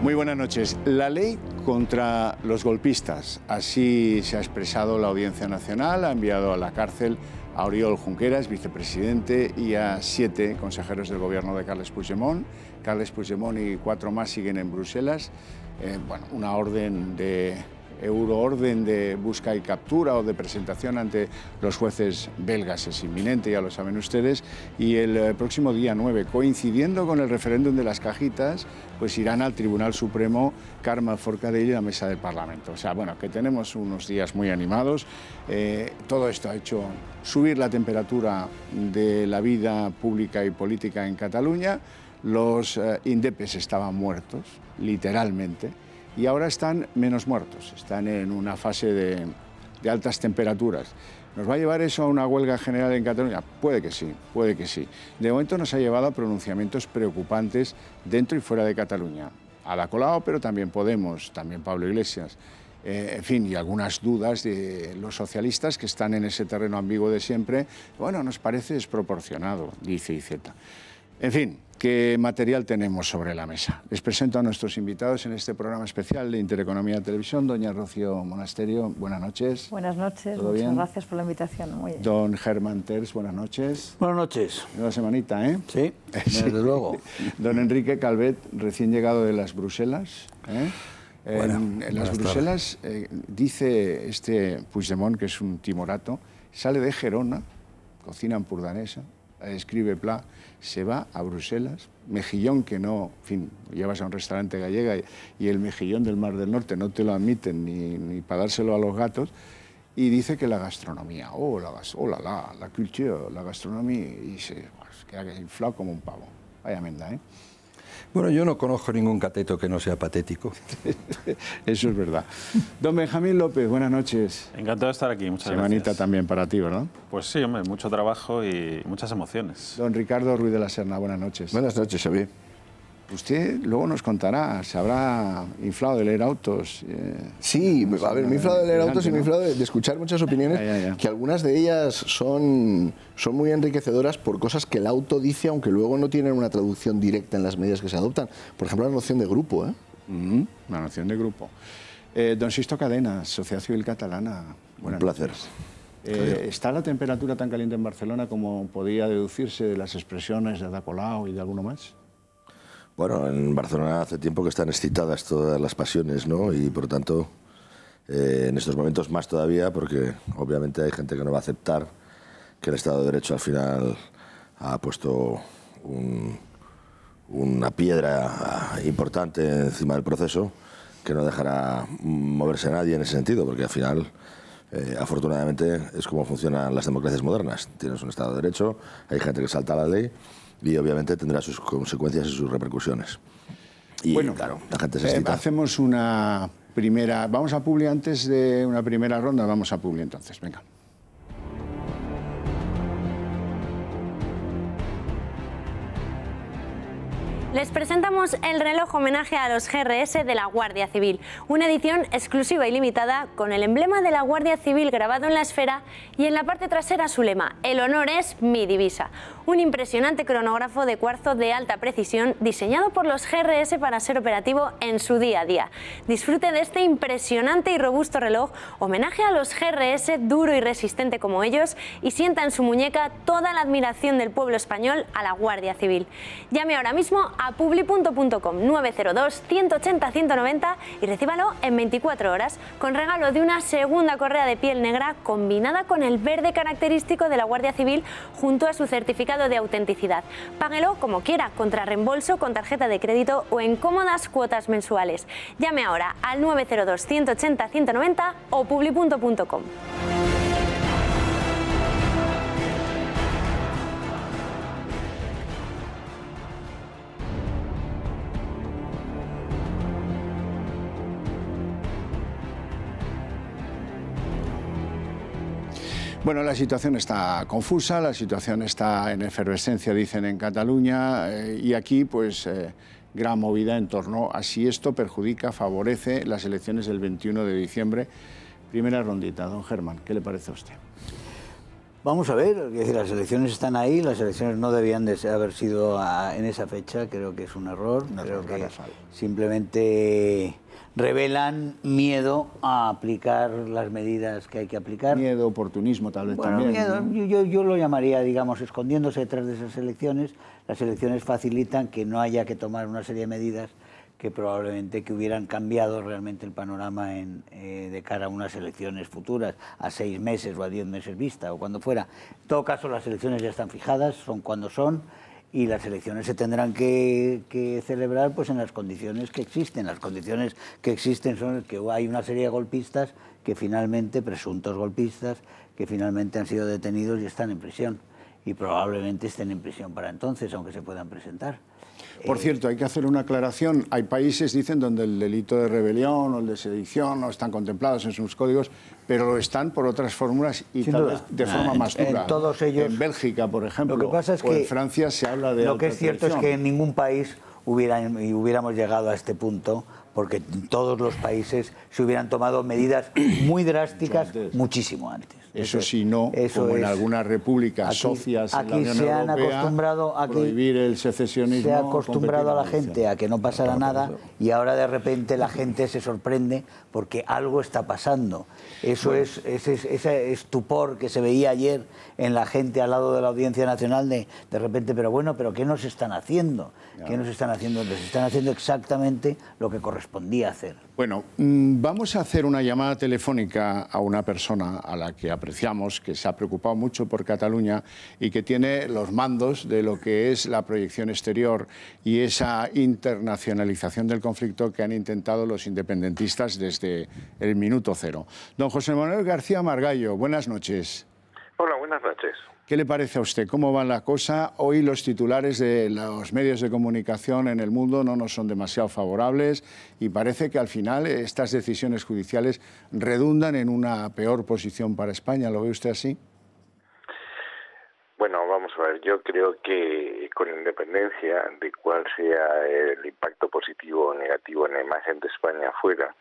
Muy buenas noches. La ley contra los golpistas, así se ha expresado la Audiencia Nacional, ha enviado a la cárcel a Oriol Junqueras, vicepresidente, y a 7 consejeros del gobierno de Carles Puigdemont. Carles Puigdemont y 4 más siguen en Bruselas. Bueno, una orden de euroorden de busca y captura o de presentación ante los jueces belgas es inminente, ya lo saben ustedes, y el próximo día 9, coincidiendo con el referéndum de las cajitas, pues irán al Tribunal Supremo Carme Forcadell y la mesa del Parlamento. O sea, bueno, que tenemos unos días muy animados. Todo esto ha hecho subir la temperatura de la vida pública y política en Cataluña. Los indepes estaban muertos, literalmente, y ahora están menos muertos, están en una fase de altas temperaturas. ¿Nos va a llevar eso a una huelga general en Cataluña? Puede que sí, puede que sí. De momento nos ha llevado a pronunciamientos preocupantes dentro y fuera de Cataluña. Ada Colau, pero también Podemos, también Pablo Iglesias. En fin, y algunas dudas de los socialistas que están en ese terreno ambiguo de siempre. Bueno, nos parece desproporcionado, dice IZ. En fin, ¿qué material tenemos sobre la mesa? Les presento a nuestros invitados en este programa especial de Intereconomía Televisión. Doña Rocío Monasterio, buenas noches. Buenas noches, ¿Todo muchas bien? Gracias por la invitación. Muy bien. Don Germán Terç, buenas noches. Buenas noches. Nueva semanita, ¿eh? Sí, desde luego. Don Enrique Calvet, recién llegado de las Bruselas. Bueno, en las Bruselas, dice este Puigdemont, que es un timorato, sale de Gerona, cocina empurdanesa, escribe Pla, se va a Bruselas, mejillón que no, en fin, llevas a un restaurante gallega y el mejillón del Mar del Norte no te lo admiten ni para dárselo a los gatos, y dice que la gastronomía, la culture, la gastronomía, y se queda inflado como un pavo. Vaya menda, ¿eh? Bueno, yo no conozco ningún cateto que no sea patético. Eso es verdad. Don Benjamín López, buenas noches. Encantado de estar aquí, muchas Semanita gracias. también para ti, ¿verdad? Pues sí, hombre, mucho trabajo y muchas emociones. Don Ricardo Ruiz de la Serna, buenas noches. Buenas noches, Xavier. Usted luego nos contará, se habrá inflado de leer autos. Sí, a ver, me he inflado de leer autos y me he inflado de escuchar muchas opiniones, Ya. que algunas de ellas son muy enriquecedoras por cosas que el auto dice, aunque luego no tienen una traducción directa en las medidas que se adoptan. Por ejemplo, la noción de grupo, ¿eh? La noción de grupo. Don Sisto Cadenas, Sociedad Civil Catalana. Un placer. ¿Está la temperatura tan caliente en Barcelona como podía deducirse de las expresiones de Ada Colau y de alguno más? Bueno, en Barcelona hace tiempo que están excitadas todas las pasiones, ¿no? Y por tanto, en estos momentos más todavía, porque obviamente hay gente que no va a aceptar que el Estado de Derecho al final ha puesto una piedra importante encima del proceso que no dejará moverse a nadie en ese sentido, porque al final, afortunadamente, es como funcionan las democracias modernas. Tienes un Estado de Derecho, hay gente que salta la ley y obviamente tendrá sus consecuencias y sus repercusiones. Y bueno, claro, la gente se excita. Hacemos una primera... Vamos a Publi antes de una primera ronda. Vamos a Publi entonces, venga. Les presentamos el reloj homenaje a los GRS de la Guardia Civil, una edición exclusiva y limitada con el emblema de la Guardia Civil grabado en la esfera y en la parte trasera su lema: el honor es mi divisa. Un impresionante cronógrafo de cuarzo de alta precisión diseñado por los GRS para ser operativo en su día a día. Disfrute de este impresionante y robusto reloj, homenaje a los GRS, duro y resistente como ellos, y sienta en su muñeca toda la admiración del pueblo español a la Guardia Civil. Llame ahora mismo a publi.com 902 180 190 y recíbalo en 24 horas con regalo de una segunda correa de piel negra combinada con el verde característico de la Guardia Civil junto a su certificado de autenticidad. Páguelo como quiera, contra reembolso, con tarjeta de crédito o en cómodas cuotas mensuales. Llame ahora al 902 180 190 o publi.com. Bueno, la situación está confusa, la situación está en efervescencia, dicen en Cataluña, y aquí, pues, gran movida en torno a si esto perjudica, favorece las elecciones del 21 de diciembre. Primera rondita, don Germán, ¿qué le parece a usted? Vamos a ver, es decir, las elecciones están ahí, las elecciones no debían de haber sido en esa fecha, creo que es un error, creo que simplemente revelan miedo a aplicar las medidas que hay que aplicar. Miedo, oportunismo tal vez también. Miedo, ¿no? yo lo llamaría, digamos, escondiéndose detrás de esas elecciones. Las elecciones facilitan que no haya que tomar una serie de medidas que probablemente que hubieran cambiado realmente el panorama de cara a unas elecciones futuras, a 6 meses o a 10 meses vista, o cuando fuera. En todo caso, las elecciones ya están fijadas, son cuando son, y las elecciones se tendrán que celebrar pues en las condiciones que existen. Las condiciones que existen son que hay una serie de golpistas que finalmente, presuntos golpistas, que finalmente han sido detenidos y están en prisión. Y probablemente estén en prisión para entonces, aunque se puedan presentar. Por cierto, hay que hacer una aclaración. Hay países, dicen, donde el delito de rebelión o el de sedición no están contemplados en sus códigos, pero lo están por otras fórmulas y Sin tal duda. vez de forma más dura. En todos ellos. En Bélgica, por ejemplo, Lo que pasa es o en Francia se habla de lo que es cierto es que en autotraición. ningún país hubiéramos llegado a este punto, porque en todos los países se hubieran tomado medidas muy drásticas muchísimo antes. Eso sí, no, como en algunas repúblicas socias en la Unión se han Europea, acostumbrado prohibir el secesionismo. Se ha acostumbrado a la competir gente a que no pasara nada y ahora de repente la gente se sorprende porque algo está pasando. Eso es ese estupor que se veía ayer en la gente al lado de la Audiencia Nacional de repente, pero bueno, pero ¿qué nos están haciendo? ¿Qué nos están haciendo? Les están haciendo exactamente lo que correspondía hacer. Bueno, vamos a hacer una llamada telefónica a una persona a la que apreciamos, que se ha preocupado mucho por Cataluña y que tiene los mandos de lo que es la proyección exterior y esa internacionalización del conflicto que han intentado los independentistas desde el minuto cero. Don José Manuel García Margallo, buenas noches. Hola, buenas noches. ¿Qué le parece a usted? ¿Cómo va la cosa? Hoy los titulares de los medios de comunicación en el mundo no nos son demasiado favorables y parece que al final estas decisiones judiciales redundan en una peor posición para España. ¿Lo ve usted así? Bueno, vamos a ver, yo creo que con independencia de cuál sea el impacto positivo o negativo en la imagen de España afuera,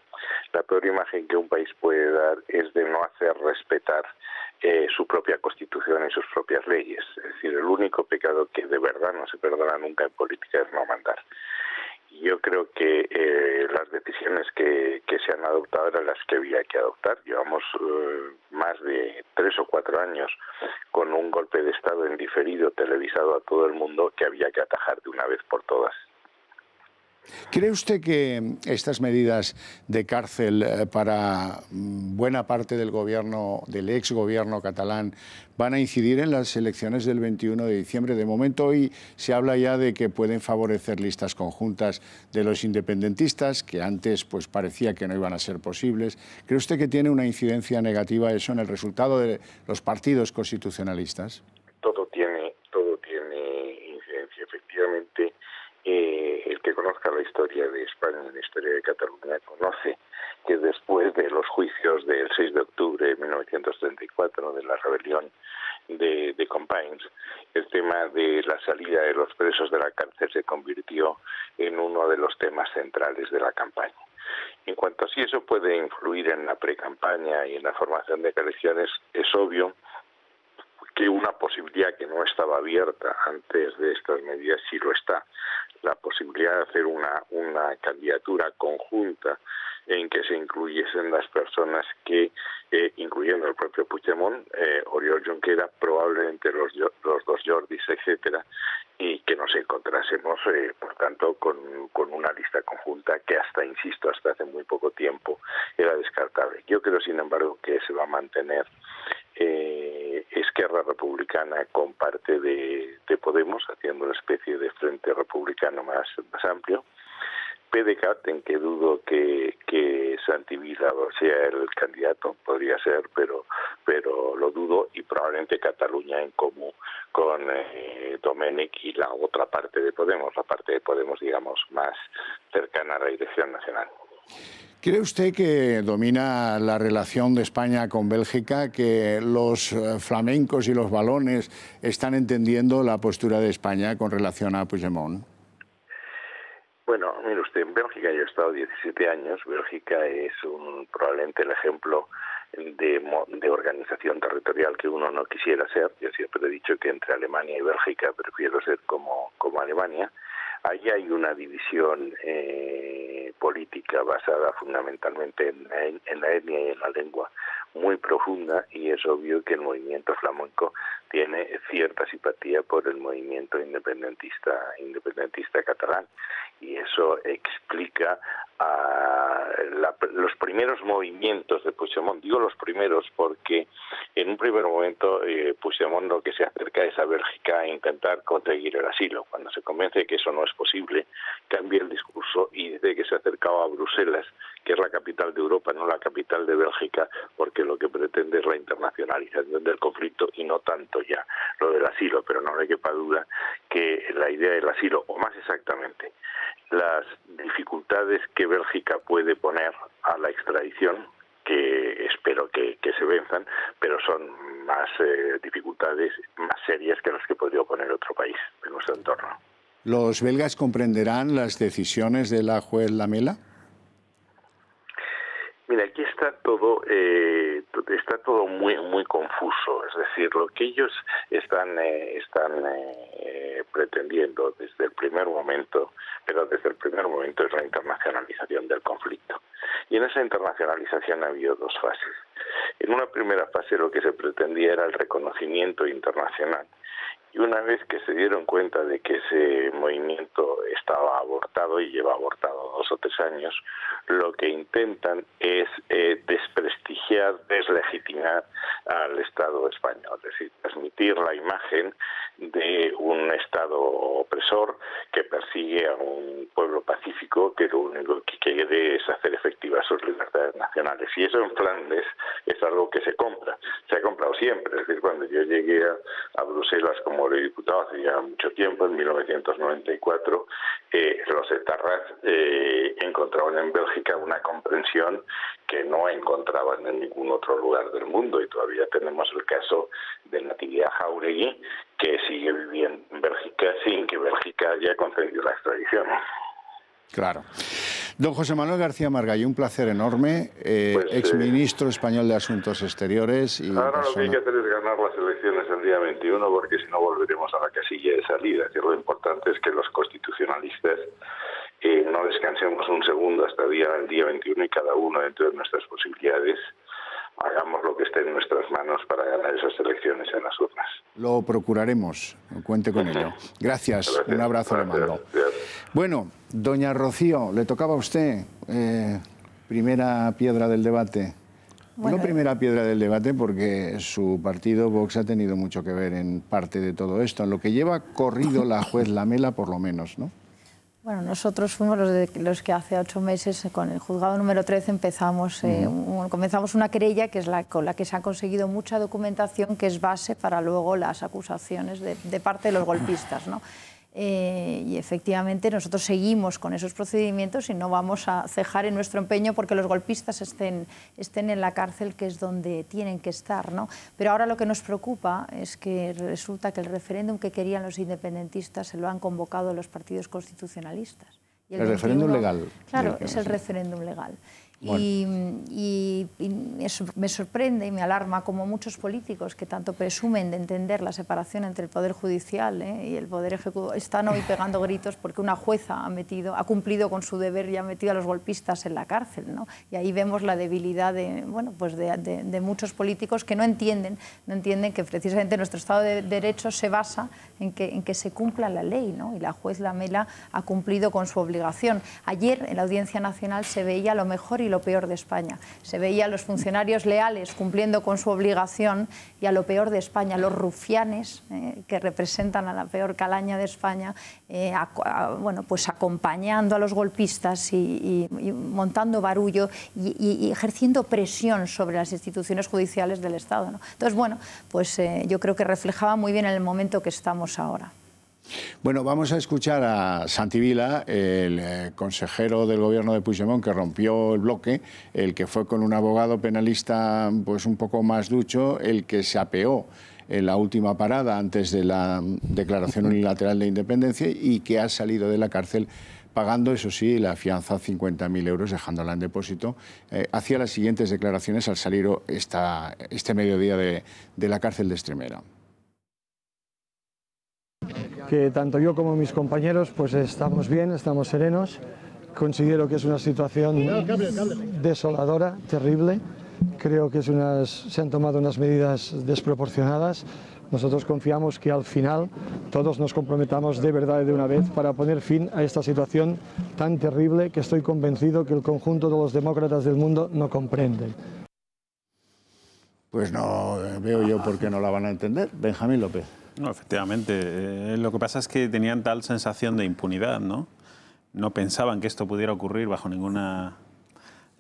la peor imagen que un país puede dar es de no hacer respetar su propia Constitución y sus propias leyes. Es decir, el único pecado que de verdad no se perdona nunca en política es no mandar. Y yo creo que las decisiones que se han adoptado eran las que había que adoptar. Llevamos más de 3 o 4 años con un golpe de Estado en diferido televisado a todo el mundo que había que atajar de una vez por todas. ¿Cree usted que estas medidas de cárcel para buena parte del gobierno, del exgobierno catalán, van a incidir en las elecciones del 21 de diciembre? De momento hoy se habla ya de que pueden favorecer listas conjuntas de los independentistas, que antes pues parecía que no iban a ser posibles. ¿Cree usted que tiene una incidencia negativa eso en el resultado de los partidos constitucionalistas? Todo tiene incidencia, efectivamente. El que conozca la historia de España y la historia de Cataluña conoce que después de los juicios del 6 de octubre de 1934, de la rebelión de Companys, el tema de la salida de los presos de la cárcel se convirtió en uno de los temas centrales de la campaña. En cuanto a si eso puede influir en la pre-campaña y en la formación de elecciones, es obvio que una posibilidad que no estaba abierta antes de estas medidas sí lo está. La posibilidad de hacer una candidatura conjunta en que se incluyesen las personas que, incluyendo el propio Puigdemont, Oriol Junqueras, probablemente los dos Jordis, etcétera, y que nos encontrásemos, por tanto, con una lista conjunta que insisto, hasta hace muy poco tiempo era descartable. Yo creo, sin embargo, que se va a mantener Esquerra Republicana con parte de Podemos, haciendo una especie de frente republicano más amplio. PDeCAT, en que dudo que Santi Vila sea el candidato, podría ser, pero lo dudo, y probablemente Cataluña en común con Domènech y la otra parte de Podemos, la parte de Podemos, digamos, más cercana a la dirección nacional. ¿Cree usted que domina la relación de España con Bélgica, que los flamencos y los balones están entendiendo la postura de España con relación a Puigdemont? Bueno, mire usted, en Bélgica yo he estado 17 años. Bélgica es probablemente el ejemplo de organización territorial que uno no quisiera ser. Yo siempre he dicho que entre Alemania y Bélgica prefiero ser como Alemania. Allí hay una división política basada fundamentalmente en la etnia y en la lengua muy profunda, y es obvio que el movimiento flamenco tiene cierta simpatía por el movimiento independentista catalán, y eso explica los primeros movimientos de Puigdemont. Digo los primeros porque en un primer momento Puigdemont lo que se acerca es a Bélgica a intentar conseguir el asilo. Cuando se convence de que eso no es posible, cambia el discurso y dice que se ha acercado a Bruselas, que es la capital de Europa, no la capital de Bélgica, porque lo que pretende es la internacionalización del conflicto y no tanto ya lo del asilo. Pero no le quepa duda que la idea del asilo, o más exactamente, las dificultades que Bélgica puede poner a la extradición, que espero que se venzan, pero son más dificultades más serias que las que podría poner otro país de nuestro entorno. ¿Los belgas comprenderán las decisiones de la juez Lamela? Mira, aquí está todo muy confuso. Es decir, lo que ellos están pretendiendo desde el primer momento, es la internacionalización del conflicto. Y en esa internacionalización ha habido dos fases. En una primera fase lo que se pretendía era el reconocimiento internacional. Y una vez que se dieron cuenta de que ese movimiento estaba abortado y lleva abortado 2 o 3 años, lo que intentan es desprestigiar, deslegitimar al Estado español, es decir, transmitir la imagen de un Estado opresor que persigue a un pueblo pacífico que lo único que quiere es hacer efectivas sus libertades nacionales. Y eso en Flandes es algo que se compra. Se ha comprado siempre. Es decir, cuando yo llegué a Bruselas como eurodiputado hace ya mucho tiempo, en 1994, los etarras encontraban en Bélgica una comprensión que no encontraban en ningún otro lugar del mundo, y todavía tenemos el caso de Natividad Jauregui, que sigue viviendo en Bélgica sin que Bélgica haya concedido la extradición. Claro. Don José Manuel García Margallo, un placer enorme, exministro español de Asuntos Exteriores. Y ahora lo que hay que hacer es ganar las elecciones el día 21, porque si no volveremos a la casilla de salida. Que lo importante es que los constitucionalistas no descansemos un segundo hasta el día 21, y cada uno dentro de nuestras posibilidades hagamos lo que esté en nuestras manos para ganar esas elecciones en las urnas. Lo procuraremos, cuente con ello. Gracias, un abrazo le mando. Bueno, doña Rocío, le tocaba a usted primera piedra del debate. Bueno, no primera piedra del debate porque su partido, Vox, ha tenido mucho que ver en parte de todo esto, en lo que lleva corrido la juez Lamela por lo menos, ¿no? Bueno, nosotros fuimos los que hace 8 meses con el juzgado número 13 comenzamos una querella que es con la que se ha conseguido mucha documentación que es base para luego las acusaciones de parte de los golpistas, ¿no? Y efectivamente nosotros seguimos con esos procedimientos y no vamos a cejar en nuestro empeño porque los golpistas estén en la cárcel, que es donde tienen que estar, ¿no? Pero ahora lo que nos preocupa es que resulta que el referéndum que querían los independentistas se lo han convocado los partidos constitucionalistas. Y el referéndum legal. Claro, es el referéndum legal. Bueno. Y eso me sorprende y me alarma como muchos políticos que tanto presumen de entender la separación entre el Poder Judicial y el Poder Ejecutivo están hoy pegando gritos porque una jueza ha cumplido con su deber y ha metido a los golpistas en la cárcel, ¿no? Y ahí vemos la debilidad de muchos políticos que no entienden que precisamente nuestro Estado de Derecho se basa en que se cumpla la ley, ¿no? Y la juez Lamela ha cumplido con su obligación. Ayer en la Audiencia Nacional se veía lo mejor y lo peor de España. Se veía a los funcionarios leales cumpliendo con su obligación y a lo peor de España, los rufianes que representan a la peor calaña de España, pues acompañando a los golpistas y montando barullo y ejerciendo presión sobre las instituciones judiciales del Estado, ¿no? Entonces, bueno, pues yo creo que reflejaba muy bien el momento que estamos ahora. Bueno, vamos a escuchar a Santi Vila, el consejero del gobierno de Puigdemont que rompió el bloque, el que fue con un abogado penalista pues un poco más ducho, el que se apeó en la última parada antes de la declaración unilateral de independencia y que ha salido de la cárcel pagando, eso sí, la fianza 50.000 euros, dejándola en depósito. Hacía las siguientes declaraciones al salir este mediodía de la cárcel de Extremera. Que tanto yo como mis compañeros pues estamos bien, estamos serenos. Considero que es una situación desoladora, terrible. Creo que se han tomado unas medidas desproporcionadas. Nosotros confiamos que al final todos nos comprometamos de verdad y de una vez para poner fin a esta situación tan terrible que estoy convencido que el conjunto de los demócratas del mundo no comprenden. Pues no veo yo por qué no la van a entender. Benjamín López. No, efectivamente. Lo que pasa es que tenían tal sensación de impunidad, ¿no? No pensaban que esto pudiera ocurrir bajo ninguna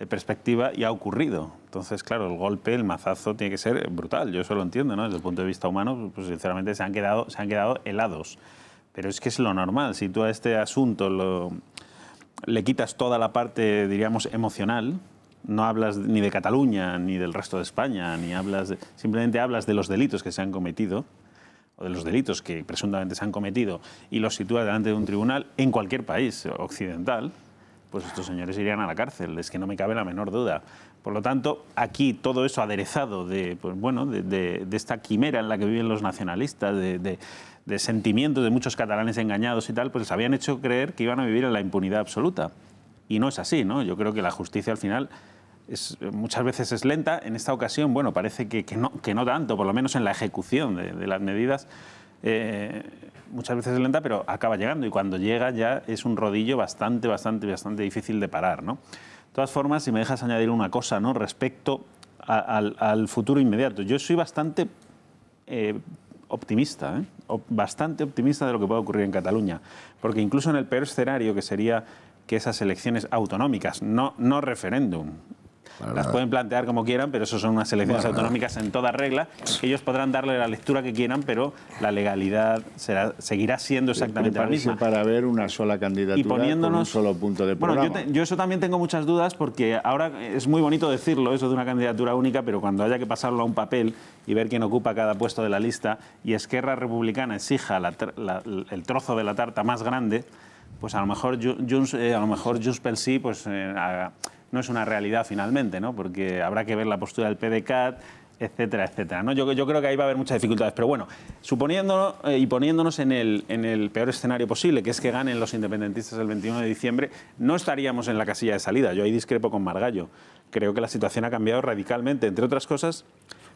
perspectiva y ha ocurrido. Entonces, claro, el golpe, el mazazo tiene que ser brutal. Yo eso lo entiendo, ¿no? Desde el punto de vista humano, pues sinceramente se han quedado helados. Pero es que es lo normal. Si tú a este asunto le quitas toda la parte, diríamos, emocional, no hablas ni de Cataluña ni del resto de España, ni simplemente hablas de los delitos que se han cometido, o de los delitos que presuntamente se han cometido, y los sitúas delante de un tribunal en cualquier país occidental, pues estos señores irían a la cárcel, es que no me cabe la menor duda. Por lo tanto, aquí todo eso aderezado de esta quimera en la que viven los nacionalistas, de sentimientos de muchos catalanes engañados y tal, pues les habían hecho creer que iban a vivir en la impunidad absoluta. Y no es así, ¿no? Yo creo que la justicia al final muchas veces es lenta. En esta ocasión, bueno, parece que no tanto, por lo menos en la ejecución de las medidas. Muchas veces es lenta, pero acaba llegando, y cuando llega ya es un rodillo bastante difícil de parar, ¿no? De todas formas, si me dejas añadir una cosa, ¿no?, respecto al futuro inmediato. Yo soy bastante optimista, bastante optimista de lo que puede ocurrir en Cataluña, porque incluso en el peor escenario, que sería que esas elecciones autonómicas, no referéndum, las pueden plantear como quieran, pero eso son unas elecciones autonómicas en toda regla, que ellos podrán darle la lectura que quieran, pero la legalidad seguirá siendo exactamente la misma. Para ver una sola candidatura y con un solo punto de programa. Bueno, yo eso también tengo muchas dudas, porque ahora es muy bonito decirlo, eso de una candidatura única, pero cuando haya que pasarlo a un papel y ver quién ocupa cada puesto de la lista, y Esquerra Republicana exija el trozo de la tarta más grande, pues a lo mejor Junts pel Sí pues no es una realidad finalmente, ¿no? Porque habrá que ver la postura del PDeCAT, etcétera, etcétera, ¿no? Yo creo que ahí va a haber muchas dificultades, pero bueno, suponiéndolo y poniéndonos en el peor escenario posible, que es que ganen los independentistas el 21 de diciembre, no estaríamos en la casilla de salida. Yo ahí discrepo con Margallo. Creo que la situación ha cambiado radicalmente, entre otras cosas,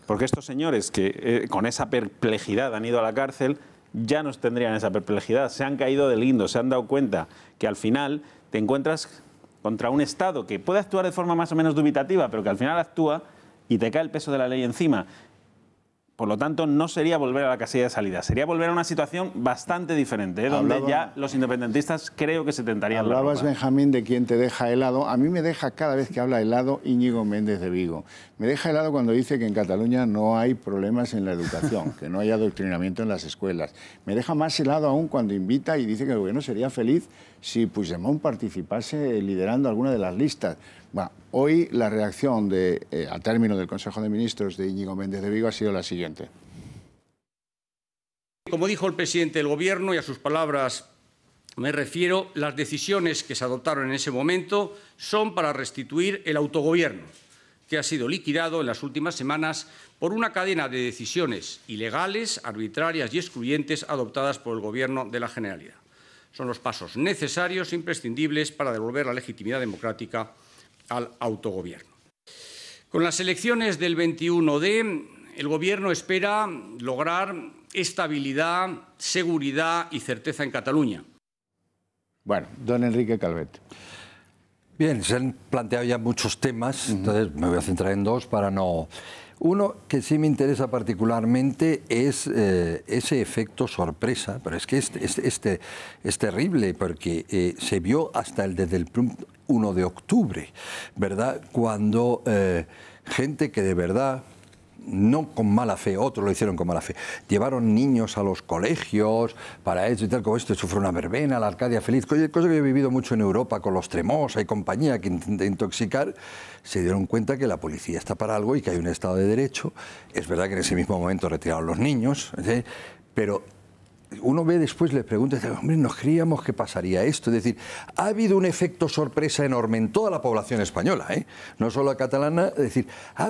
porque estos señores que con esa perplejidad han ido a la cárcel, ya no tendrían esa perplejidad, se han caído del guindo, se han dado cuenta que al final te encuentras contra un Estado que puede actuar de forma más o menos dubitativa, pero que al final actúa y te cae el peso de la ley encima. Por lo tanto, no sería volver a la casilla de salida, sería volver a una situación bastante diferente, donde ya los independentistas creo que se tentarían la ropa. Hablabas, Benjamín, de quién te deja helado. A mí me deja cada vez que habla helado Íñigo Méndez de Vigo. Me deja helado cuando dice que en Cataluña no hay problemas en la educación, que no hay adoctrinamiento en las escuelas. Me deja más helado aún cuando invita y dice que el gobierno sería feliz si Puigdemont participase liderando alguna de las listas. Bueno, hoy la reacción al término del Consejo de Ministros de Íñigo Méndez de Vigo ha sido la siguiente. Como dijo el presidente del Gobierno, y a sus palabras me refiero, las decisiones que se adoptaron en ese momento son para restituir el autogobierno, que ha sido liquidado en las últimas semanas por una cadena de decisiones ilegales, arbitrarias y excluyentes adoptadas por el Gobierno de la Generalidad. Son los pasos necesarios e imprescindibles para devolver la legitimidad democrática al autogobierno. Con las elecciones del 21D, el Gobierno espera lograr estabilidad, seguridad y certeza en Cataluña. Bueno, don Enrique Calvet. Bien, se han planteado ya muchos temas, entonces me voy a centrar en dos para no... Uno que sí me interesa particularmente es ese efecto sorpresa, pero es que es terrible porque se vio hasta desde el 1 de octubre, ¿verdad? Cuando gente que de verdad no con mala fe, otros lo hicieron con mala fe, llevaron niños a los colegios para eso y tal, como esto fue una verbena, la Arcadia Feliz, cosa que yo he vivido mucho en Europa con los Tremosa y compañía que intentan intoxicar. Se dieron cuenta que la policía está para algo y que hay un Estado de Derecho. Es verdad que en ese mismo momento retiraron los niños, pero uno ve después, le pregunta, hombre, nos creíamos que pasaría esto. Es decir, ha habido un efecto sorpresa enorme en toda la población española, no solo la catalana, es decir,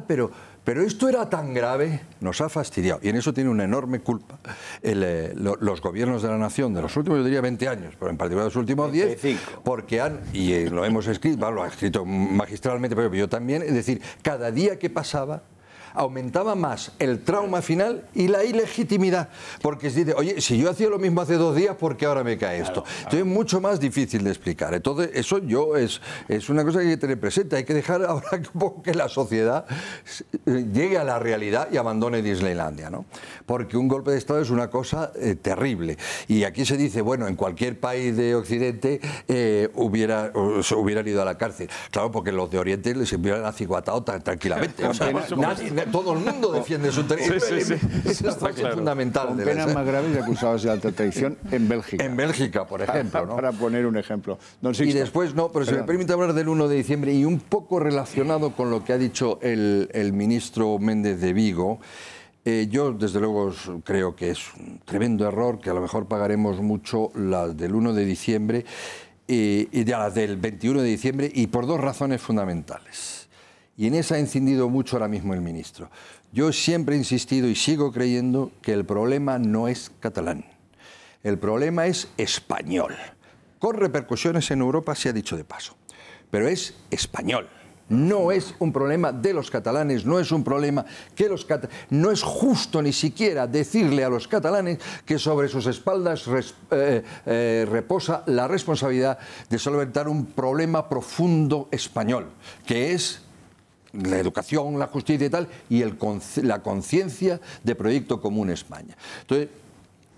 pero esto era tan grave, nos ha fastidiado. Y en eso tiene una enorme culpa los gobiernos de la nación de los últimos, yo diría 20 años, pero en particular los últimos 10, porque y lo hemos escrito, lo ha escrito magistralmente, pero yo también, es decir, cada día que pasaba, aumentaba más el trauma final y la ilegitimidad, porque se dice, oye, si yo hacía lo mismo hace 2 días, ¿por qué ahora me cae esto? Entonces es mucho más difícil de explicar. Entonces eso es una cosa que hay que tener presente. Hay que dejar ahora que la sociedad llegue a la realidad y abandone Disneylandia, ¿no? Porque un golpe de Estado es una cosa terrible. Y aquí se dice, bueno, en cualquier país de Occidente hubieran ido a la cárcel. Claro, porque los de Oriente les hubieran aciguatado tranquilamente. O sea, todo el mundo defiende su territorio. Eso es fundamental. Con penas más graves y acusados de alta traición en Bélgica. En Bélgica, por ejemplo, ¿no? Para poner un ejemplo. Y después, pero si me permite hablar del 1 de diciembre y un poco relacionado con lo que ha dicho el ministro Méndez de Vigo, yo desde luego creo que es un tremendo error, que a lo mejor pagaremos mucho las del 1 de diciembre y las del 21 de diciembre, y por 2 razones fundamentales. Y en esa ha incidido mucho ahora mismo el ministro. Yo siempre he insistido y sigo creyendo que el problema no es catalán. El problema es español. Con repercusiones en Europa, se ha dicho de paso. Pero es español. No es un problema de los catalanes, no es un problema que no es justo ni siquiera decirle a los catalanes que sobre sus espaldas reposa la responsabilidad de solventar un problema profundo español, que es la educación, la justicia y tal, y la conciencia de proyecto común España. Entonces,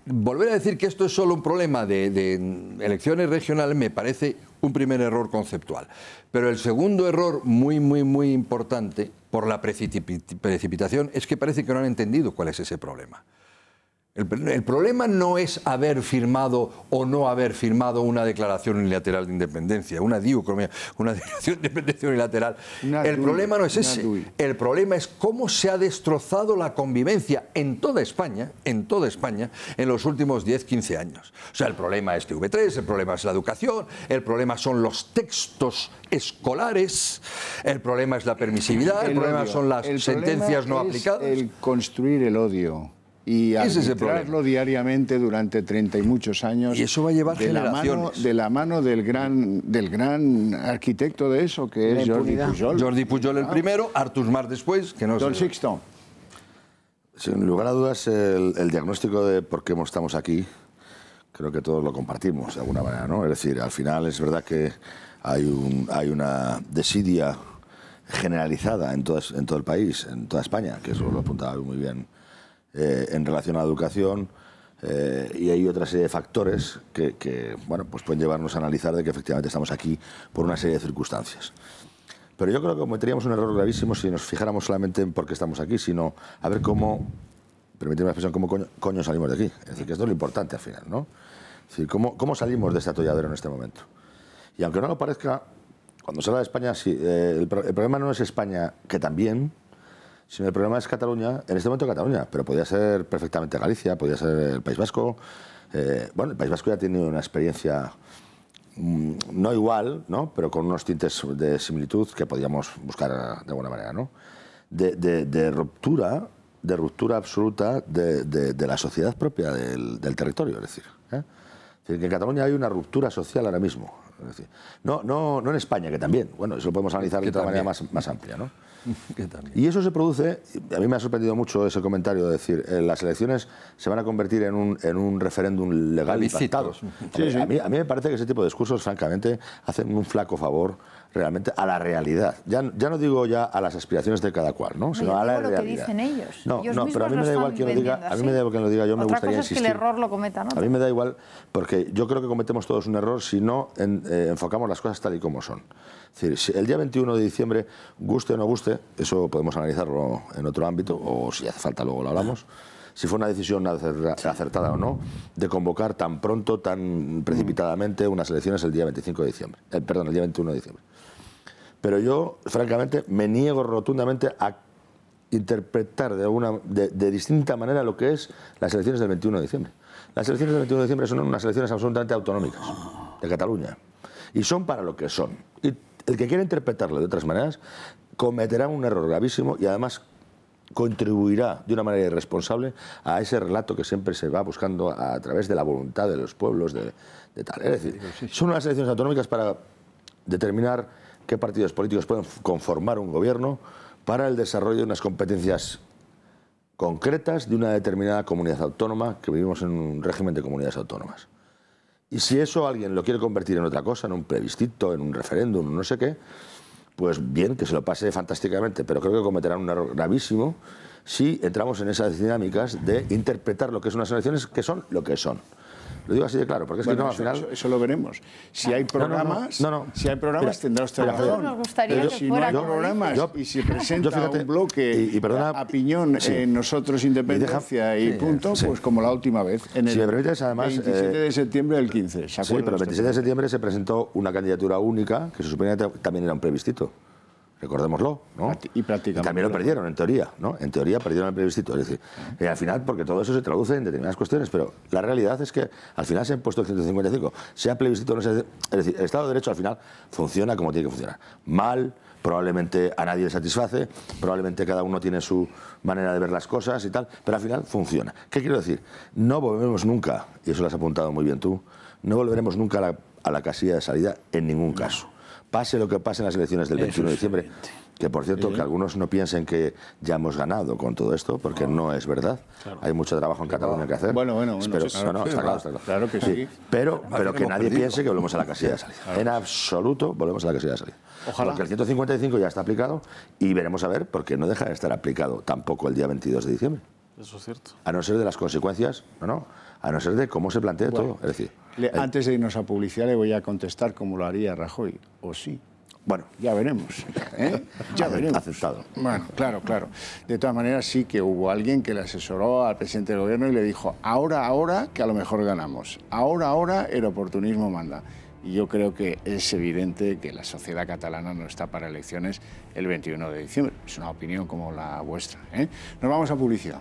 volver a decir que esto es solo un problema de elecciones regionales me parece un primer error conceptual. Pero el segundo error muy, muy, muy importante por la precipitación es que parece que no han entendido cuál es ese problema. El problema no es haber firmado o no haber firmado una declaración unilateral de independencia, una declaración de independencia unilateral. El problema no es ese. El problema es cómo se ha destrozado la convivencia en toda España, en los últimos 10-15 años. O sea, el problema es TV3, el problema es la educación, el problema son los textos escolares, el problema es la permisividad, el problema son las sentencias no aplicadas. El construir el odio. Y arbitrarlo diariamente durante 30 y muchos años. Y eso va a llevar generaciones. De la mano del gran arquitecto de eso, que es Jordi Pujol. Jordi Pujol el primero, Artur Mas después, que no Don Sixto. Sin lugar a dudas, el diagnóstico de por qué estamos aquí, creo que todos lo compartimos de alguna manera, ¿no? Es decir, al final es verdad que hay una desidia generalizada en todo el país, en toda España, que eso lo apuntaba muy bien en relación a la educación, y hay otra serie de factores que bueno, pues pueden llevarnos a analizar de que efectivamente estamos aquí por una serie de circunstancias. Pero yo creo que cometeríamos un error gravísimo si nos fijáramos solamente en por qué estamos aquí, sino a ver cómo, permíteme la expresión, cómo coño salimos de aquí. Es decir, que esto es lo importante al final, ¿no? Es decir, cómo salimos de este atolladero en este momento. Y aunque no lo parezca, cuando se habla de España, sí, el problema no es España, que también, sino el problema es Cataluña, en este momento Cataluña, pero podría ser perfectamente Galicia, podría ser el País Vasco. Bueno, el País Vasco ya ha tenido una experiencia no igual, ¿no? Pero con unos tintes de similitud que podíamos buscar de alguna manera, ¿no? De ruptura absoluta de la sociedad propia del territorio, es decir, Es decir, que en Cataluña hay una ruptura social ahora mismo. Es decir, no en España, que también, bueno, eso lo podemos analizar de otra manera más amplia, ¿no? Y eso se produce, a mí me ha sorprendido mucho ese comentario de decir, las elecciones se van a convertir en un referéndum legal y pactado. Sí. A mí me parece que ese tipo de discursos, francamente, hacen un flaco favor realmente a la realidad. Ya no digo ya a las aspiraciones de cada cual, ¿no? Sino a la realidad. Lo que dicen ellos. No, pero a mí me da igual quien lo diga. A mí me da igual quien lo diga. Yo me gustaría insistir. Otra cosa es que el error lo cometan otros. A mí me da igual, porque yo creo que cometemos todos un error si no enfocamos las cosas tal y como son. Es decir, si el día 21 de diciembre, guste o no guste, eso podemos analizarlo en otro ámbito, o si hace falta luego lo hablamos, si fue una decisión acertada o no, de convocar tan pronto, tan precipitadamente unas elecciones el día 25 de diciembre. Perdón, el día 21 de diciembre. Pero yo, francamente, me niego rotundamente a interpretar de distinta manera lo que es las elecciones del 21 de diciembre. Las elecciones del 21 de diciembre son unas elecciones absolutamente autonómicas de Cataluña. Y son para lo que son. Y el que quiera interpretarlo de otras maneras cometerá un error gravísimo y además contribuirá de una manera irresponsable a ese relato que siempre se va buscando a través de la voluntad de los pueblos, de tal. Es decir, son unas elecciones autonómicas para determinar qué partidos políticos pueden conformar un gobierno para el desarrollo de unas competencias concretas de una determinada comunidad autónoma, que vivimos en un régimen de comunidades autónomas. Y si eso alguien lo quiere convertir en otra cosa, en un plebiscito, en un referéndum, no sé qué, pues bien, que se lo pase fantásticamente, pero creo que cometerán un error gravísimo si entramos en esas dinámicas de interpretar lo que son unas elecciones, que son lo que son. Lo digo así de claro, porque es que no, al final... Eso lo veremos. Si hay programas, si hay programas tendrá usted razón. Nos gustaría pero que si fuera no hay programas y se presenta un bloque a piñón en nosotros independencia y punto, pues como la última vez, en el si me permites, además, 27 de septiembre del 15. Sí, pero el 27 de septiembre se presentó una candidatura única que se suponía que también era un plebiscito. Recordémoslo, ¿no? Y prácticamente. También lo perdieron, en teoría, ¿no? En teoría perdieron el plebiscito. Es decir, al final, porque todo eso se traduce en determinadas cuestiones, pero la realidad es que al final se ha impuesto el 155. Sea plebiscito o no sea... Es decir, el Estado de Derecho al final funciona como tiene que funcionar. Mal, probablemente a nadie le satisface, probablemente cada uno tiene su manera de ver las cosas y tal, pero al final funciona. ¿Qué quiero decir? No volveremos nunca, y eso lo has apuntado muy bien tú, no volveremos nunca a la casilla de salida en ningún caso. Pase lo que pase en las elecciones del 21 de diciembre, que por cierto, que algunos no piensen que ya hemos ganado con todo esto, porque no es verdad. Claro. Hay mucho trabajo en Cataluña que hacer. Bueno. Pero, está claro. Claro que sí. Pero que nadie piense que volvemos a la casilla de salida. Claro. En absoluto volvemos a la casilla de salida. Ojalá. Porque el 155 ya está aplicado y veremos a ver, porque no deja de estar aplicado tampoco el día 22 de diciembre. Eso es cierto. A no ser de las consecuencias, a no ser de cómo se plantea todo. Es decir, antes de irnos a publicidad le voy a contestar como lo haría Rajoy, o sí. Bueno, ya veremos. Ya veremos. Aceptado. Bueno, claro. De todas maneras, sí que hubo alguien que le asesoró al presidente del gobierno y le dijo, ahora, que a lo mejor ganamos. Ahora, el oportunismo manda. Y yo creo que es evidente que la sociedad catalana no está para elecciones el 21 de diciembre. Es una opinión como la vuestra. Nos vamos a publicidad.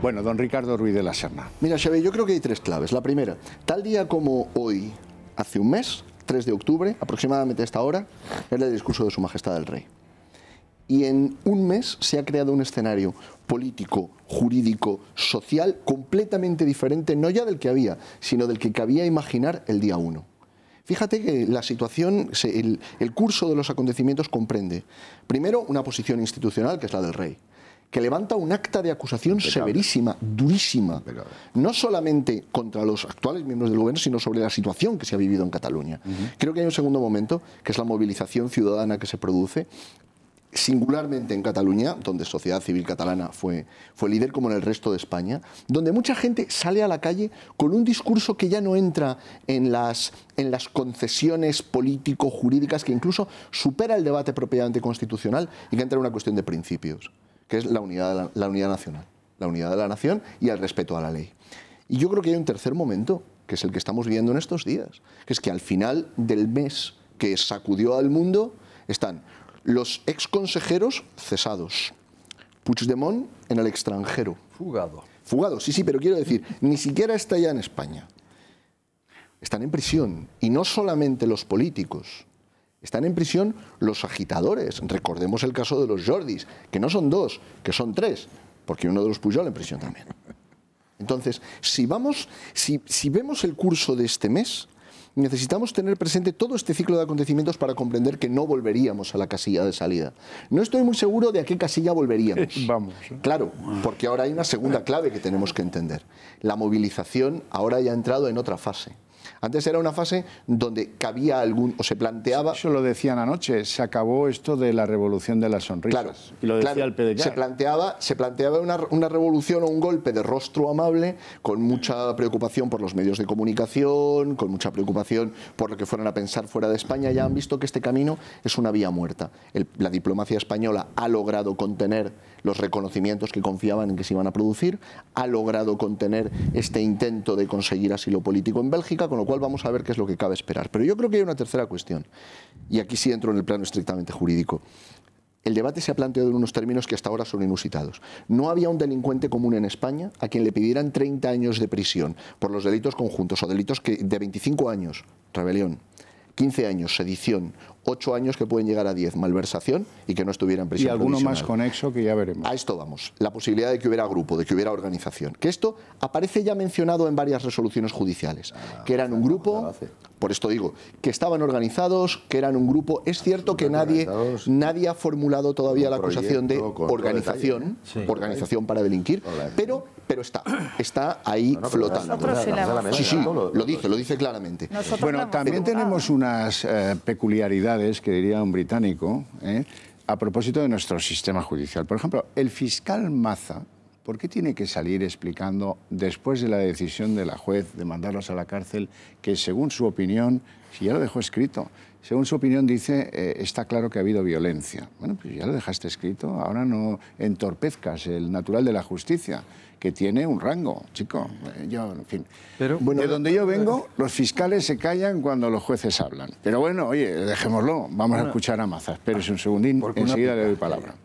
Bueno, don Ricardo Ruiz de la Serna. Mira, Xavier, yo creo que hay tres claves. La primera, tal día como hoy, hace un mes, 3 de octubre, aproximadamente a esta hora, era el discurso de Su Majestad el Rey. Y en un mes se ha creado un escenario político, jurídico, social, completamente diferente, no ya del que había, sino del que cabía imaginar el día 1. Fíjate que la situación, el curso de los acontecimientos comprende, primero, una posición institucional, que es la del Rey, que levanta un acta de acusación severísima, durísima, no solamente contra los actuales miembros del gobierno, sino sobre la situación que se ha vivido en Cataluña. Creo que hay un segundo momento, que es la movilización ciudadana que se produce, singularmente en Cataluña, donde Sociedad Civil Catalana fue líder, como en el resto de España, donde mucha gente sale a la calle con un discurso que ya no entra en las concesiones político-jurídicas, que incluso supera el debate propiamente constitucional y que entra en una cuestión de principios, que es la unidad nacional, la unidad de la nación y el respeto a la ley. Y yo creo que hay un tercer momento, que es el que estamos viviendo en estos días, que es que al final del mes que sacudió al mundo están los exconsejeros cesados, Puigdemont en el extranjero. Fugado, sí, pero quiero decir, ni siquiera está ya en España. Están en prisión, y no solamente los políticos. Están en prisión los agitadores. Recordemos el caso de los Jordis, que no son 2, que son 3, porque uno de los Pujol en prisión también. Entonces, si vemos el curso de este mes, necesitamos tener presente todo este ciclo de acontecimientos para comprender que no volveríamos a la casilla de salida. No estoy muy seguro de a qué casilla volveríamos. Vamos. Claro, porque ahora hay una segunda clave que tenemos que entender. La movilización ahora ya ha entrado en otra fase. Antes era una fase donde cabía algún, o se planteaba... Eso lo decían anoche, se acabó esto de la revolución de las sonrisas. Claro, y lo decía el PDK. Se planteaba una revolución o un golpe de rostro amable con mucha preocupación por los medios de comunicación, con mucha preocupación por lo que fueran a pensar fuera de España. Ya han visto que este camino es una vía muerta. La diplomacia española ha logrado contener los reconocimientos que confiaban en que se iban a producir, ha logrado contener este intento de conseguir asilo político en Bélgica, con lo cual vamos a ver qué es lo que cabe esperar. Pero yo creo que hay una tercera cuestión, y aquí sí entro en el plano estrictamente jurídico. El debate se ha planteado en unos términos que hasta ahora son inusitados. No había un delincuente común en España a quien le pidieran 30 años de prisión por los delitos conjuntos o delitos de 25 años, rebelión, 15 años, sedición, 8 años que pueden llegar a 10, malversación, y que no estuviera en prisión. Y alguno provisional. más conexo que ya veremos. A esto vamos, la posibilidad de que hubiera grupo, de que hubiera organización. Que esto aparece ya mencionado en varias resoluciones judiciales, que eran un grupo, por esto digo, que estaban organizados, que eran un grupo. Es cierto que nadie ha formulado todavía la acusación de organización, organización para delinquir, pero está ahí flotando. Sí, lo dice claramente. Bueno, también tenemos unas peculiaridades, que diría un británico, a propósito de nuestro sistema judicial. Por ejemplo, el fiscal Maza, ¿por qué tiene que salir explicando, después de la decisión de la juez de mandarlos a la cárcel, que según su opinión, si ya lo dejó escrito, según su opinión dice, está claro que ha habido violencia? Bueno, pues ya lo dejaste escrito, ahora no entorpezcas el natural de la justicia, que tiene un rango, chico. Yo, en fin. Pero, bueno, de donde yo vengo, los fiscales se callan cuando los jueces hablan. Pero bueno, oye, dejémoslo, vamos a escuchar a Maza. Espérese un segundín, enseguida le doy palabra.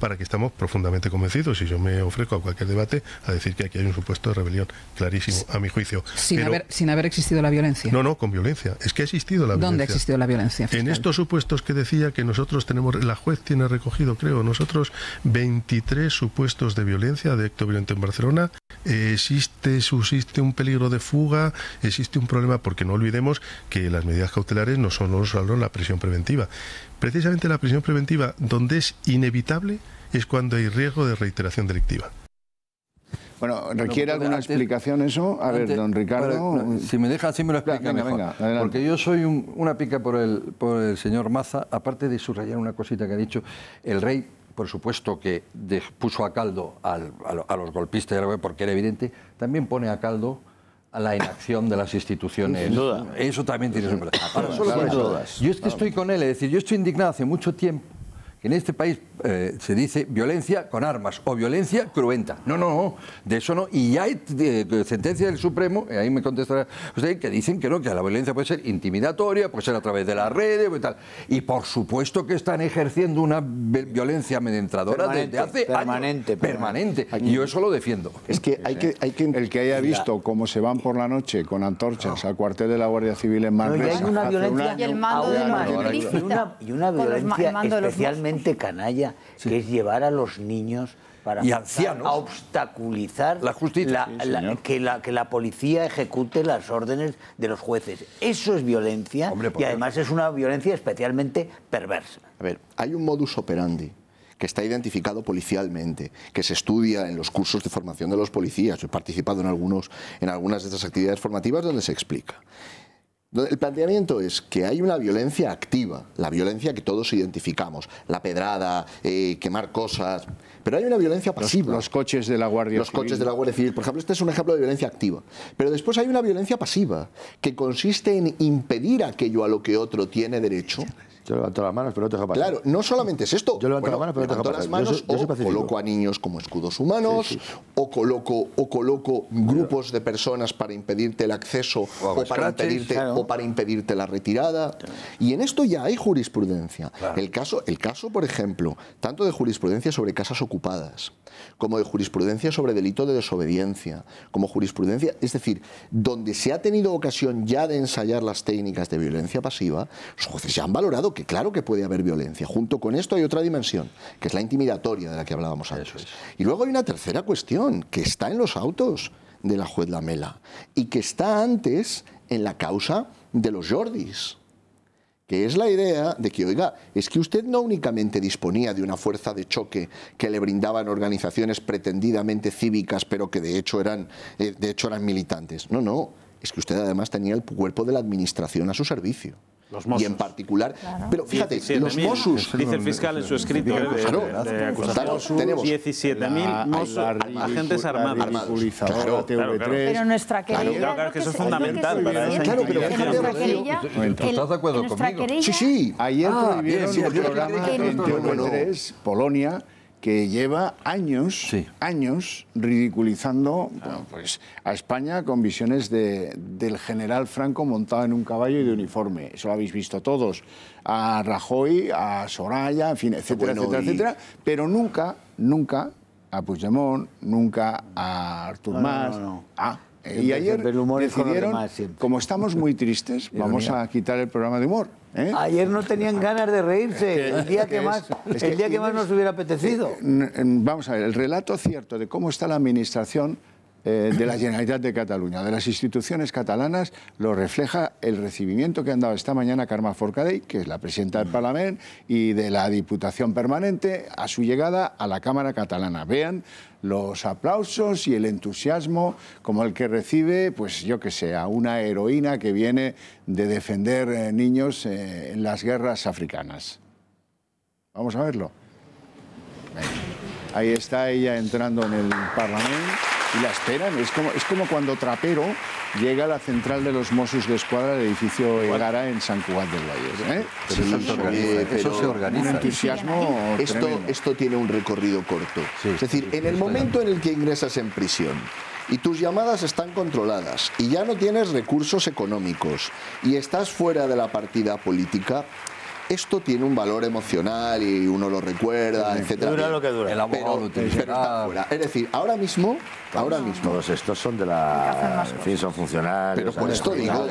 Para que estamos profundamente convencidos, y yo me ofrezco a cualquier debate a decir que aquí hay un supuesto de rebelión clarísimo, a mi juicio. Sin haber existido la violencia. No, con violencia. Es que ha existido la violencia. ¿Dónde ha existido la violencia, fiscal? En estos supuestos que decía que nosotros tenemos, la juez tiene recogido, creo, nosotros 23 supuestos de violencia, de acto violento en Barcelona. Subsiste un peligro de fuga, existe un problema, porque no olvidemos que las medidas cautelares no son solo la prisión preventiva. Precisamente la prisión preventiva, donde es inevitable, es cuando hay riesgo de reiteración delictiva. Bueno, ¿requiere alguna explicación eso? A ver, don Ricardo... Si me deja, así me lo explica mejor. Venga, porque yo soy una pica por el señor Maza, aparte de subrayar una cosita que ha dicho. El rey, por supuesto, que puso a caldo a los golpistas, porque era evidente, también pone a caldo a la inacción de las instituciones. Sin duda. Eso también tiene su importancia. Ahora, solo por eso. Yo es que estoy con él, es decir, yo estoy indignado hace mucho tiempo que en este país se dice violencia con armas o violencia cruenta. No, de eso no. Y ya hay sentencias del Supremo, ahí me contestará usted, que dicen que no, que la violencia puede ser intimidatoria, puede ser a través de las redes y tal. Y por supuesto que están ejerciendo una violencia amedrentadora desde hace años. Permanente. Y yo eso lo defiendo. Es que hay que el que haya visto cómo se van por la noche con antorchas al cuartel de la Guardia Civil en Manresa. Hay una violencia y el mando de la y una violencia especialmente canalla, que es llevar a los niños para y ancianos a obstaculizar la justicia, que la policía ejecute las órdenes de los jueces. Eso es violencia. Hombre, y además es una violencia especialmente perversa. A ver, hay un modus operandi que está identificado policialmente, que se estudia en los cursos de formación de los policías. Yo he participado en algunas de estas actividades formativas donde se explica. El planteamiento es que hay una violencia activa, la violencia que todos identificamos, la pedrada, quemar cosas, pero hay una violencia pasiva. Los coches de la Guardia Civil. Los coches de la Guardia Civil, por ejemplo, este es un ejemplo de violencia activa. Pero después hay una violencia pasiva, que consiste en impedir aquello a lo que otro tiene derecho. Yo levanto las manos, pero no te dejo pasar. Claro, no solamente es esto. Yo levanto las manos, pero no te dejo pasar. Las manos, yo soy coloco a niños como escudos humanos, o coloco grupos de personas para impedirte el acceso o para impedirte la retirada. Y en esto ya hay jurisprudencia. Claro. El caso, por ejemplo, tanto de jurisprudencia sobre casas ocupadas, como de jurisprudencia sobre delito de desobediencia, como jurisprudencia, es decir, donde se ha tenido ocasión ya de ensayar las técnicas de violencia pasiva, los jueces ya han valorado que claro que puede haber violencia. Junto con esto hay otra dimensión, que es la intimidatoria de la que hablábamos antes. Y luego hay una tercera cuestión, que está en los autos de la juez Lamela y que está antes en la causa de los Jordis, que es la idea de que, oiga, es que usted no únicamente disponía de una fuerza de choque que le brindaban organizaciones pretendidamente cívicas, pero que de hecho eran militantes. No, no, es que usted además tenía el cuerpo de la administración a su servicio. Y en particular, pero fíjate, los Mossos... Dice el fiscal en su escrito de acusación, tenemos 17.000 agentes armados. Claro. Pero nuestra querella... Claro, que eso es fundamental para esa ¿Estás de acuerdo conmigo? Sí. Ayer prohibieron un programa en TV3, Polonia, que lleva años ridiculizando pues, a España con visiones del general Franco montado en un caballo y de uniforme. Eso lo habéis visto todos. A Rajoy, a Soraya, en fin, etcétera, etcétera. Pero nunca a Puigdemont, nunca a Artur Mas. Y ayer decidieron, como estamos muy tristes, vamos a quitar el programa de humor. Ayer no tenían ganas de reírse, el día que más nos hubiera apetecido. Vamos a ver, el relato cierto de cómo está la administración de la Generalitat de Cataluña, de las instituciones catalanas, lo refleja el recibimiento que han dado esta mañana Carme Forcadell, que es la presidenta del Parlamento, y de la Diputación Permanente a su llegada a la Cámara Catalana. Vean los aplausos y el entusiasmo como el que recibe, pues yo que sé, a una heroína que viene de defender niños en las guerras africanas. Vamos a verlo. Ahí está ella entrando en el Parlamento y la esperan. Es como cuando Trapero llega a la central de los Mossos d'Esquadra del edificio Egara en Sant Cugat del Vallès. Eso se organiza. Un entusiasmo tremendo. Esto tiene un recorrido corto. Es decir, en el momento en el que ingresas en prisión y tus llamadas están controladas y ya no tienes recursos económicos y estás fuera de la partida política, esto tiene un valor emocional y uno lo recuerda, etcétera. Dura lo que dura. El abogado lo pero está fuera. Es decir, ahora mismo todos estos son de la... En fin, son funcionarios. Pero por esto digo,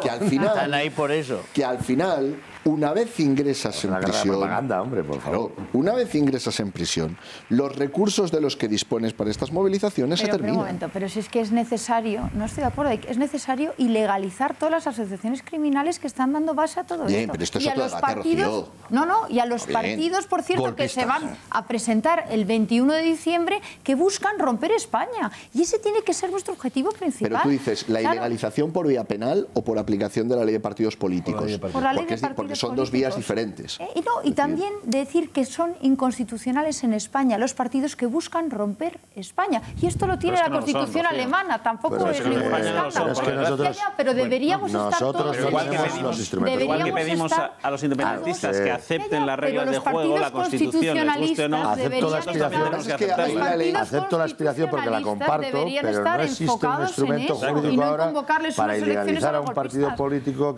que al final... Están ahí por eso. Que al final, una vez ingresas en prisión... propaganda, hombre, por favor. Una vez ingresas en prisión, los recursos de los que dispones para estas movilizaciones se terminan. Un momento, pero si es que es necesario, no estoy de acuerdo, es necesario ilegalizar todas las asociaciones criminales que están dando base a todo esto. Pero esto es y a los partidos, y a los partidos, por cierto, que se van a presentar el 21 de diciembre, que buscan romper España. Y ese tiene que ser nuestro objetivo principal. Pero tú dices, ¿la ilegalización por vía penal o por aplicación de la ley de partidos políticos? Por la ley de partidos porque son dos vías diferentes. Y también decir que son inconstitucionales en España los partidos que buscan romper España. Y esto lo tiene la Constitución alemana, tampoco es ningún escándalo. Pero deberíamos estar todos igual que pedimos a los independentistas que acepten las reglas de juego, la Constitución, les guste o no. Acepto la aspiración porque la comparto, pero no existe un instrumento jurídico ahora para ilegalizar a un partido político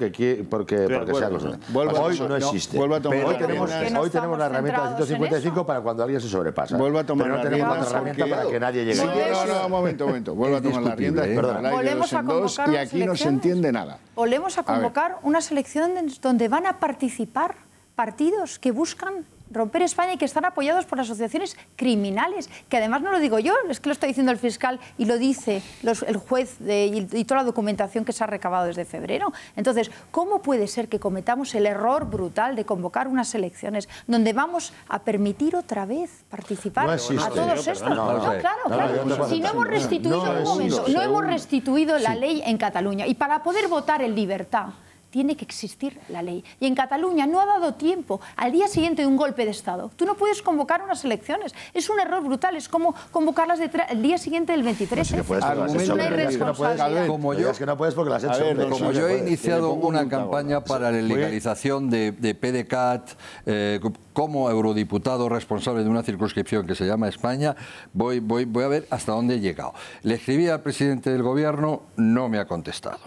porque sea cosa. Hoy no existe. Hoy tenemos la herramienta del 155 para cuando alguien se sobrepasa. Vuelvo a tomar pero no tenemos la herramienta para que nadie llegue. No, un momento. Vuelvo a tomar la rienda. Volvemos a convocar y aquí no se entiende nada. Volvemos a convocar unas elecciones donde van a participar partidos que buscan romper España y que están apoyados por asociaciones criminales, que además no lo digo yo, es que lo está diciendo el fiscal y lo dice el juez y toda la documentación que se ha recabado desde febrero. Entonces, ¿cómo puede ser que cometamos el error brutal de convocar unas elecciones donde vamos a permitir otra vez participar a todos estos? Claro. Si no hemos restituido, no hemos restituido la ley en Cataluña, y para poder votar en libertad tiene que existir la ley. Y en Cataluña no ha dado tiempo. Al día siguiente de un golpe de Estado, tú no puedes convocar unas elecciones. Es un error brutal. Es como convocarlas el día siguiente del 23. Es una irresponsabilidad. Como yo he iniciado una campaña para la legalización de PDeCAT, como eurodiputado responsable de una circunscripción que se llama España, voy a ver hasta dónde he llegado. Le escribí al presidente del gobierno, no me ha contestado.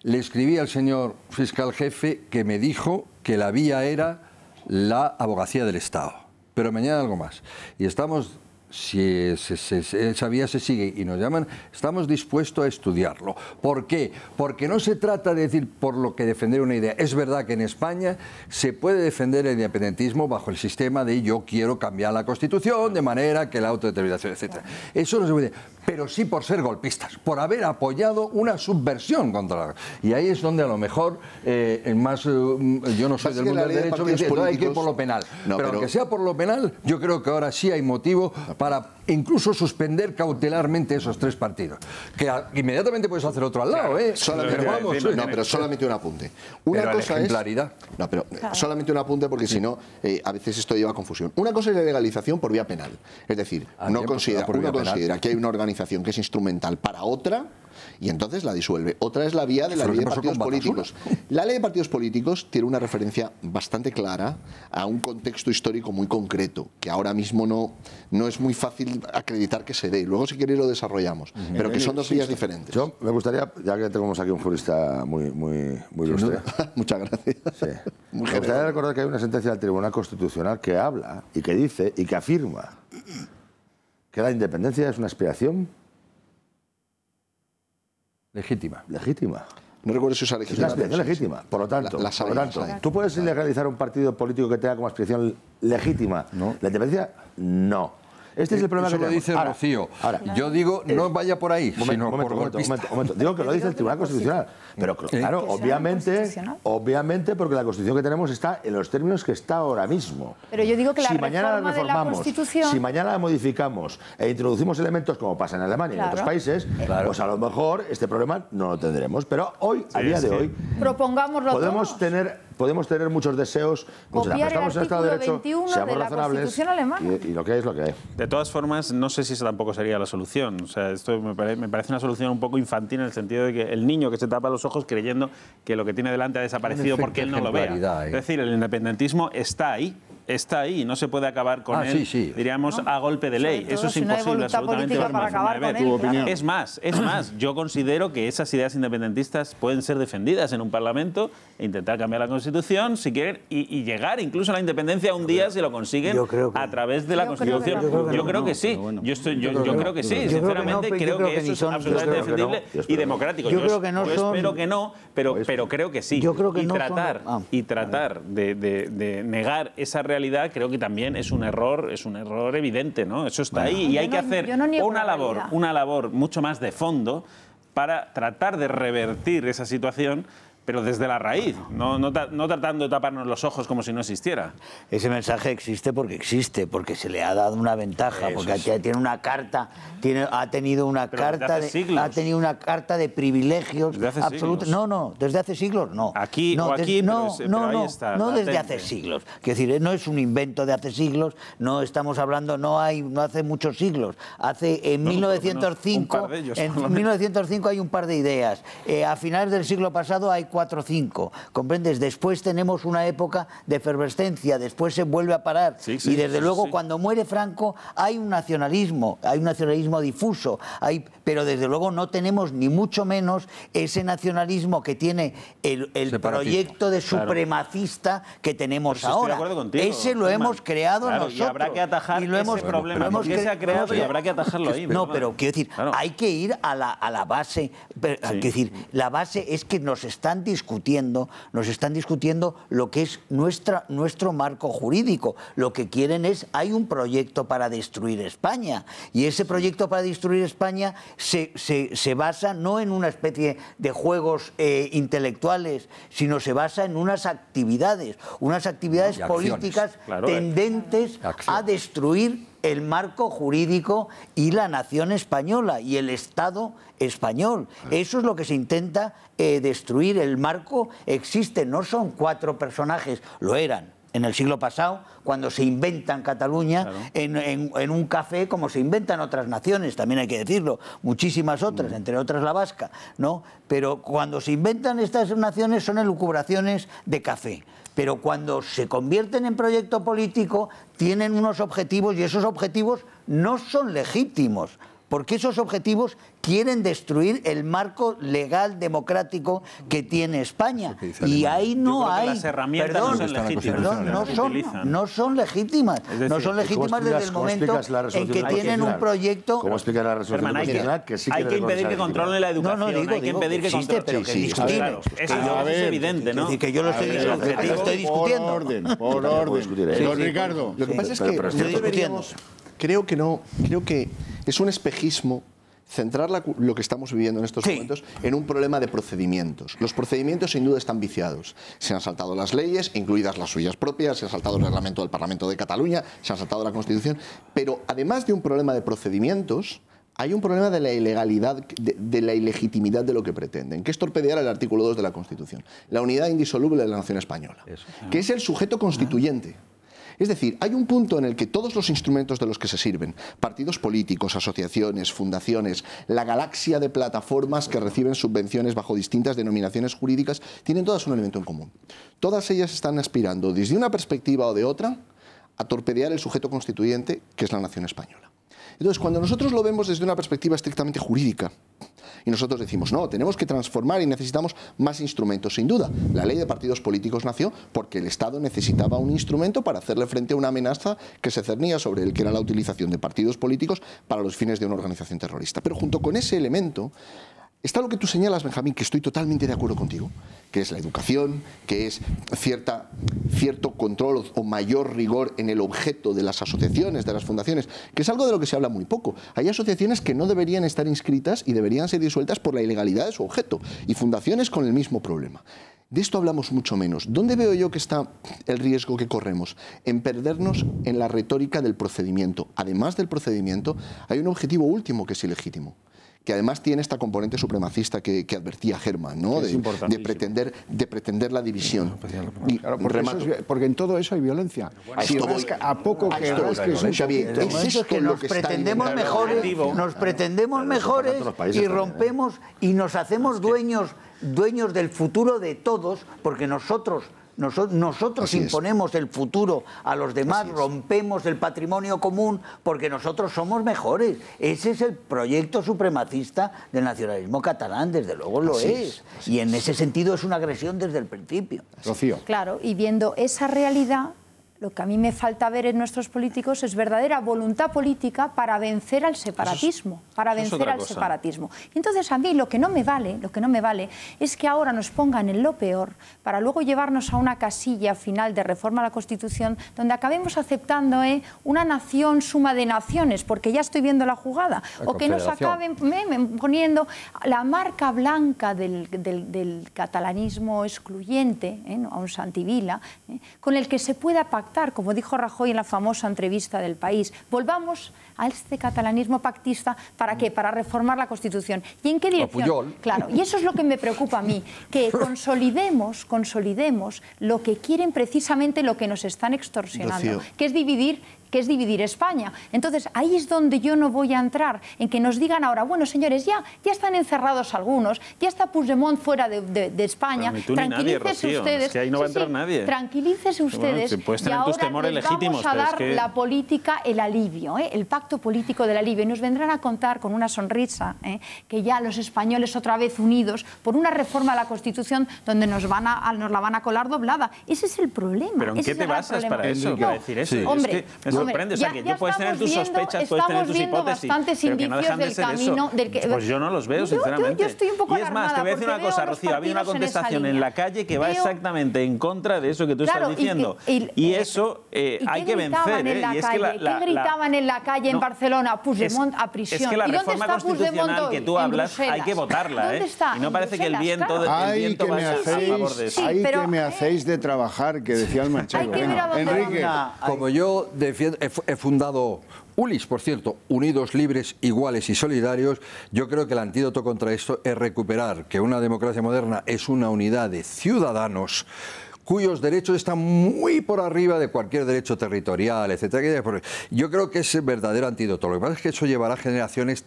Le escribí al señor fiscal jefe, que me dijo que la vía era la abogacía del Estado. pero me añade algo más. Y estamos, si esa vía se sigue y nos llaman, estamos dispuestos a estudiarlo. ¿Por qué? Porque no se trata de decir por lo que defender una idea. Es verdad que en España se puede defender el independentismo bajo el sistema de yo quiero cambiar la Constitución de manera que la autodeterminación, etc. Eso no se puede. Pero sí por ser golpistas, por haber apoyado una subversión contra la... Y ahí es donde a lo mejor yo no soy del mundo del derecho, hay que ir por lo penal. Pero aunque sea por lo penal, yo creo que ahora sí hay motivo para incluso suspender cautelarmente esos 3 partidos. Que inmediatamente puedes hacer otro al lado, ¿eh? Pero solamente un apunte. Una cosa ejemplaridad. Solamente un apunte porque si no, a veces esto lleva a confusión. Una cosa es la legalización por vía penal. Es decir, uno considera que hay una organización que es instrumental para otra y entonces la disuelve. Otra es la vía de la ley de partidos políticos. La ley de partidos políticos tiene una referencia bastante clara a un contexto histórico muy concreto, que ahora mismo no es muy fácil acreditar que se dé. Luego, si queréis, lo desarrollamos. Pero que son 2 vías diferentes. Yo me gustaría, ya que tenemos aquí un jurista muy ilustre. Muchas gracias. Sí. Me gustaría recordar que hay una sentencia del Tribunal Constitucional que habla y que dice y que afirma que la independencia es una aspiración legítima. No recuerdo si usa legítima. Es una aspiración legítima. Por lo tanto, ¿tú puedes ilegalizar un partido político que tenga como aspiración legítima la independencia? No. Este es el problema que lo dice Rocío. Yo digo, no vaya por ahí, sino por golpista. Digo que lo dice el Tribunal Constitucional. Pero claro, obviamente porque la Constitución que tenemos está en los términos que está ahora mismo. Pero yo digo que la reforma de la Constitución... Si mañana la modificamos e introducimos elementos como pasa en Alemania y en otros países, pues a lo mejor este problema no lo tendremos. Pero hoy, a día de hoy, propongámoslo podemos tener muchos deseos, estamos en Estado de Derecho, seamos razonables y lo que es lo que es. De todas formas, no sé si esa tampoco sería la solución. O sea, esto me parece una solución un poco infantil en el sentido de que el niño que se tapa los ojos creyendo que lo que tiene delante ha desaparecido porque él no lo vea. Es decir, el independentismo está ahí, no se puede acabar con él, diríamos, a golpe de ley. Eso es imposible, absolutamente. Es más, yo considero que esas ideas independentistas pueden ser defendidas en un Parlamento e intentar cambiar la Constitución, si quieren, y llegar incluso a la independencia un día si lo consiguen a través de la Constitución. Yo creo que sí. Yo creo que sí. Sinceramente, creo que eso es absolutamente defendible y democrático. Yo espero que no, pero creo que sí. Y tratar de negar esa realidad creo que también es un error evidente, ¿no? Eso está ahí y hay que hacer una labor mucho más de fondo para tratar de revertir esa situación, pero desde la raíz, no tratando de taparnos los ojos como si no existiera. Ese mensaje existe, porque se le ha dado una ventaja, porque tiene una carta, ha tenido una carta de privilegios absolutos. No, desde hace siglos no. Pero ahí está. No desde hace siglos. Quiero decir, no es un invento de hace siglos, no estamos hablando, no hace muchos siglos. En 1905 hay un par de ideas. A finales del siglo pasado hay 4 o 5, ¿comprendes? Después tenemos una época de efervescencia, después se vuelve a parar y desde luego cuando muere Franco hay un nacionalismo difuso, pero desde luego no tenemos ni mucho menos ese nacionalismo que tiene el proyecto de supremacista que tenemos ahora. Ese lo hemos creado nosotros. Y habrá que atajar ese problema, porque se ha creado y habrá que atajarlo ahí. No, pero quiero decir, hay que ir a la base. Quiero decir, la base es que nos están discutiendo lo que es nuestro marco jurídico. Lo que quieren hay un proyecto para destruir España, y ese proyecto para destruir España se basa no en una especie de juegos intelectuales, sino se basa en unas actividades políticas tendentes a destruir el marco jurídico y la nación española y el Estado español. Eso es lo que se intenta destruir. El marco existe, no son 4 personajes, lo eran en el siglo pasado, cuando se inventan Cataluña en un café, como se inventan otras naciones, también hay que decirlo, muchísimas otras, entre otras la vasca, ¿no? Pero cuando se inventan estas naciones son elucubraciones de café. Pero cuando se convierten en proyecto político tienen unos objetivos y esos objetivos no son legítimos. porque esos objetivos quieren destruir el marco legal democrático que tiene España. Y ahí no hay... Las herramientas no son legítimas. No son legítimas. No son legítimas desde el momento en que tienen un proyecto... ¿Cómo explicar la resolución constitucional? Hay que impedir que controlen la educación, hay que impedir que controlen... Pero que es discutible. Es evidente, ¿no? Que yo lo estoy discutiendo. Por orden. Don Ricardo. Lo que pasa es que no deberíamos... Creo que es un espejismo centrar lo que estamos viviendo en estos momentos en un problema de procedimientos. Los procedimientos sin duda están viciados. Se han saltado las leyes, incluidas las suyas propias, se ha saltado el reglamento del Parlamento de Cataluña, se ha saltado la Constitución, pero además de un problema de procedimientos, hay un problema de la ilegalidad, de la ilegitimidad de lo que pretenden, que es torpedear el artículo 2 de la Constitución, la unidad indisoluble de la nación española, que es el sujeto constituyente. Es decir, hay un punto en el que todos los instrumentos de los que se sirven, partidos políticos, asociaciones, fundaciones, la galaxia de plataformas que reciben subvenciones bajo distintas denominaciones jurídicas, tienen todas un elemento en común. Todas ellas están aspirando, desde una perspectiva o de otra, a torpedear el sujeto constituyente, que es la nación española. Entonces, cuando nosotros lo vemos desde una perspectiva estrictamente jurídica, y nosotros decimos, no, tenemos que transformar y necesitamos más instrumentos, sin duda. La ley de partidos políticos nació porque el Estado necesitaba un instrumento para hacerle frente a una amenaza que se cernía sobre él, que era la utilización de partidos políticos para los fines de una organización terrorista. Pero junto con ese elemento está lo que tú señalas, Benjamín, que estoy totalmente de acuerdo contigo, que es la educación, que es cierto control o mayor rigor en el objeto de las asociaciones, de las fundaciones, que es algo de lo que se habla muy poco. Hay asociaciones que no deberían estar inscritas y deberían ser disueltas por la ilegalidad de su objeto, y fundaciones con el mismo problema. De esto hablamos mucho menos. ¿Dónde veo yo que está el riesgo que corremos? En perdernos en la retórica del procedimiento. Además del procedimiento, hay un objetivo último que es ilegítimo, que además tiene esta componente supremacista que advertía Herman, ¿no? de pretender la división. Claro, porque en todo eso hay violencia. A poco que es que nos pretendemos mejores y rompemos y nos hacemos dueños del futuro de todos, porque nosotros imponemos el futuro a los demás, rompemos el patrimonio común porque nosotros somos mejores. Ese es el proyecto supremacista del nacionalismo catalán, desde luego lo es. Y en ese sentido es una agresión desde el principio. Rocío. Claro, y viendo esa realidad, lo que a mí me falta ver en nuestros políticos es verdadera voluntad política para vencer al separatismo, Y entonces a mí lo que no me vale es que ahora nos pongan en lo peor para luego llevarnos a una casilla final de reforma a la Constitución donde acabemos aceptando una nación suma de naciones, porque ya estoy viendo la jugada, o que nos acaben poniendo la marca blanca del catalanismo excluyente, a un Santivila, con el que se pueda pactar, como dijo Rajoy en la famosa entrevista del País. Volvamos a este catalanismo pactista, ¿para qué? Para reformar la Constitución. ¿Y en qué dirección? Claro, y eso es lo que me preocupa a mí, que consolidemos lo que quieren precisamente, lo que nos están extorsionando, que es dividir España. Entonces, ahí es donde yo no voy a entrar, en que nos digan ahora, bueno, señores, ya están encerrados algunos, ya está Puigdemont fuera de España, tranquilícense ustedes. Es que ahí no va a entrar nadie. Tranquilícense ustedes, y ahora les vamos a dar la política, el alivio, el pacto político del alivio, y nos vendrán a contar con una sonrisa que ya los españoles otra vez unidos por una reforma a la Constitución donde nos la van a colar doblada. Ese es el problema. ¿Pero en qué te basas para eso? Para decir eso. Hombre, sorprende, o sea, que tú puedes tener tus sospechas, puedes tener tus hipótesis, pero que no dejan de ser eso. Pues yo no los veo, sinceramente. Yo estoy un poco y es más, te voy a decir una cosa, Rocío, había una contestación en la calle que va exactamente en contra de eso que tú estás diciendo. Y eso hay que vencer. ¿Qué gritaban en la calle en Barcelona? Puigdemont a prisión. Es que la reforma constitucional que tú hablas hay que votarla. Y no parece que el viento vaya a favor de eso. Ahí que me hacéis de trabajar, que decía el Manchego. Enrique, como yo he fundado ULIS, por cierto, Unidos, Libres, Iguales y Solidarios, yo creo que el antídoto contra esto es recuperar que una democracia moderna es una unidad de ciudadanos cuyos derechos están muy por arriba de cualquier derecho territorial, etcétera. Yo creo que es el verdadero antídoto. Lo que pasa es que eso llevará a generaciones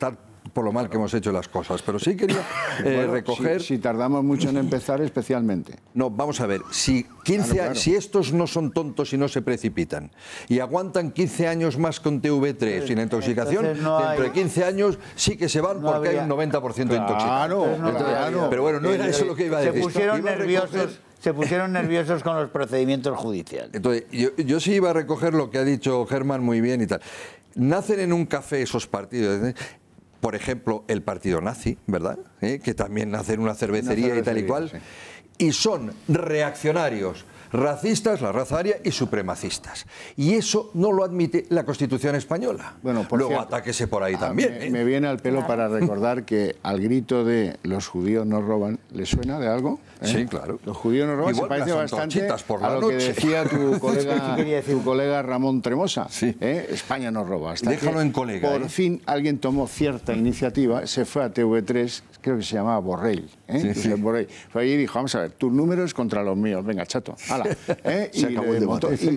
por lo mal que hemos hecho las cosas. Pero sí quería recoger... Si tardamos mucho en empezar, especialmente. No, vamos a ver, si estos no son tontos y no se precipitan y aguantan 15 años más con TV3 sin intoxicación, dentro de 15 años sí que se van porque hay un 90% intoxicado. Claro. Pero bueno, no era eso lo que iba a decir. Se pusieron nerviosos con los procedimientos judiciales. Entonces, yo sí iba a recoger lo que ha dicho Germán muy bien y tal. Nacen en un café esos partidos, por ejemplo, el partido nazi, ¿verdad? Que también nace en una cervecería y tal y cual. Sí. Y son reaccionarios, racistas, la raza aria, y supremacistas. Y eso no lo admite la Constitución española. Bueno, luego atáquese por ahí también. Me viene al pelo para recordar que al grito de los judíos no roban, ¿le suena de algo? Sí, claro. Los judíos no roban, igual se parece bastante por la a lo noche. que decía tu colega Ramón Tremosa. Sí. España no roba. Hasta déjalo en colega. Por fin alguien tomó cierta iniciativa, se fue a TV3, creo que se llamaba Borrell. Borrell. Fue allí y dijo, vamos a ver, tus números contra los míos, venga, chato, hala. Y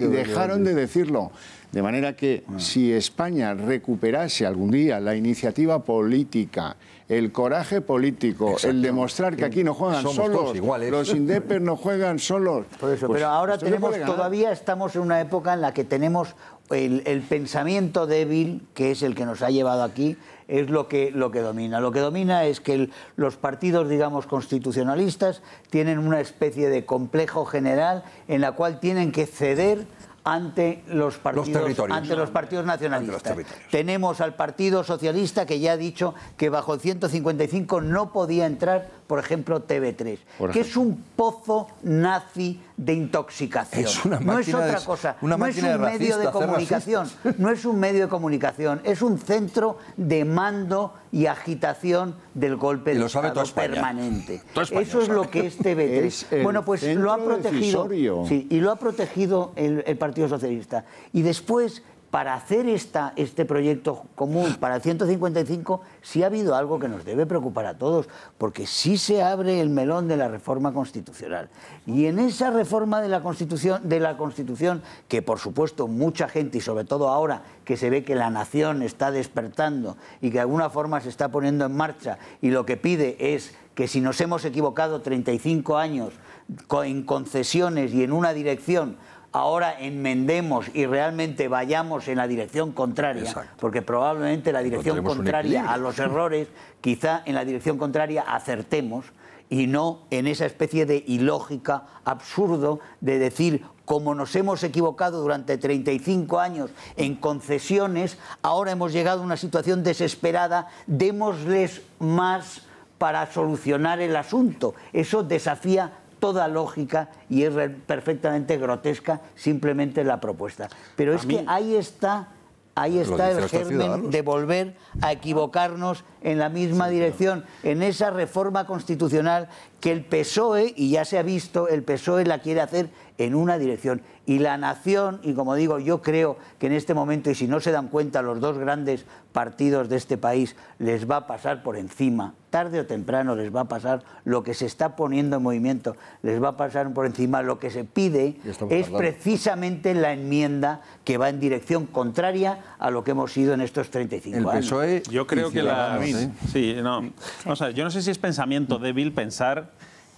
dejaron de decirlo. De manera que si España recuperase algún día la iniciativa política, el coraje político, el demostrar que aquí no juegan solos, los indepes no juegan solos. Por eso, pero ahora todavía estamos en una época en la que tenemos el pensamiento débil, que es el que nos ha llevado aquí, es lo que domina. Lo que domina es que los partidos, digamos, constitucionalistas tienen una especie de complejo general en la cual tienen que ceder ante los partidos nacionalistas. Tenemos al Partido Socialista, que ya ha dicho que bajo el 155 no podía entrar, por ejemplo, TV3, que es un pozo nazi de intoxicación. No es otra cosa, no es un medio de comunicación, no es un medio de comunicación, es un centro de mando y agitación del golpe de Estado permanente. Eso es lo que es TV3. Bueno, pues lo ha protegido, y lo ha protegido el Partido Socialista. Y después, para hacer este proyecto común para el 155, sí ha habido algo que nos debe preocupar a todos, porque sí se abre el melón de la reforma constitucional. Y en esa reforma de la Constitución, que por supuesto mucha gente, y sobre todo ahora que se ve que la nación está despertando y que de alguna forma se está poniendo en marcha, y lo que pide es que si nos hemos equivocado 35 años en concesiones y en una dirección, ahora enmendemos y realmente vayamos en la dirección contraria, porque probablemente la dirección contraria a los errores, quizá en la dirección contraria acertemos y no en esa especie de ilógica, absurdo de decir, como nos hemos equivocado durante 35 años en concesiones, ahora hemos llegado a una situación desesperada, démosles más para solucionar el asunto. Eso desafía toda lógica y es perfectamente grotesca simplemente la propuesta. Pero es que ahí está el germen de volver a equivocarnos en la misma dirección, en esa reforma constitucional que el PSOE, y ya se ha visto, el PSOE la quiere hacer en una dirección. Y la nación, y como digo, yo creo que en este momento, y si no se dan cuenta los dos grandes partidos de este país, les va a pasar por encima, tarde o temprano les va a pasar lo que se está poniendo en movimiento, les va a pasar por encima. Lo que se pide es precisamente la enmienda que va en dirección contraria a lo que hemos sido en estos 35 años. PSOE, yo creo que vamos a ver, yo no sé si es pensamiento débil pensar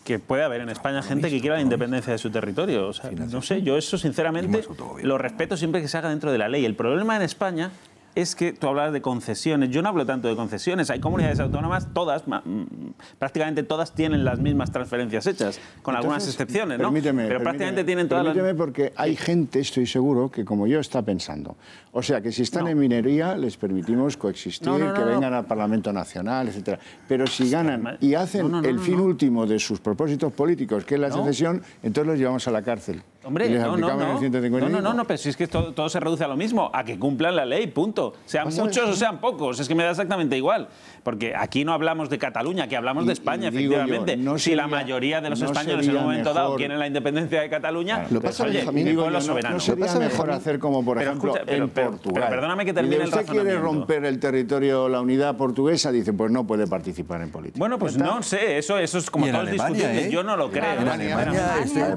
que puede haber en España gente que quiera la independencia de su territorio. O sea, no sé, yo eso sinceramente lo respeto siempre que se haga dentro de la ley. El problema en España es que tú hablas de concesiones. Yo no hablo tanto de concesiones. Hay comunidades autónomas, todas, prácticamente todas tienen las mismas transferencias hechas, con algunas excepciones, ¿no? Pero prácticamente tienen todas las... porque hay gente, estoy seguro, que como yo está pensando. O sea, que si están en minería les permitimos coexistir, que vengan al Parlamento Nacional, etcétera. Pero si ganan y hacen el fin último de sus propósitos políticos, que es la secesión, entonces los llevamos a la cárcel. Hombre, no, pero si es que todo se reduce a lo mismo, a que cumplan la ley, punto. Sean muchos o sean pocos, es que me da exactamente igual. Porque aquí no hablamos de Cataluña, aquí hablamos de España, efectivamente. Si la mayoría de los españoles en un momento dado quieren la independencia de Cataluña, el pueblo soberano. No sería mejor hacer como, por ejemplo, en Portugal. Pero perdóname que termine el razonamiento. Si usted quiere romper el territorio, la unidad portuguesa, dice, pues no puede participar en política. Bueno, pues no sé, eso es como todos discutibles. Yo no lo creo.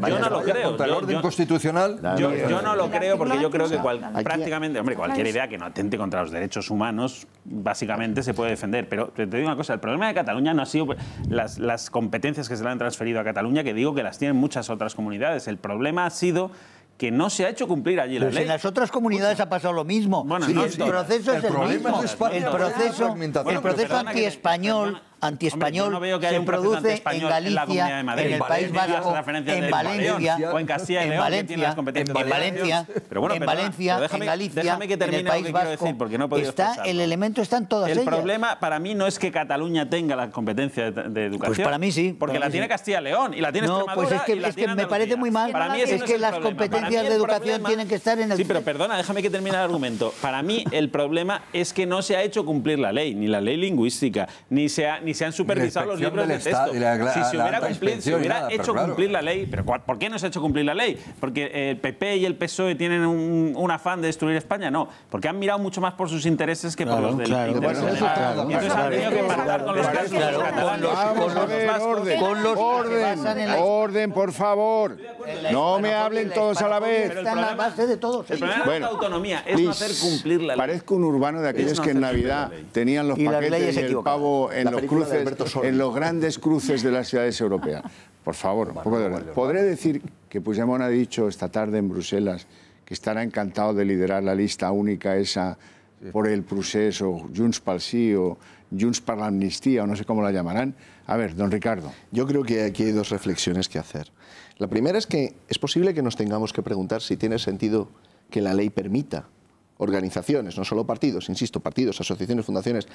Yo no lo creo. constitucional? Yo no lo creo, porque yo creo que prácticamente, hombre, cualquier idea que no atente contra los derechos humanos, básicamente se puede defender. Pero te digo una cosa, el problema de Cataluña no ha sido las competencias que se le han transferido a Cataluña, que digo que las tienen muchas otras comunidades. El problema ha sido que no se ha hecho cumplir allí la ley. En las otras comunidades ha pasado lo mismo. Bueno, sí, no, el proceso es el mismo. España, El proceso antiespañol se produce en Galicia, en el País Vasco, en Valencia, o en Castilla y León, que tiene las competencias en Valencia, en Galicia, en el País Vasco. Está, el elemento está en todas ellas. El problema para mí no es que Cataluña tenga la competencia de educación. Pues para mí sí. Porque la tiene Castilla y León y la tiene Extremadura. No, pues es que me parece muy mal. Es que las competencias de educación tienen que estar en el... Sí, pero perdona, déjame que termine el argumento. Para mí el problema es que no se ha hecho cumplir la ley, ni la ley lingüística, ni se han supervisado los libros de texto. Si se hubiera hecho cumplir la ley, pero ¿por qué no se ha hecho cumplir la ley? ¿Porque el PP y el PSOE tienen un afán de destruir España? No, porque han mirado mucho más por sus intereses que por los del interés general. Y entonces han tenido que pactar con los Orden, por favor. No me hablen todos a la vez. Está en la base de todos. El problema no es la autonomía, es no hacer cumplir la ley. Parezco un urbano de aquellos que en Navidad tenían los paquetes y el pavo en los cruces, en los grandes cruces de las ciudades europeas. Por favor, un poco de orden. Podré decir que Puigdemont ha dicho esta tarde en Bruselas que estará encantado de liderar la lista única esa por el procés o Junts pel Sí o Junts per l'Amnistia o no sé cómo la llamarán. A ver, don Ricardo. Yo creo que aquí hay dos reflexiones que hacer. La primera es que es posible que nos tengamos que preguntar si tiene sentido que la ley permita organizaciones, no solo partidos, insisto, partidos, asociaciones, fundaciones,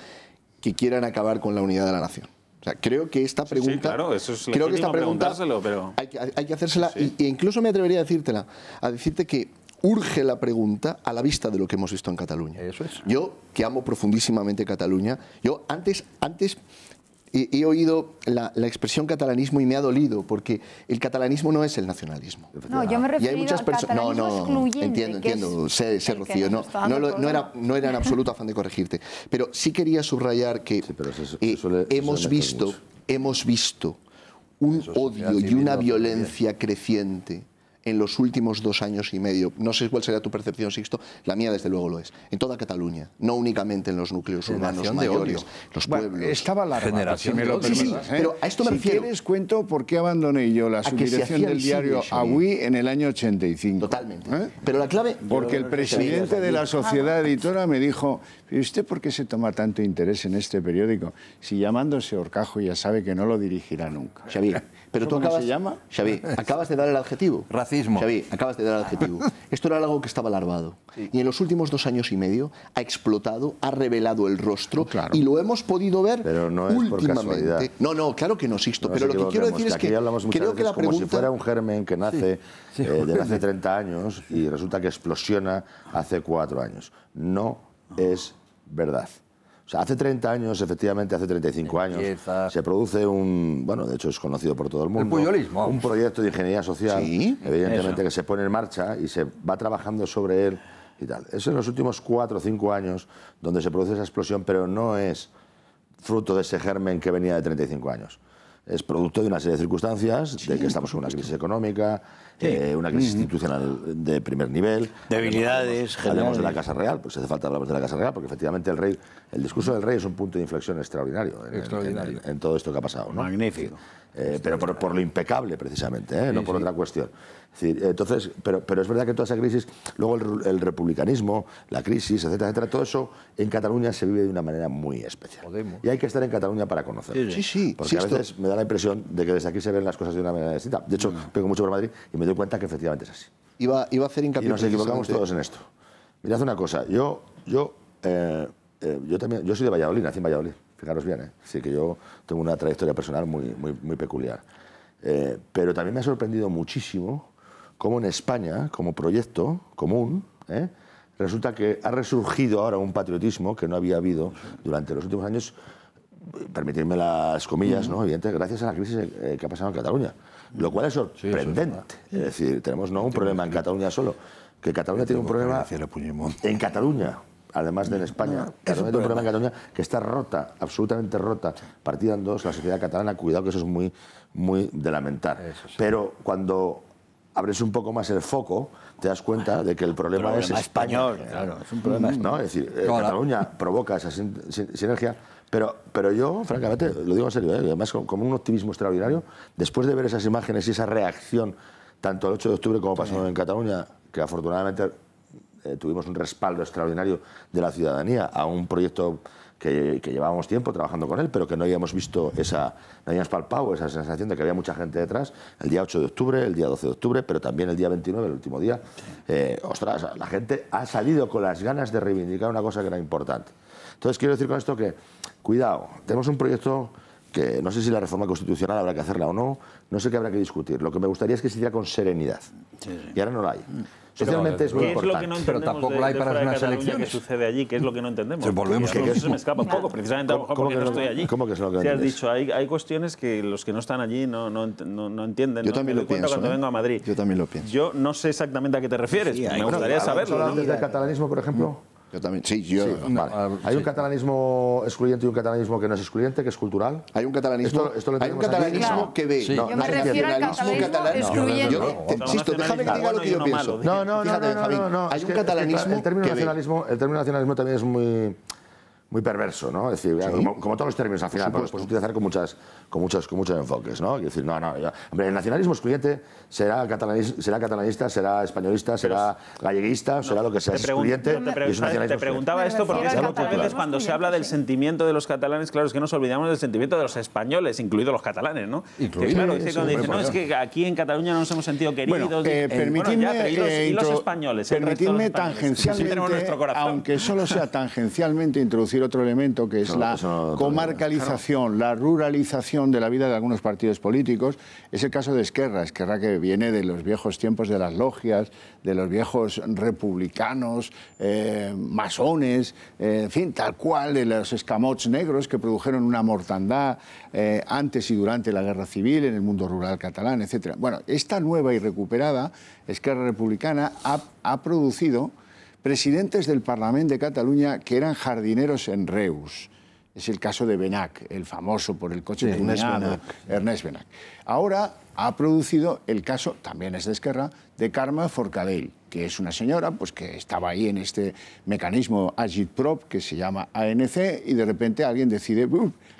que quieran acabar con la unidad de la nación. O sea, creo que esta pregunta, sí, claro, eso es creo que esta pregunta pero... hay que hacérsela, sí. E incluso me atrevería a decirte que urge la pregunta a la vista de lo que hemos visto en Cataluña. Eso es. Yo, que amo profundísimamente Cataluña, yo antes he oído la expresión catalanismo y me ha dolido, porque el catalanismo no es el nacionalismo. No, yo me refiero al catalanismo excluyente. Entiendo, sé Rocío, no era en absoluto afán de corregirte. Pero sí quería subrayar que hemos visto un odio y una violencia creciente en los últimos 2 años y medio. No sé cuál será tu percepción, Sixto, la mía desde luego lo es. En toda Cataluña, no únicamente en los núcleos urbanos mayores, los pueblos. Estaba larga, si me lo permites. Sí, pero a esto me refiero. Si quieres cuento por qué abandoné yo la subdirección del diario Avui en el año 85. Totalmente. Pero la clave... Porque el presidente de la sociedad editora me dijo, ¿y usted por qué se toma tanto interés en este periódico? Si llamándose Horcajo ya sabe que no lo dirigirá nunca. Xavier, pero tú acabas... ¿Cómo se llama? Xavier, acabas de dar el adjetivo. Racismo. Xavier, acabas de dar el adjetivo. Esto era algo que estaba larvado. Sí. Y en los últimos 2 años y medio ha explotado, ha revelado el rostro, claro. Y lo hemos podido ver pero no es últimamente. No, claro que no, Sixto. Pero lo que quiero decir es que creo que la pregunta... Como si fuera un germen que nace de hace 30 años y resulta que explosiona hace 4 años. No es verdad. O sea, hace 30 años, efectivamente, hace 35 años, se produce de hecho es conocido por todo el mundo, un proyecto de ingeniería social, evidentemente, que se pone en marcha y se va trabajando sobre él y tal. Es en los últimos 4 o 5 años donde se produce esa explosión, pero no es fruto de ese germen que venía de 35 años. Es producto de una serie de circunstancias, de que estamos en una crisis económica, una crisis institucional de primer nivel. Debilidades. Hablamos de la Casa Real, pues hace falta hablar de la Casa Real, porque efectivamente el discurso del rey es un punto de inflexión extraordinario en todo esto que ha pasado, ¿no? Magnífico. Pero por lo impecable, precisamente, no por otra cuestión. Es decir, entonces, pero es verdad que toda esa crisis, luego el republicanismo, la crisis, etcétera, etcétera, todo eso en Cataluña se vive de una manera muy especial. Y hay que estar en Cataluña para conocerlo. Sí. Porque a veces me da la impresión de que desde aquí se ven las cosas de una manera distinta. De hecho, vengo mucho por Madrid y me doy cuenta que efectivamente es así. Iba a hacer hincapié. Y nos equivocamos todos en esto. Mirad una cosa, yo soy de Valladolid, nací en Valladolid. Fijaros bien, Así que yo tengo una trayectoria personal muy peculiar. Pero también me ha sorprendido muchísimo cómo en España, como proyecto común, resulta que ha resurgido ahora un patriotismo que no había habido durante los últimos años, permitirme las comillas, ¿no? Evidentemente, gracias a la crisis que ha pasado en Cataluña. Lo cual es sorprendente. Es decir, tenemos no un problema en Cataluña solo, que Cataluña tiene un problema en Cataluña. Además de en España, Cataluña tiene un problema en Cataluña que está rota, absolutamente rota, partida en dos, la sociedad catalana. Cuidado que eso es muy de lamentar. Pero cuando abres un poco más el foco, te das cuenta de que el problema es español. Claro, es un problema español. ¿No? Es decir, Cataluña provoca esa sinergia, pero yo, francamente, lo digo en serio, además con un optimismo extraordinario, después de ver esas imágenes y esa reacción, tanto el 8 de octubre como pasó en Cataluña, que afortunadamente tuvimos un respaldo extraordinario de la ciudadanía a un proyecto que llevábamos tiempo trabajando con él, pero que no habíamos visto no habíamos palpado esa sensación de que había mucha gente detrás, el día 8 de octubre, el día 12 de octubre, pero también el día 29, el último día. Ostras, la gente ha salido con las ganas de reivindicar una cosa que era importante. Entonces, quiero decir con esto que, cuidado, tenemos un proyecto que no sé si la reforma constitucional habrá que hacerla o no, no sé qué habrá que discutir. Lo que me gustaría es que se hiciera con serenidad. Y ahora no la hay. Socialmente es muy importante. ¿Qué es lo que no entendemos pero tampoco la hay para unas elecciones? ¿Qué sucede allí? ¿Qué es lo que no entendemos? Si volvemos que eso se me escapa un poco, precisamente a lo mejor porque no estoy allí. ¿Cómo que es lo que no has dicho, hay cuestiones que los que no están allí no entienden. Yo también lo pienso. Cuando vengo a Madrid. Yo también lo pienso. Yo no sé exactamente a qué te refieres. Sí, me gustaría saberlo. ¿Hablas del catalanismo, por ejemplo? Yo también, sí, yo... Sí, vale. ¿Hay un catalanismo excluyente y un catalanismo que no es excluyente, que es cultural? Hay un catalanismo, hay un catalanismo que ve... Sí. Yo me refiero al catalanismo excluyente. Insisto, déjame que diga lo que yo pienso. No. Hay un catalanismo el término nacionalismo también es muy perverso, ¿no? Es decir, como todos los términos al final, pues utilizar con muchos enfoques, ¿no? Es decir, hombre, el nacionalismo excluyente será catalanista, será españolista, será galleguista, será lo que sea, es excluyente. Te preguntaba esto porque a veces cuando se habla del sentimiento de los catalanes, claro, es que nos olvidamos del sentimiento de los españoles, incluidos los catalanes, ¿no? Claro, es que aquí en Cataluña no nos hemos sentido queridos. Bueno, permitidme y los españoles, permitidme tangencialmente, aunque solo sea tangencialmente, introducir otro elemento que es la comarcalización, la ruralización de la vida de algunos partidos políticos. Es el caso de Esquerra que viene de los viejos tiempos de las logias, de los viejos republicanos, masones, en fin, tal cual, de los escamots negros que produjeron una mortandad antes y durante la Guerra Civil en el mundo rural catalán, etc. Bueno, esta nueva y recuperada Esquerra Republicana ha producido presidentes del Parlament de Cataluña que eran jardineros en Reus. Es el caso de Benach, el famoso por el coche tuneado, Ernest Benach. Ahora ha producido el caso, también es de Esquerra, de Carme Forcadell, que es una señora pues, que estaba ahí en este mecanismo agitprop que se llama ANC y de repente alguien decide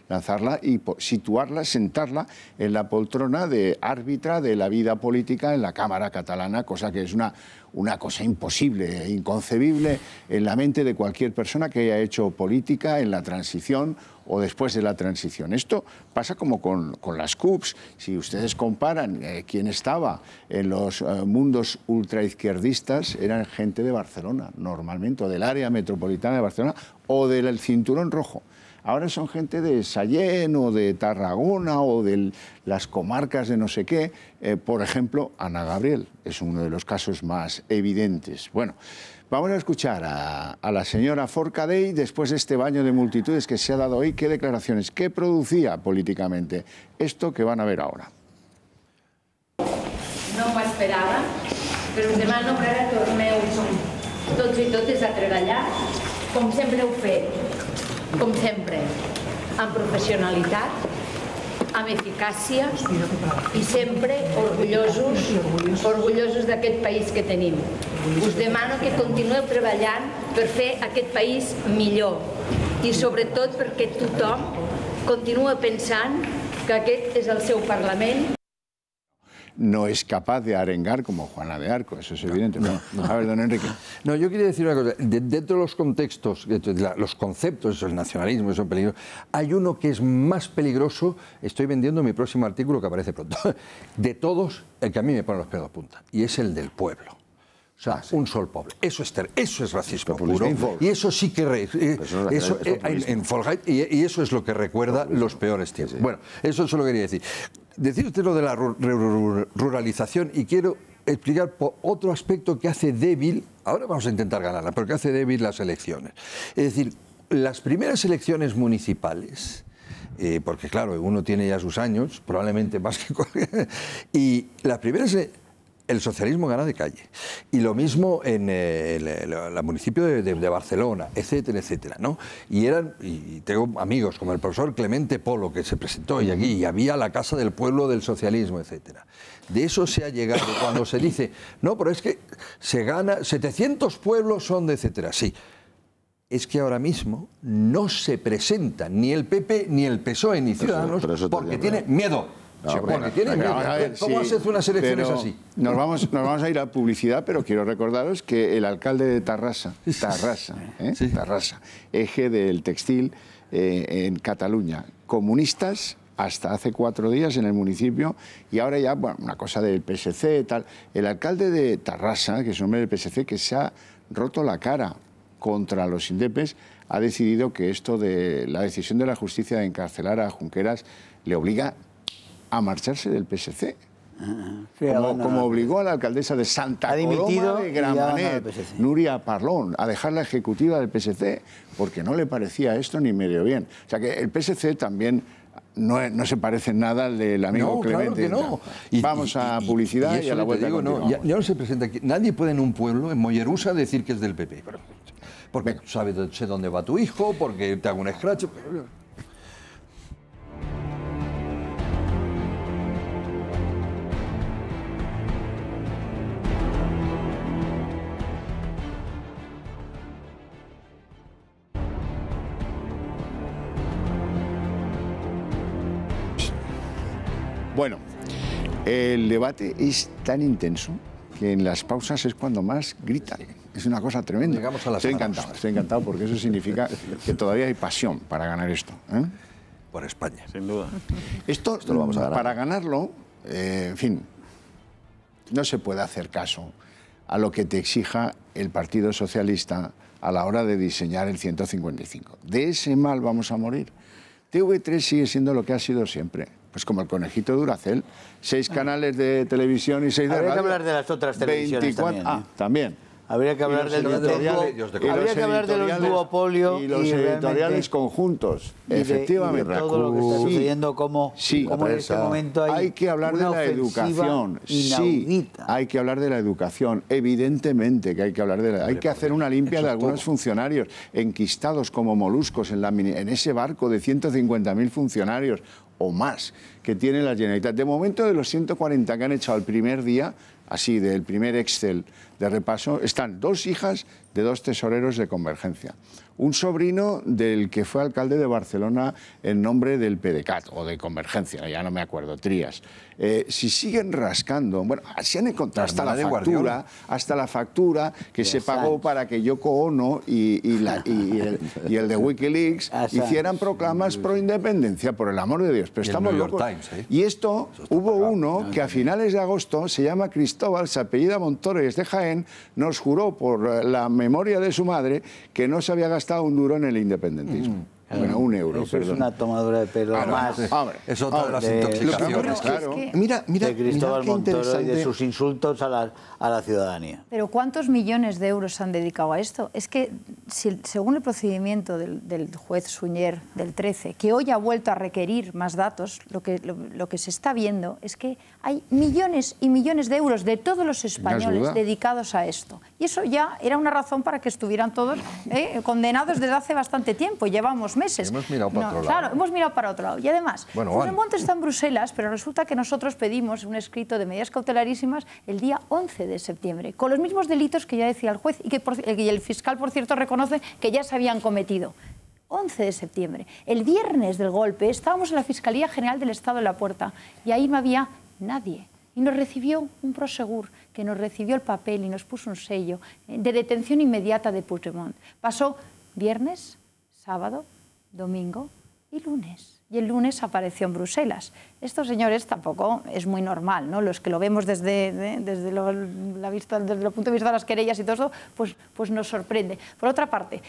lanzarla y situarla, sentarla en la poltrona de árbitra de la vida política en la Cámara catalana, cosa que es una cosa imposible e inconcebible en la mente de cualquier persona que haya hecho política en la transición o después de la transición. Esto pasa como con las CUPs. Si ustedes comparan quién estaba en los mundos ultraizquierdistas, eran gente de Barcelona, normalmente, o del área metropolitana de Barcelona, o del Cinturón Rojo. Ahora son gente de Sallent o de Tarragona o de las comarcas de no sé qué. Por ejemplo, Ana Gabriel es uno de los casos más evidentes. Bueno, vamos a escuchar a la señora Forcadell después de este baño de multitudes que se ha dado hoy. ¿Qué declaraciones? ¿Qué producía políticamente esto que van a ver ahora? No m'ho esperava, però us demano que ara torneu tots i totes a treballar com sempre heu fet. Com sempre, amb professionalitat, amb eficàcia i sempre orgullosos d'aquest país que tenim. Us demano que continueu treballant per fer aquest país millor i sobretot perquè tothom continua pensant que aquest és el seu Parlament. No es capaz de arengar como Juana de Arco, eso es evidente. No. A ver, don Enrique. No, yo quería decir una cosa. Dentro de los contextos, los conceptos, el nacionalismo, eso es peligroso, hay uno que es más peligroso, estoy vendiendo mi próximo artículo que aparece pronto, de todos, el que a mí me pone los pelos de punta, y es el del pueblo. O sea, un sol pobre. Eso es racismo puro. Y eso sí que... y eso es lo que recuerda los peores tiempos. Bueno, eso solo quería decir. Decir usted lo de la ruralización y quiero explicar otro aspecto que hace débil, ahora vamos a intentar ganarla, pero que hace débil las elecciones. Es decir, las primeras elecciones municipales, porque claro, uno tiene ya sus años, probablemente más que cualquier... Y las primeras... el socialismo gana de calle. Y lo mismo en el municipio de Barcelona, etcétera, etcétera, ¿no? Y tengo amigos como el profesor Clemente Polo, que se presentó y aquí, y había la Casa del Pueblo del Socialismo, etcétera. De eso se ha llegado cuando se dice, no, pero es que se gana, 700 pueblos son de etcétera. Sí, es que ahora mismo no se presentan ni el PP ni el PSOE ni Ciudadanos porque tienen miedo. Porque tienen miedo. ¿Cómo hace unas elecciones así? Nos vamos a ir a publicidad, pero quiero recordaros que el alcalde de Tarrasa, eje del textil en Cataluña, comunistas hasta hace 4 días en el municipio, y ahora ya, bueno, una cosa del PSC y tal. El alcalde de Tarrasa, que es un hombre del PSC, que se ha roto la cara contra los indepes, ha decidido que esto de la decisión de la justicia de encarcelar a Junqueras le obliga a marcharse del PSC. Como obligó a la alcaldesa de Santa Coloma de Gramenet, Nuria Parlón, a dejar la ejecutiva del PSC, porque no le parecía esto ni medio bien. O sea que el PSC también no se parece en nada al del amigo Clemente. Claro que no. Vamos a publicidad y a la vuelta ya no se presenta aquí. Nadie puede en un pueblo, en Mollerusa, decir que es del PP. Porque sé dónde va tu hijo, porque te hago un scratch. Bueno, el debate es tan intenso que en las pausas es cuando más gritan. Es una cosa tremenda. Estoy encantado porque eso significa que todavía hay pasión para ganar esto. Por España. Sin duda. Esto lo vamos a ganar. Para ganarlo, en fin, no se puede hacer caso a lo que te exija el Partido Socialista a la hora de diseñar el 155. De ese mal vamos a morir. TV3 sigue siendo lo que ha sido siempre. Pues como el conejito de Duracell, 6 canales de televisión y 6 de radio. Habría que hablar de las otras televisiones 24, también. Habría que hablar del duopolio y los editoriales conjuntos, efectivamente. De todo lo que está sucediendo, como en este momento hay que hablar de la educación. Sí, hay que hablar de la educación. Evidentemente que hay que hablar de la... Hay que hacer una limpia de algunos funcionarios enquistados como moluscos en ese barco de 150.000 funcionarios o más que tiene la Generalitat. De momento, de los 140 que han echado el primer día, así del primer Excel de repaso, están 2 hijas de 2 tesoreros de Convergencia. Un sobrino del que fue alcalde de Barcelona en nombre del PDeCAT o de Convergencia, ya no me acuerdo, Trías. Si siguen rascando, bueno, se han encontrado hasta la factura que se pagó para que Yoko Ono y el de Wikileaks hicieran proclamas pro independencia, por el amor de Dios. Pero estamos locos. Y esto, hubo uno que a finales de agosto se llama Cristóbal, se apellida Montoro y es de Jaén, nos juró por la memoria de su madre que no se había gastado un duro en el independentismo. Bueno, 1 euro, eso es una tomadura de pelo más. Es otra de las intoxicaciones. Mira de Cristóbal Montoro y de sus insultos a la ciudadanía. Pero ¿cuántos millones de euros se han dedicado a esto? Es que, según el procedimiento del juez Suñer del 13, que hoy ha vuelto a requerir más datos, lo que se está viendo es que hay millones y millones de euros de todos los españoles dedicados a esto. Y eso ya era una razón para que estuvieran todos condenados desde hace bastante tiempo. Llevamos meses. Hemos mirado para otro lado. Claro, hemos mirado para otro lado. Y además, Puigdemont está en Bruselas, pero resulta que nosotros pedimos un escrito de medidas cautelarísimas el día 11 de septiembre, con los mismos delitos que ya decía el juez y que el fiscal, por cierto, reconoce que ya se habían cometido. 11 de septiembre. El viernes del golpe estábamos en la Fiscalía General del Estado en la puerta y ahí no había nadie. Y nos recibió un Prosegur, que nos recibió el papel y nos puso un sello de detención inmediata de Puigdemont. Pasó viernes, sábado, domingo y lunes. Y el lunes apareció en Bruselas. Estos señores tampoco es muy normal, ¿no? Los que lo vemos desde el punto de vista de las querellas y todo eso, pues nos sorprende. Por otra parte,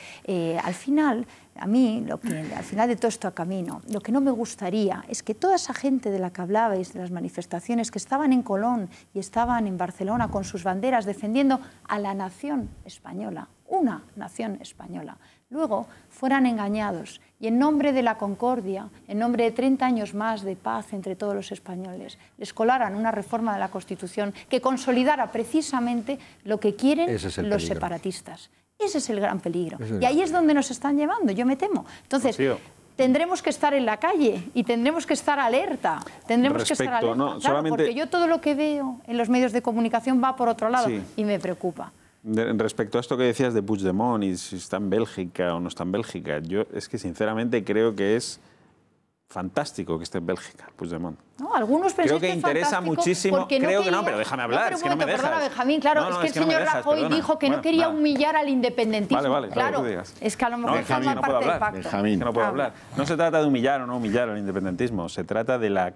al final, al final de todo esto a camino, lo que no me gustaría es que toda esa gente de la que hablabais, de las manifestaciones que estaban en Colón y estaban en Barcelona con sus banderas defendiendo a la nación española, una nación española, luego fueran engañados y en nombre de la concordia, en nombre de 30 años más de paz entre todos los españoles, les colaran una reforma de la Constitución que consolidara precisamente lo que quieren los separatistas. Ese es el gran peligro. Y ahí es donde nos están llevando, yo me temo. Entonces, tendremos que estar en la calle y tendremos que estar alerta. Tendremos que estar alerta, claro, solamente... porque yo todo lo que veo en los medios de comunicación va por otro lado y me preocupa. Respecto a esto que decías de Puigdemont y si está en Bélgica o no está en Bélgica, yo es que sinceramente creo que es fantástico que esté en Bélgica, Puigdemont. No, algunos creo que interesa muchísimo. Creo que no, pero déjame hablar, es que no me dejas. Perdona, Benjamín, claro, es que el señor Rajoy dijo que no quería humillar al independentismo. Vale, claro, es que a lo mejor forma parte del pacto. Que no puedo hablar. No se trata de humillar o no humillar al independentismo, se trata de la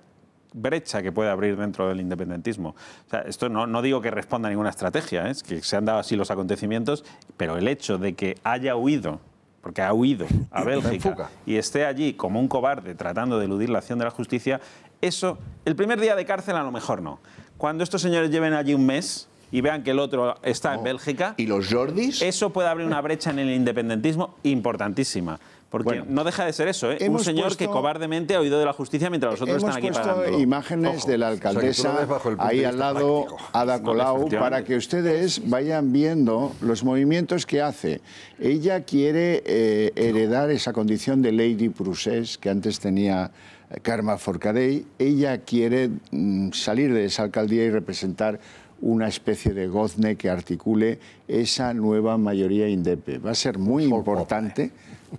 brecha que puede abrir dentro del independentismo. O sea, esto no digo que responda a ninguna estrategia, es que se han dado así los acontecimientos, pero el hecho de que haya huido, porque ha huido a Bélgica y esté allí como un cobarde tratando de eludir la acción de la justicia, eso, el primer día de cárcel a lo mejor no. Cuando estos señores lleven allí un mes y vean que el otro está en Bélgica... ¿Y los Jordis? Eso puede abrir una brecha en el independentismo importantísima. Porque no deja de ser eso, un señor que cobardemente ha huido de la justicia mientras los otros están aquí pagando. Hemos puesto imágenes de la alcaldesa ahí al lado, Ada Colau, para que ustedes vayan viendo los movimientos que hace. Ella quiere heredar esa condición de Lady Procés que antes tenía Carme Forcadell. Ella quiere salir de esa alcaldía y representar una especie de gozne que articule esa nueva mayoría indepe. Va a ser muy importante.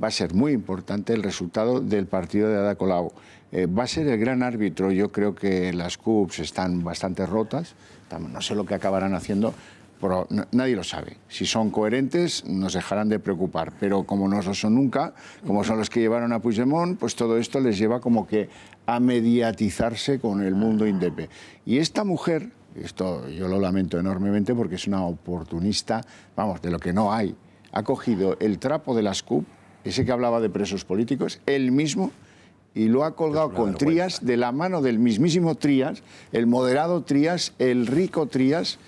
Va a ser muy importante el resultado del partido de Ada Colau. Va a ser el gran árbitro. Yo creo que las CUPs están bastante rotas. No sé lo que acabarán haciendo, pero nadie lo sabe. Si son coherentes, nos dejarán de preocupar. Pero como no lo son nunca, como son los que llevaron a Puigdemont, pues todo esto les lleva como que a mediatizarse con el mundo indepe. Y esta mujer, esto yo lo lamento enormemente porque es una oportunista, vamos, de lo que no hay. Ha cogido el trapo de las CUP, ese que hablaba de presos políticos, él mismo, y lo ha colgado con Trías, de la mano del mismísimo Trías, el moderado Trías, el rico Trías,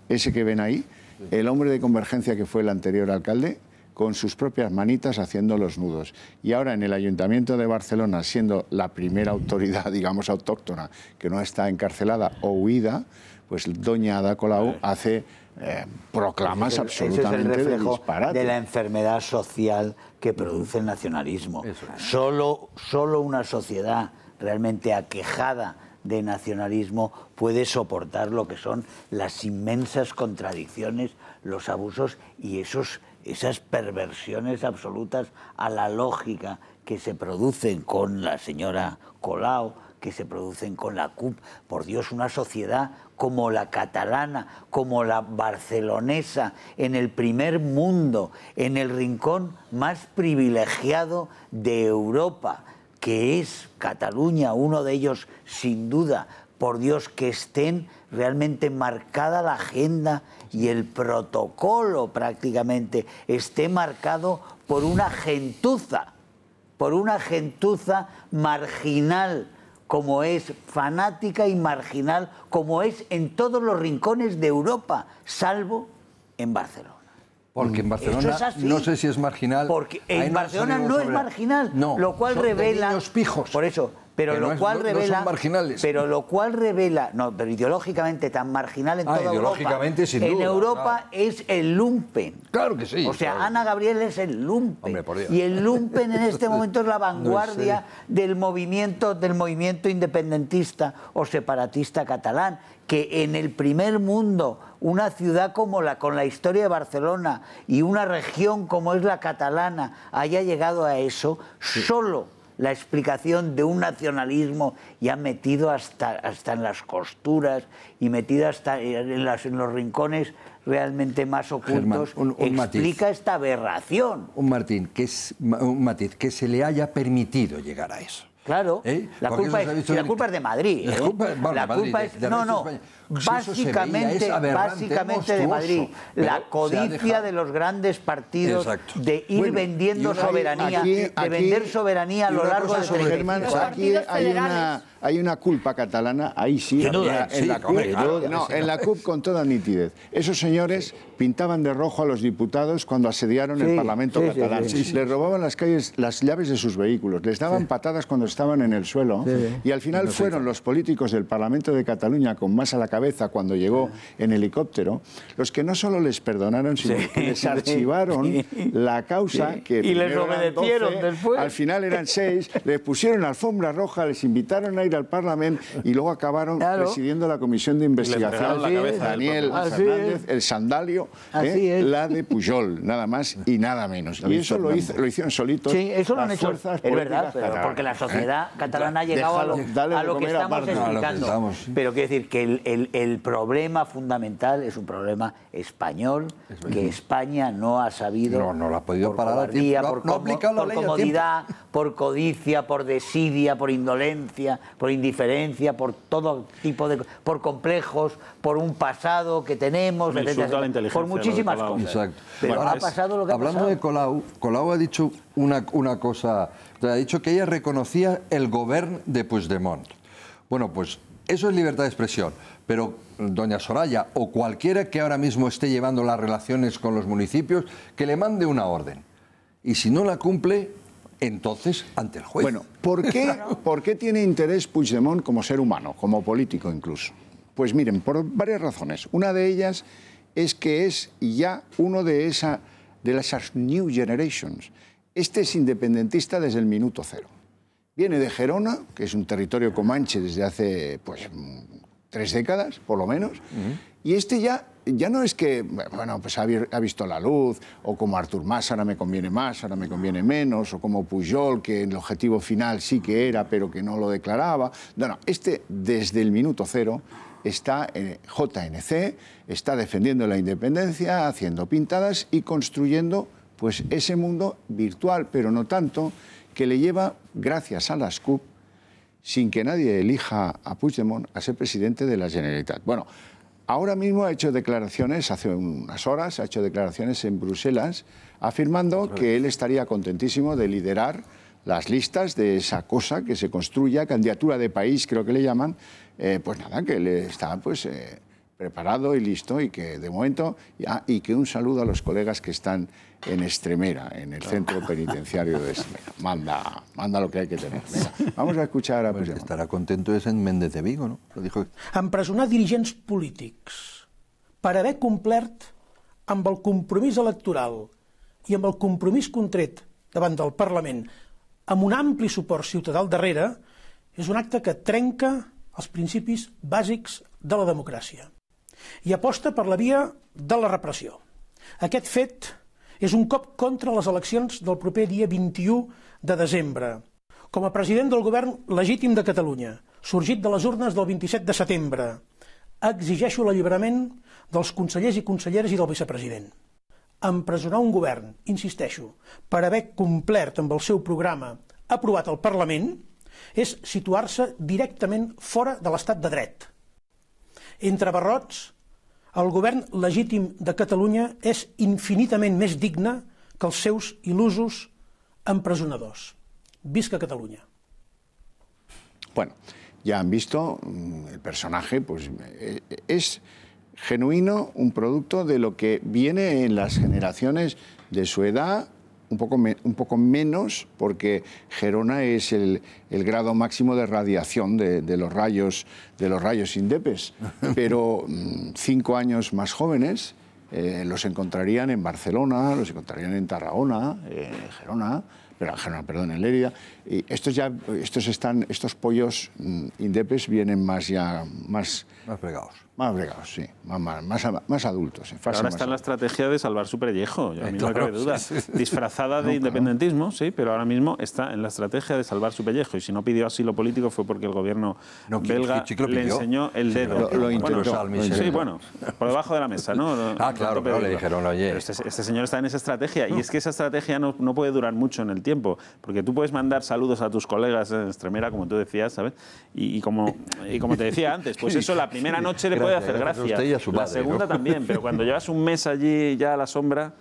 ese que ven ahí, el hombre de Convergencia que fue el anterior alcalde, con sus propias manitas haciendo los nudos. Y ahora en el Ayuntamiento de Barcelona, siendo la primera autoridad, digamos, autóctona, que no está encarcelada o huida, pues doña Ada Colau hace proclamas absolutamente ese es el reflejo de disparate. De la enfermedad social que produce el nacionalismo. Solo una sociedad realmente aquejada de nacionalismo puede soportar lo que son las inmensas contradicciones, los abusos y esas perversiones absolutas a la lógica que se producen con la señora Colau, que se producen con la CUP. Por Dios, una sociedad como la catalana, como la barcelonesa, en el primer mundo, en el rincón más privilegiado de Europa, que es Cataluña, uno de ellos sin duda. Por Dios, que estén realmente marcada la agenda y el protocolo prácticamente esté marcado por una gentuza marginal, como es fanática y marginal, como es en todos los rincones de Europa, salvo en Barcelona. Porque en Barcelona no sé si es marginal. Porque en Barcelona no es marginal, lo cual revela... Niños pijos. Por eso, pero lo cual revela... No son marginales. Pero lo cual revela... No, pero ideológicamente tan marginal en toda ideológicamente, Europa. sin duda, en Europa es el lumpen. Claro que sí. O sea, claro. Ana Gabriel es el lumpen. Hombre, por Dios. Y el lumpen en este momento es la vanguardia del movimiento independentista o separatista catalán, que en el primer mundo una ciudad con la historia de Barcelona y una región como es la catalana haya llegado a eso, solo la explicación de un nacionalismo ya metido hasta en las costuras y metido hasta en los rincones realmente más ocultos, Germán, explica esta aberración. Un matiz, que se le haya permitido llegar a eso. Claro, la culpa es de Madrid. Básicamente de Madrid. La codicia de los grandes partidos de ir vendiendo soberanía, de vender soberanía a lo largo de Germán, aquí hay una culpa catalana, ahí sí, en la CUP con toda nitidez. Esos señores pintaban de rojo a los diputados cuando asediaron el Parlamento catalán. Les robaban las llaves de sus vehículos, les daban patadas cuando estaban en el suelo y al final fueron los políticos del Parlamento de Cataluña con Mas a la cabeza cuando llegó en helicóptero los que no solo les perdonaron, sino que les archivaron la causa que y les obedecieron 12, después. Al final eran 6, les pusieron alfombra roja, les invitaron a ir al Parlamento y luego acabaron presidiendo la comisión de investigación. Daniel Fernández, el sandalio, la de Pujol, nada más y nada menos. Y eso lo hicieron solitos. Sí, eso lo han hecho, es verdad, pero porque la sociedad catalana ha llegado a lo que estamos explicando. Pero quiero decir que el problema fundamental es un problema español, que España no ha sabido, no lo ha podido parar a tiempo, por comodidad, por codicia, por desidia, por indolencia, por indiferencia, por todo tipo de... por complejos, por un pasado que tenemos, etcétera, por muchísimas cosas. Exacto. Pero bueno, ha pasado lo que ha pasado. Hablando de Colau ha dicho una cosa, ha dicho que ella reconocía el gobierno de Puigdemont. Bueno, pues eso es libertad de expresión, pero doña Soraya o cualquiera que ahora mismo esté llevando las relaciones con los municipios, que le mande una orden. Y si no la cumple, entonces ante el juez. Bueno, ¿por qué tiene interés Puigdemont como ser humano, como político incluso? Pues miren, por varias razones. Una de ellas es que es ya uno de esas New Generations. Este es independentista desde el minuto cero. Viene de Gerona, que es un territorio comanche desde hace 3 décadas, por lo menos, y este ya no es que, bueno, pues ha visto la luz, o como Artur Mas, ahora me conviene más, ahora me conviene menos, o como Pujol, que el objetivo final sí que era, pero que no lo declaraba. No, este desde el minuto cero está en JNC, está defendiendo la independencia, haciendo pintadas y construyendo pues ese mundo virtual, pero no tanto, que le lleva, gracias a las CUP, sin que nadie elija a Puigdemont, a ser presidente de la Generalitat. Bueno, ahora mismo ha hecho declaraciones, hace unas horas, ha hecho declaraciones en Bruselas, afirmando que él estaría contentísimo de liderar las listas de esa cosa que se construya, candidatura de país, creo que le llaman, pues nada, que él está preparado y listo, y que de momento, y que un saludo a los colegas que están en Extremera, en el centro penitenciario de Extremera. Manda lo que hay que tener. Venga, vamos a escuchar a Puigdemont. Estarà content és en Méndez de Vigo, no? Empresonar dirigents polítics per haver complert amb el compromís electoral i amb el compromís contret davant del Parlament amb un ampli suport ciutadà al darrere és un acte que trenca els principis bàsics de la democràcia i aposta per la via de la repressió. Aquest fet és un cop contra les eleccions del proper dia 21 de desembre. Com a president del govern legítim de Catalunya, sorgit de les urnes del 27 de setembre, exigeixo l'alliberament dels consellers i conselleres i del vicepresident. Empresonar un govern, insisteixo, per haver complert amb el seu programa aprovat al Parlament és situar-se directament fora de l'estat de dret. Entre barrots, el govern legítim de Catalunya és infinitament més digne que els seus il·lusos empresonadors. Visca Catalunya. Bueno, ya han visto, el personaje pues es genuino, un producto de lo que viene en las generaciones de su edad, un poco menos, porque Gerona es el grado máximo de radiación de los rayos indepes, pero 5 años más jóvenes los encontrarían en Barcelona, los encontrarían en Tarragona, Gerona, en Lérida. Y estos pollos indepes vienen más bregados. Más bregados, sí, más adultos. Pero ahora está en la estrategia de salvar su pellejo, a mí no me cabe duda. Disfrazada de independentismo, sí, pero ahora mismo está en la estrategia de salvar su pellejo. Y si no pidió asilo político fue porque el gobierno belga le enseñó el dedo. Lo intentó. Sí, bueno, por debajo de la mesa, ¿no? Claro, pero le dijeron, oye... Pero este señor está en esa estrategia, y es que esa estrategia no puede durar mucho en el tiempo, porque tú puedes mandar saludos a tus colegas en Extremera, como tú decías, ¿sabes? Y como te decía antes, pues eso la primera noche le puede hacer gracia, la segunda también, pero cuando llevas un mes allí ya a la sombra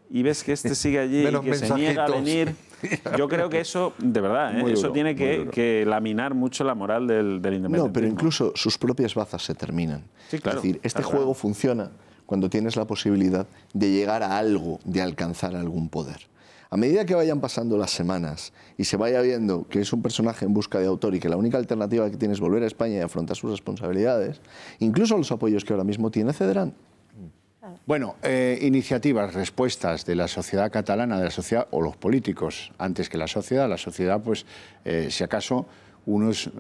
y ves que este sigue allí y que se niega a venir, Yo creo que eso, de verdad, eso tiene que laminar mucho la moral del independentismo. No, pero incluso sus propias bazas se terminan. Sí, claro, es decir, este juego funciona cuando tienes la posibilidad de llegar a algo, de alcanzar algún poder. A medida que vayan pasando las semanas y se vaya viendo que es un personaje en busca de autor y que la única alternativa que tiene es volver a España y afrontar sus responsabilidades, incluso los apoyos que ahora mismo tiene cederán. Bueno, iniciativas, respuestas de la sociedad catalana, de la sociedad, o los políticos, antes que la sociedad, pues, si acaso, unos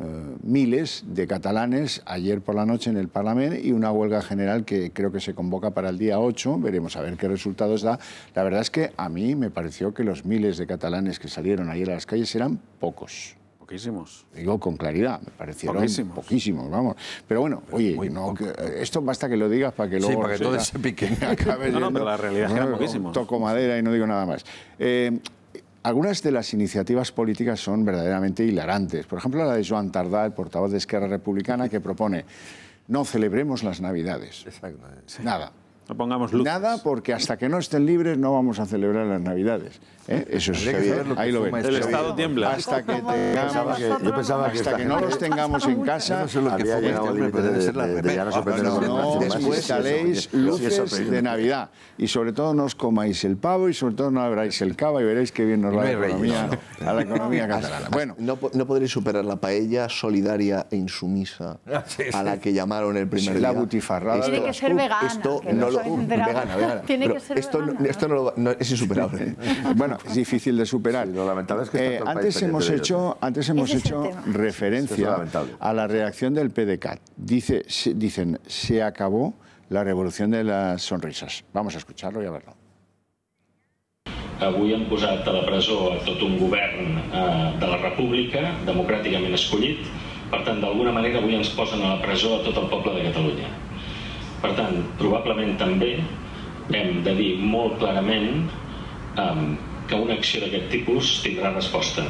miles de catalanes ayer por la noche en el Parlamento y una huelga general que creo que se convoca para el día 8, veremos a ver qué resultados da. La verdad es que a mí me pareció que los miles de catalanes que salieron ayer a las calles eran pocos. Poquísimos. Digo con claridad, me parecieron poquísimos, vamos. Pero bueno, oye, no, esto basta que lo digas para que luego... Sí, para que todos se piquen. No, pero la realidad es que eran poquísimos. Toco madera y no digo nada más. Algunas de las iniciativas políticas son verdaderamente hilarantes. Por ejemplo, la de Joan Tardá, el portavoz de Esquerra Republicana, que propone: no celebremos las Navidades. Exacto. Sí. Nada. No pongamos luces. Nada, porque hasta que no estén libres no vamos a celebrar las Navidades. Eso es evidente. Ahí lo ven. El Estado tiembla. Hasta que tengamos, yo pensaba que hasta que no los tengamos en casa, había llegado al límite de ya no sorprendernos. No instaléis luces de Navidad. Y sobre todo no os comáis el pavo y sobre todo no abráis el cava y veréis qué bien nos va a la economía catalana. Bueno, no podréis superar la paella solidaria e insumisa a la que llamaron el primer día. La butifarrada. Tiene que ser vegana. Esto no lo vegana. Tiene que ser esto no es insuperable. Bueno, es difícil de superar. Sí, lo lamentable es que antes hemos hecho referencia a la reacción del PDeCAT. Dicen, se acabó la revolución de las sonrisas. Vamos a escucharlo y a verlo. Avui han posat a la presó a tot un govern de la República, democràticament escollit. Per tant, d'alguna manera, avui ens posen a la presó a tot el poble de Catalunya. Per tant, probablement també hem de dir molt clarament que una acció d'aquest tipus tindrà resposta.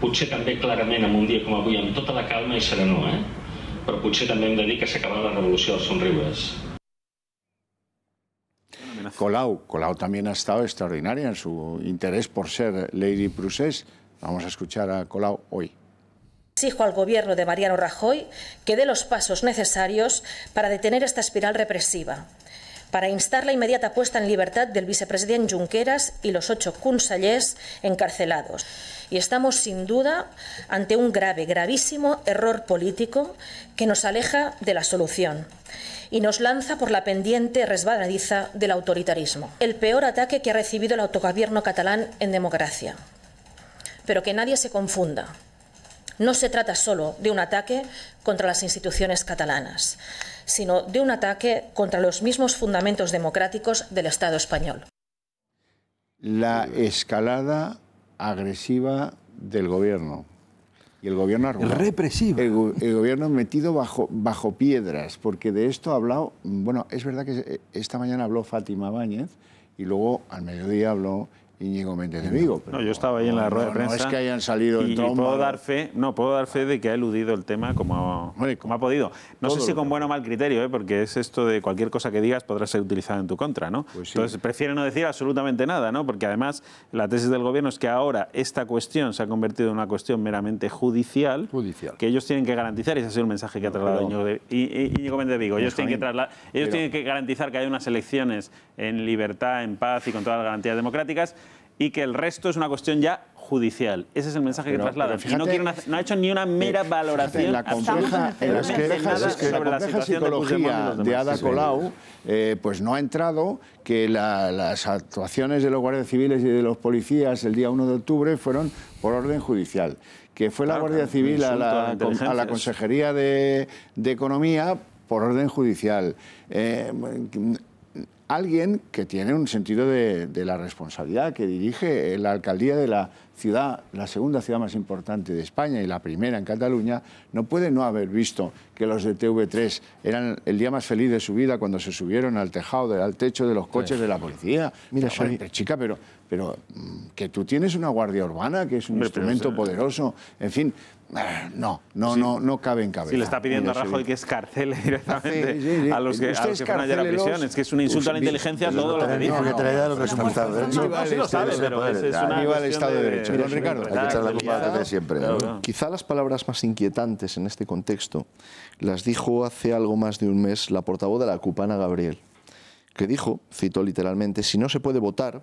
Potser també clarament en un dia com avui, amb tota la calma i serenor, però potser també hem de dir que s'ha acabat la revolució dels somriures. Colau también ha estado extraordinaria en su interés por ser Lady Procés. Vamos a escuchar a Colau hoy. Exijo al gobierno de Mariano Rajoy que dé los pasos necesarios para detener esta espiral represiva, para instar la inmediata puesta en libertad del vicepresidente Junqueras y los 8 consellers encarcelados. Y estamos sin duda ante un gravísimo error político que nos aleja de la solución y nos lanza por la pendiente resbaladiza del autoritarismo. El peor ataque que ha recibido el autogobierno catalán en democracia. Pero que nadie se confunda. No se trata solo de un ataque contra las instituciones catalanas, sino de un ataque contra los mismos fundamentos democráticos del Estado español. La escalada agresiva del gobierno. Y el gobierno arrugado. Represivo. El gobierno metido bajo piedras, porque de esto ha hablado... Bueno, es verdad que esta mañana habló Fátima Báñez y luego al mediodía habló Íñigo Méndez de Vigo. No, yo estaba ahí en la rueda de prensa. No es que hayan salido y puedo dar fe de que ha eludido el tema como ha podido. No sé si con buen o mal criterio, porque es esto de cualquier cosa que digas podrá ser utilizada en tu contra, ¿no? Pues sí. Entonces prefiere no decir absolutamente nada, ¿no? Porque además la tesis del gobierno es que ahora esta cuestión se ha convertido en una cuestión meramente judicial. Que ellos tienen que garantizar, y ese ha sido el mensaje que ha trasladado Íñigo Méndez de Vigo. Ellos tienen que garantizar que haya unas elecciones en libertad, en paz y con todas las garantías democráticas, y que el resto es una cuestión ya judicial. Ese es el mensaje que traslada. Y no ha hecho ni una mera valoración la compleja psicología de Ada Colau, pues no ha entrado que las actuaciones de los guardias civiles y de los policías el día 1 de octubre fueron por orden judicial. Que fue la Guardia Civil a la Consejería de Economía por orden judicial. Alguien que tiene un sentido de la responsabilidad, que dirige la alcaldía de la ciudad, la segunda ciudad más importante de España y la primera en Cataluña, no puede no haber visto que los de TV3 eran el día más feliz de su vida cuando se subieron al tejado, al techo de los coches de la policía. Mira, chica, pero que tú tienes una guardia urbana, que es un instrumento poderoso, en fin... No cabe en cabeza. Si le está pidiendo a Rajoy que escarcele directamente a los que fueron ayer a prisión. Es que es un insulto a la inteligencia todo lo que dice. No lo sabe, pero es una Estado de Derecho. Don Ricardo. Hay que echar la culpa de siempre. Quizá las palabras más inquietantes en este contexto las dijo hace algo más de un mes la portavoz de la CUP, Ana Gabriel, que dijo, cito literalmente, si no se puede votar,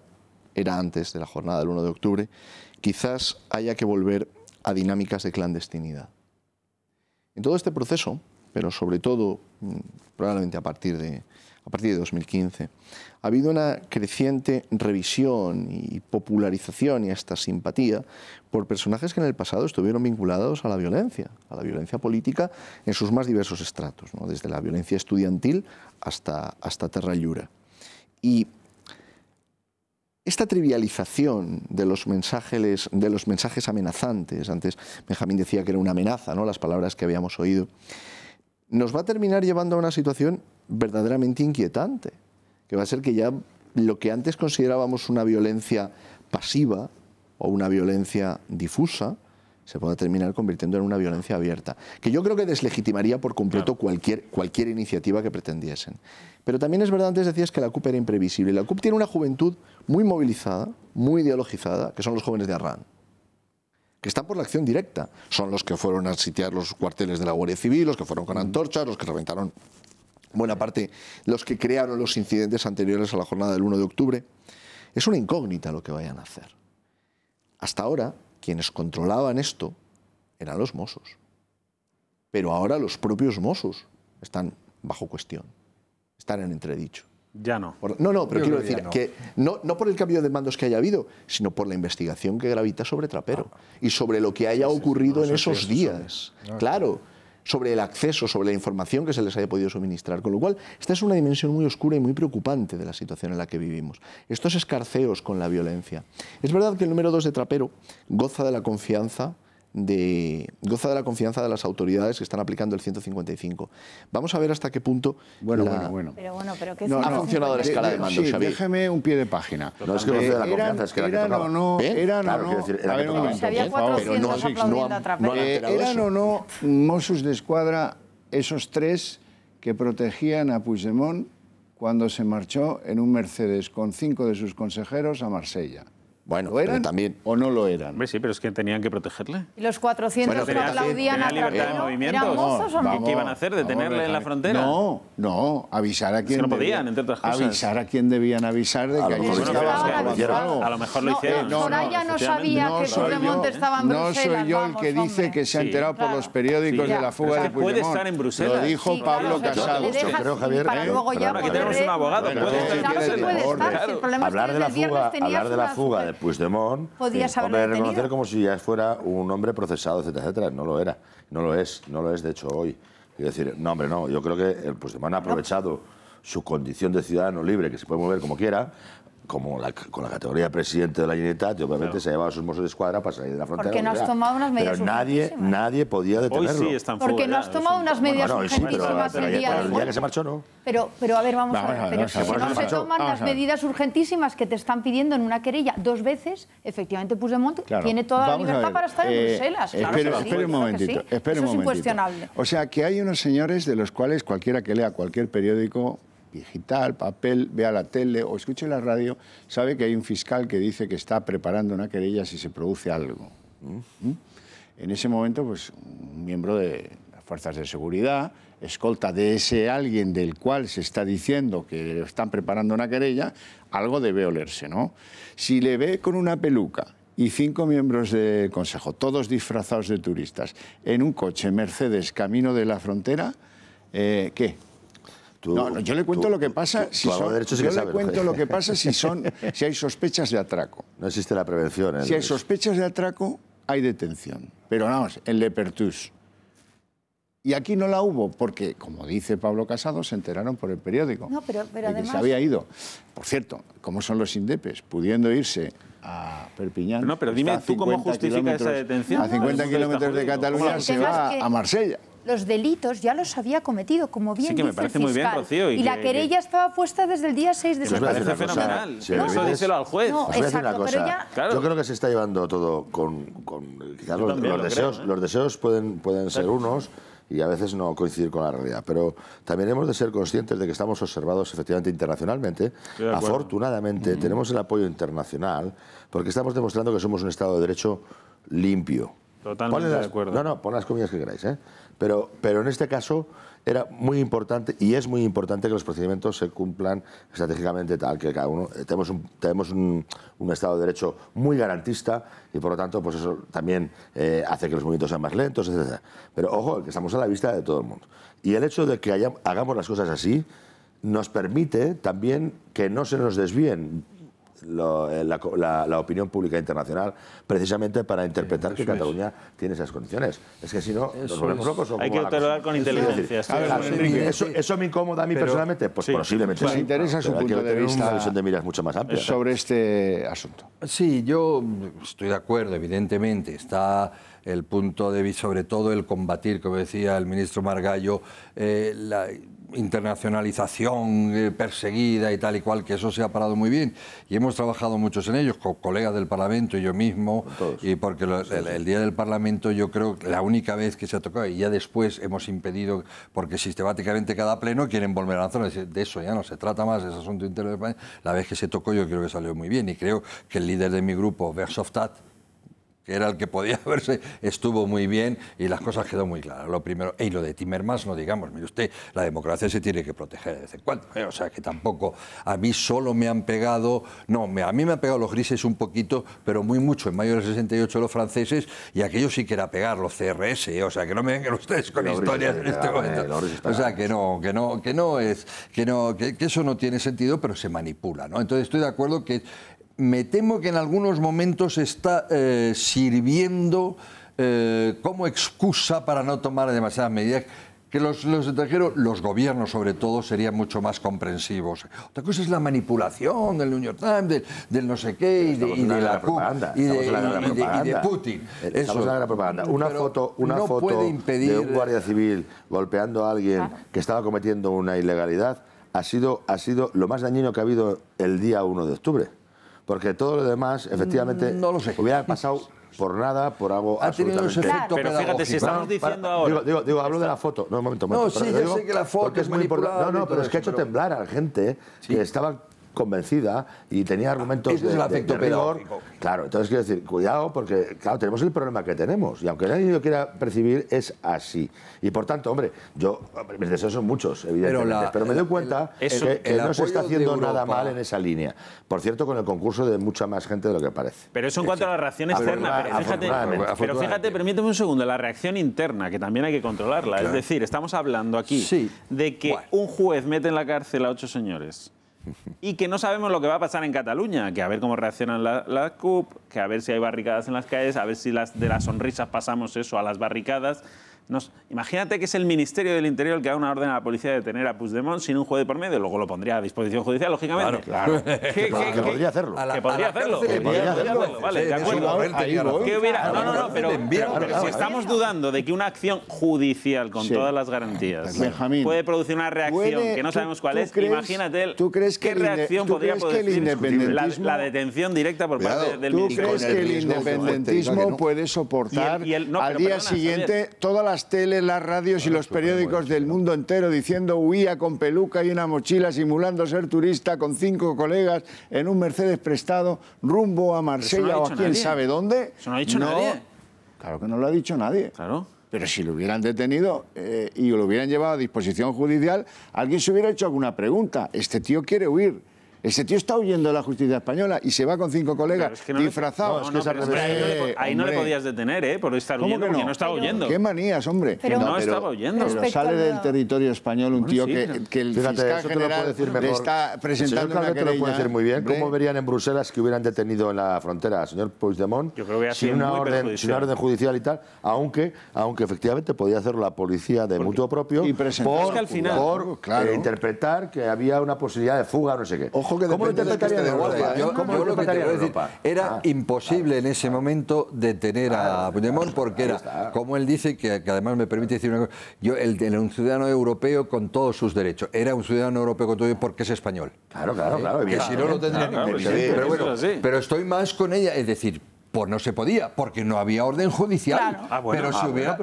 era antes de la jornada del 1 de octubre, quizás haya que volver a dinámicas de clandestinidad. En todo este proceso, pero sobre todo probablemente a partir de 2015, ha habido una creciente revisión y popularización y hasta simpatía por personajes que en el pasado estuvieron vinculados a la violencia política en sus más diversos estratos, ¿no? Desde la violencia estudiantil hasta Terra Llura. Y esta trivialización de los mensajes amenazantes, antes Benjamín decía que era una amenaza, ¿no?, las palabras que habíamos oído, nos va a terminar llevando a una situación verdaderamente inquietante, que va a ser que ya lo que antes considerábamos una violencia pasiva o una violencia difusa, se pueda terminar convirtiendo en una violencia abierta, que yo creo que deslegitimaría por completo cualquier iniciativa que pretendiesen. Pero también es verdad, antes decías que la CUP era imprevisible. La CUP tiene una juventud muy movilizada, muy ideologizada, que son los jóvenes de Arran, que están por la acción directa. Son los que fueron a sitiar los cuarteles de la Guardia Civil, los que fueron con antorchas, los que reventaron buena parte, los que crearon los incidentes anteriores a la jornada del 1 de octubre. Es una incógnita lo que vayan a hacer. Hasta ahora, quienes controlaban esto eran los Mossos. Pero ahora los propios Mossos están bajo cuestión, están en entredicho. Ya no. No, pero quiero decir que no por el cambio de mandos que haya habido, sino por la investigación que gravita sobre Trapero y sobre lo que haya ocurrido en esos días. Claro, sobre el acceso, sobre la información que se les haya podido suministrar. Con lo cual, esta es una dimensión muy oscura y muy preocupante de la situación en la que vivimos. Estos escarceos con la violencia. Es verdad que el número 2 de Trapero goza de la confianza de las autoridades que están aplicando el 155. Vamos a ver hasta qué punto Pero ¿qué ha funcionado la escala de mando, sí, Xavier. déjeme un pie de página. No es que no sea la confianza, es que eran o no, eran o no Mossos d'Esquadra esos tres que protegían a Puigdemont cuando se marchó en un Mercedes con 5 de sus consejeros a Marsella. Bueno, ¿lo eran también o no lo eran? Hombre, sí, pero es que tenían que protegerle. ¿Y los 400 que aplaudían a Trapero eran mozos o no? ¿Qué iban a hacer? ¿Detenerle en la frontera? No, avisar a quien no podían, entre otras cosas. Avisar a quien debían avisar de que allí se estaba algo. A lo mejor lo hicieron. Soraya no sabía que Puigdemont estaba en Bruselas. No soy yo el que dice que se ha enterado por los periódicos de la fuga de Puigdemont. Puede estar en Bruselas. Lo dijo Pablo Casado. Yo creo, Javier, aquí tenemos un abogado. Hablar de la fuga de Puigdemont, reconocer como si ya fuera un hombre procesado, etcétera, etcétera. No lo era, no lo es, de hecho hoy. Es decir, no, hombre, no. Yo creo que el Puigdemont ha aprovechado su condición de ciudadano libre, que se puede mover como quiera, con la categoría de presidente de la Generalitat, y obviamente se ha llevado a sus Mossos d'Esquadra para salir de la frontera. Porque no has tomado unas medidas urgentísimas. Pero nadie podía detenerlo. Hoy sí están porque no has tomado unas medidas urgentísimas el día el día que se marchó, no. Pero a ver, vamos a ver. Pero si no se toman las medidas urgentísimas que te están pidiendo en una querella 2 veces, efectivamente Puigdemont tiene toda la libertad para estar en Bruselas. Espera un momentito. Eso es incuestionable. O sea, que hay unos señores de los cuales cualquiera que lea cualquier periódico digital, papel, vea la tele o escuche la radio, sabe que hay un fiscal que dice que está preparando una querella si se produce algo. En ese momento, pues, un miembro de las fuerzas de seguridad, escolta de ese alguien del cual se está diciendo que están preparando una querella, algo debe olerse, ¿no? Si le ve con una peluca y 5 miembros del Consejo, todos disfrazados de turistas, en un coche Mercedes camino de la frontera, ¿qué? Yo le cuento lo que pasa si hay sospechas de atraco. No existe la prevención. Si hay sospechas de atraco, hay detención. Pero vamos, en Le Pertus. Y aquí no la hubo porque, como dice Pablo Casado, se enteraron por el periódico. No, pero de además... que se había ido. Por cierto, ¿cómo son los indepes? Pudiendo irse a Perpiñán. No, pero dime tú cómo justifica esa detención. A 50 kilómetros de Cataluña se va a Marsella. Los delitos ya los había cometido, como bien dice el fiscal. Muy bien, Rocío, y la querella estaba puesta desde el día 6 de septiembre. Me parece fenomenal. Eso díselo al juez. Os voy a decir una cosa. Yo creo que se está llevando todo con quizás los deseos pueden ser unos y a veces no coincidir con la realidad. Pero también hemos de ser conscientes de que estamos observados efectivamente internacionalmente. Afortunadamente tenemos el apoyo internacional porque estamos demostrando que somos un Estado de Derecho limpio. Totalmente de acuerdo. No, pon las comillas que queráis, ¿eh? Pero en este caso era muy importante y es muy importante que los procedimientos se cumplan estratégicamente tal que cada uno tenemos un Estado de Derecho muy garantista y por lo tanto pues eso también hace que los movimientos sean más lentos, etc. Pero ojo, que estamos a la vista de todo el mundo. Y el hecho de que hagamos las cosas así nos permite también que no se nos desvíen la opinión pública internacional precisamente para interpretar que Cataluña tiene esas condiciones. Es que si no, nos volvemos locos. Hay que actuar con inteligencia. ¿Eso me incomoda a mí personalmente? Pues posiblemente sí. Me interesa su punto de vista, una visión de miras mucho más amplia sobre este asunto. Sí, yo estoy de acuerdo, evidentemente. Está el punto de vista, sobre todo el combatir, como decía el ministro Margallo, la internacionalización perseguida y tal y cual, que eso se ha parado muy bien y hemos trabajado muchos en ellos, con colegas del Parlamento y yo mismo, y porque el día del Parlamento yo creo que la única vez que se ha tocado y ya después hemos impedido, porque sistemáticamente cada pleno quieren volver a la zona, de eso ya no se trata más, de ese asunto interno de España, la vez que se tocó yo creo que salió muy bien y creo que el líder de mi grupo, Verhofstadt, que era el que podía verse, estuvo muy bien y las cosas quedó muy claras. Lo primero, y lo de Timmermans no digamos, mire usted, la democracia se tiene que proteger de vez en cuando, o sea que tampoco, a mí solo me han pegado, no, a mí me han pegado los grises un poquito, pero muy mucho, en mayo del 68 los franceses, y aquello sí que era pegar, los CRS, o sea que no me vengan ustedes con historias en este momento, o sea que eso no tiene sentido, pero se manipula, ¿no? Entonces estoy de acuerdo que me temo que en algunos momentos está sirviendo como excusa para no tomar demasiadas medidas, que los extranjeros, los gobiernos sobre todo, serían mucho más comprensivos. Otra cosa es la manipulación del New York Times, del no sé qué, y de la propaganda, y de Putin. Estamos en la gran propaganda. Una foto de un guardia civil golpeando a alguien que estaba cometiendo una ilegalidad ha sido lo más dañino que ha habido el día 1 de octubre. Porque todo lo demás, efectivamente, no lo sé, hubiera pasado por nada, por algo absolutamente... Pero fíjate, si estamos diciendo ahora... Digo, hablo de la foto. No, un momento. No, sí, yo sé que la foto es manipulable. No, pero es que ha hecho temblar a la gente que estaba convencida y tenía argumentos de rigor. Claro, entonces quiero decir, cuidado, porque claro, tenemos el problema que tenemos y aunque nadie lo quiera percibir, es así. Y por tanto, hombre, mis deseos son muchos, evidentemente, pero me doy cuenta que no se está haciendo nada mal en esa línea. Por cierto, con el concurso de mucha más gente de lo que parece. Pero eso en cuanto a la reacción externa. Pero fíjate, permíteme un segundo, la reacción interna, que también hay que controlarla. Claro. Es decir, estamos hablando aquí de que un juez mete en la cárcel a 8 señores y que no sabemos lo que va a pasar en Cataluña, que a ver cómo reaccionan la CUP, que a ver si hay barricadas en las calles, a ver si de las sonrisas pasamos eso a las barricadas. Imagínate que es el Ministerio del Interior el que da una orden a la policía de detener a Puigdemont sin un juez de por medio, luego lo pondría a disposición judicial, lógicamente. Claro. Que podría hacerlo. Que podría hacerlo. Vale, de acuerdo. Pero si estamos dudando de que una acción judicial con todas las garantías puede producir una reacción que no sabemos cuál es, imagínate qué reacción podría producir la detención directa por parte del Ministerio. ¿Tú crees que el independentismo puede soportar al día siguiente todas las teles, las radios y los periódicos del mundo entero diciendo huía con peluca y una mochila simulando ser turista con 5 colegas en un Mercedes prestado rumbo a Marsella o a quién sabe dónde? Eso no ha dicho nadie. Claro que no lo ha dicho nadie. Claro. Pero si lo hubieran detenido y lo hubieran llevado a disposición judicial, alguien se hubiera hecho alguna pregunta. Este tío quiere huir. Ese tío está huyendo de la justicia española y se va con 5 colegas disfrazados. Ahí no le podías detener, por estar huyendo, porque no estaba huyendo. Qué manías, hombre. No estaba huyendo. Pero sale del territorio español un tío que el fiscal general le está presentando una querella. Te lo puede decir muy bien. ¿Cómo verían en Bruselas que hubieran detenido en la frontera al señor Puigdemont sin una orden judicial y tal? Aunque efectivamente podía hacerlo la policía de mutuo propio por interpretar que había una posibilidad de fuga o no sé qué. ¿Cómo lo interpretaría de guardia? Yo lo que te quiero decir, era imposible en ese momento detener a Puigdemont porque era, como él dice, que además me permite decir una cosa, era un ciudadano europeo con todos sus derechos. Era un ciudadano europeo con todo porque es español. Claro. Que si no lo tendría ni por qué. Pero estoy más con ella, es decir, Pues no se podía, porque no había orden judicial. Claro. Pero si hubiera...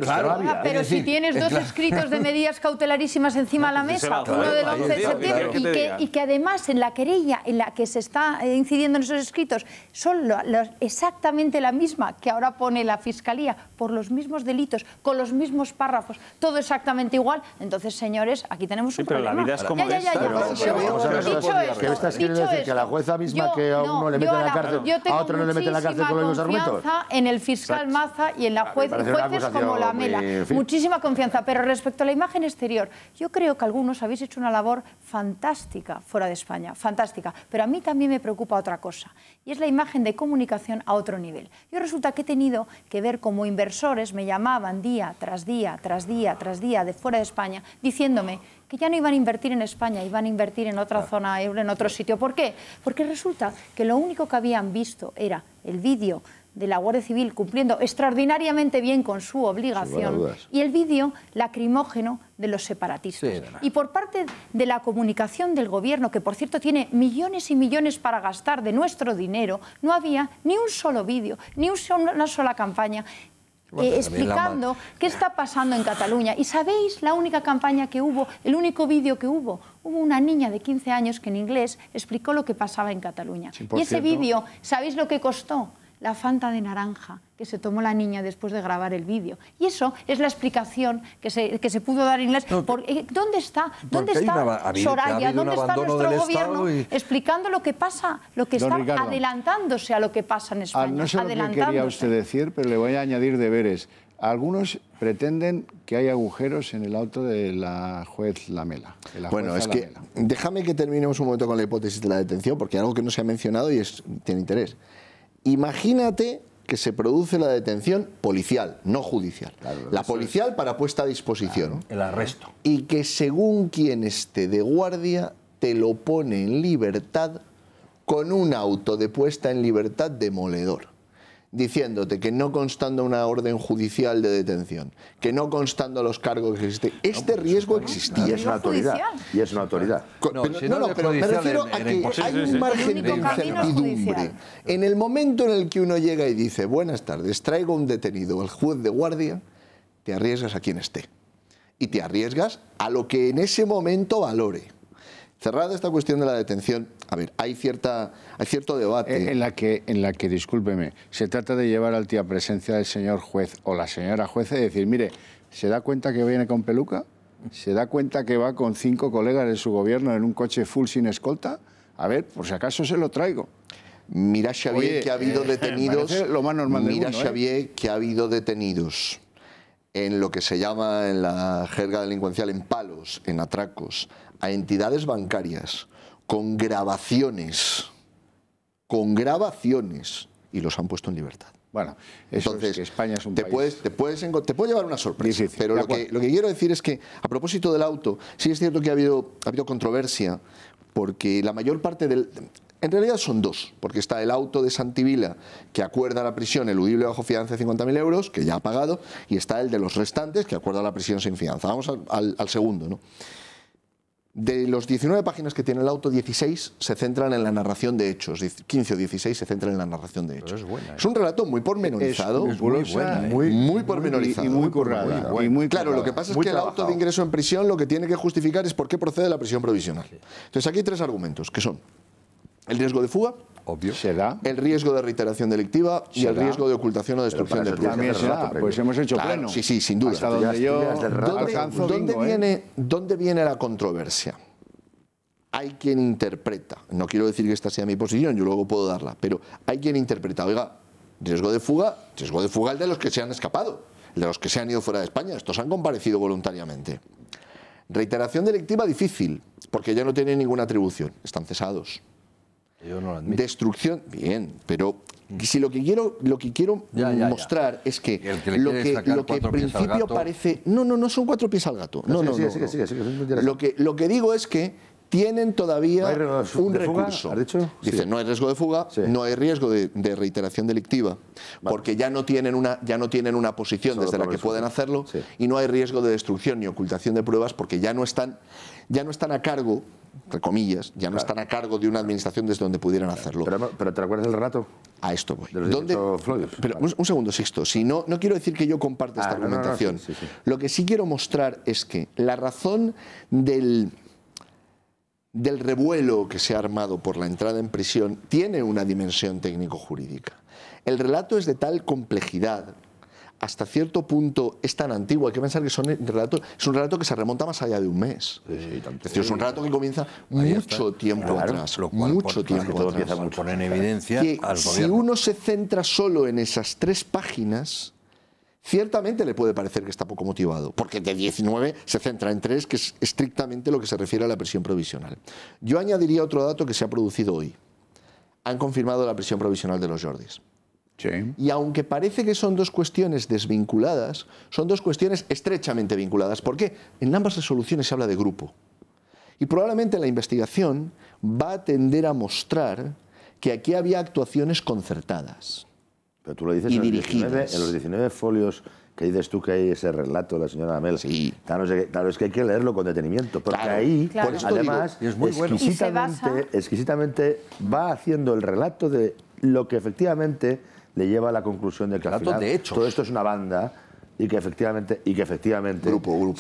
Pero si tienes dos escritos de medidas cautelarísimas encima de la mesa, uno del 11 de septiembre, y que además en la querella en la que se está incidiendo en esos escritos son exactamente la misma que ahora pone la Fiscalía por los mismos delitos, con los mismos párrafos, todo exactamente igual, entonces, señores, aquí tenemos un problema. Pero la vida es como ¿Qué me estás queriendo decir? ¿Que la jueza misma que a uno le mete en la cárcel, a otro no le mete en la cárcel con los mismos argumentos? En el fiscal Maza y en la jueces como la Mela. Muchísima confianza. Pero respecto a la imagen exterior, yo creo que algunos habéis hecho una labor fantástica fuera de España, fantástica. Pero a mí también me preocupa otra cosa, y es la imagen de comunicación a otro nivel. Yo resulta que he tenido que ver cómo inversores me llamaban día tras día, tras día, tras día de fuera de España, diciéndome que ya no iban a invertir en España, iban a invertir en otra zona euro, en otro sitio. ¿Por qué? Porque resulta que lo único que habían visto era el vídeo de la Guardia Civil cumpliendo extraordinariamente bien con su obligación y el vídeo lacrimógeno de los separatistas. Y por parte de la comunicación del gobierno, que por cierto tiene millones y millones para gastar de nuestro dinero, no había ni un solo vídeo, ni una sola campaña explicando qué está pasando en Cataluña. ¿Y sabéis la única campaña que hubo, el único vídeo que hubo? Hubo una niña de 15 años que en inglés explicó lo que pasaba en Cataluña. Y ese vídeo, ¿sabéis lo que costó? La Fanta de naranja que se tomó la niña después de grabar el vídeo. Y eso es la explicación que se pudo dar en inglés. ¿Dónde está Soraya? ¿Dónde está nuestro gobierno explicando lo que pasa, lo que está adelantándose a lo que pasa en España? No sé lo que quería usted decir, pero le voy a añadir deberes. Algunos pretenden que hay agujeros en el auto de la juez Lamela. Bueno, es que déjame que terminemos un momento con la hipótesis de la detención, porque algo que no se ha mencionado y tiene interés. Imagínate que se produce la detención policial, no judicial. Claro, la policial para puesta a disposición. Claro, el arresto. Y que según quien esté de guardia te lo pone en libertad con un auto de puesta en libertad demoledor, diciéndote que no constando una orden judicial de detención, que no constando los cargos que existen, riesgo existía. Y es una autoridad. Y es una autoridad. Pero me refiero a que hay un margen de incertidumbre. En el momento en el que uno llega y dice, buenas tardes, traigo un detenido, el juez de guardia, te arriesgas a quien esté. Y te arriesgas a lo que en ese momento valore. Cerrada esta cuestión de la detención, a ver, hay cierto debate. En la que, discúlpeme, se trata de llevar a alta presencia del señor juez o la señora jueza y decir, mire, ¿se da cuenta que viene con peluca? ¿Se da cuenta que va con 5 colegas de su gobierno en un coche full sin escolta? A ver, por si acaso se lo traigo. Mira, Xavier, que ha habido detenidos. Lo más normal del mundo, Xavier, que ha habido detenidos en lo que se llama en la jerga delincuencial en palos, en atracos, a entidades bancarias con grabaciones, y los han puesto en libertad. Bueno, eso entonces, es que España es un país. Te puede llevar una sorpresa. Difícil, pero lo que quiero decir es que, a propósito del auto, sí es cierto que ha habido controversia, porque la mayor parte del... En realidad son dos, porque está el auto de Santivila, que acuerda la prisión eludible bajo fianza de 50.000 euros, que ya ha pagado, y está el de los restantes, que acuerda la prisión sin fianza. Vamos al segundo, ¿no? De los 19 páginas que tiene el auto, 16 se centran en la narración de hechos, 15 o 16 se centran en la narración de hechos. Es un relato muy pormenorizado, muy pormenorizado. Y muy currado. Claro, lo que pasa es que el auto de ingreso en prisión lo que tiene que justificar es por qué procede la prisión provisional. Entonces aquí hay 3 argumentos, que son el riesgo de fuga, obvio, se da, el riesgo de reiteración delictiva y el riesgo de ocultación o destrucción del cuerpo. También se da, pues hemos hecho pleno. Sí, sin duda. Hasta donde yo alcanzo bingo, ¿Dónde viene la controversia? Hay quien interpreta, no quiero decir que esta sea mi posición, yo luego puedo darla, pero hay quien interpreta, oiga, riesgo de fuga el de los que se han escapado, el de los que se han ido fuera de España, estos han comparecido voluntariamente. Reiteración delictiva difícil, porque ya no tienen ninguna atribución, están cesados. Yo no lo admito. Destrucción, bien, pero si lo que quiero mostrar es que lo que en principio parece... No son 4 pies al gato. Lo que digo es que tienen todavía ¿No hay un de fuga, recurso. has dicho? Dice, Sí. no hay riesgo de fuga, no hay riesgo de reiteración delictiva, porque ya no tienen una posición Solo desde la que promesa. pueden hacerlo, y no hay riesgo de destrucción ni ocultación de pruebas, porque ya no están a cargo, entre comillas, ya no están a cargo de una administración desde donde pudieran hacerlo. Pero ¿te acuerdas del relato? A esto voy. De los 18 Floyds. Pero un segundo, Sixto. Si no quiero decir que yo comparta esta argumentación. sí. Lo que sí quiero mostrar es que la razón del revuelo que se ha armado por la entrada en prisión tiene una dimensión técnico-jurídica. El relato es de tal complejidad, hasta cierto punto es tan antiguo, hay que pensar que es un relato que se remonta más allá de un mes. Es decir, es un relato que comienza mucho tiempo atrás. Mucho tiempo atrás. Pone en evidencia Que al si gobierno. uno se centra solo en esas 3 páginas, ciertamente le puede parecer que está poco motivado, porque de 19 se centra en 3, que es estrictamente lo que se refiere a la prisión provisional. Yo añadiría otro dato que se ha producido hoy. Han confirmado la prisión provisional de los Jordis. Sí. Y aunque parece que son 2 cuestiones desvinculadas, son 2 cuestiones estrechamente vinculadas. ¿Por qué? En ambas resoluciones se habla de grupo. Y probablemente la investigación va a tender a mostrar que aquí había actuaciones concertadas. Pero tú lo dices y en dirigidas. los 19 folios que dices tú que hay ese relato de la señora Amel. Sí. Claro, es que hay que leerlo con detenimiento, porque ahí, Por esto además, digo, es muy bueno. exquisitamente va haciendo el relato de lo que efectivamente le lleva a la conclusión de que al Relato final de hechos. todo esto es una banda y que efectivamente Grupo.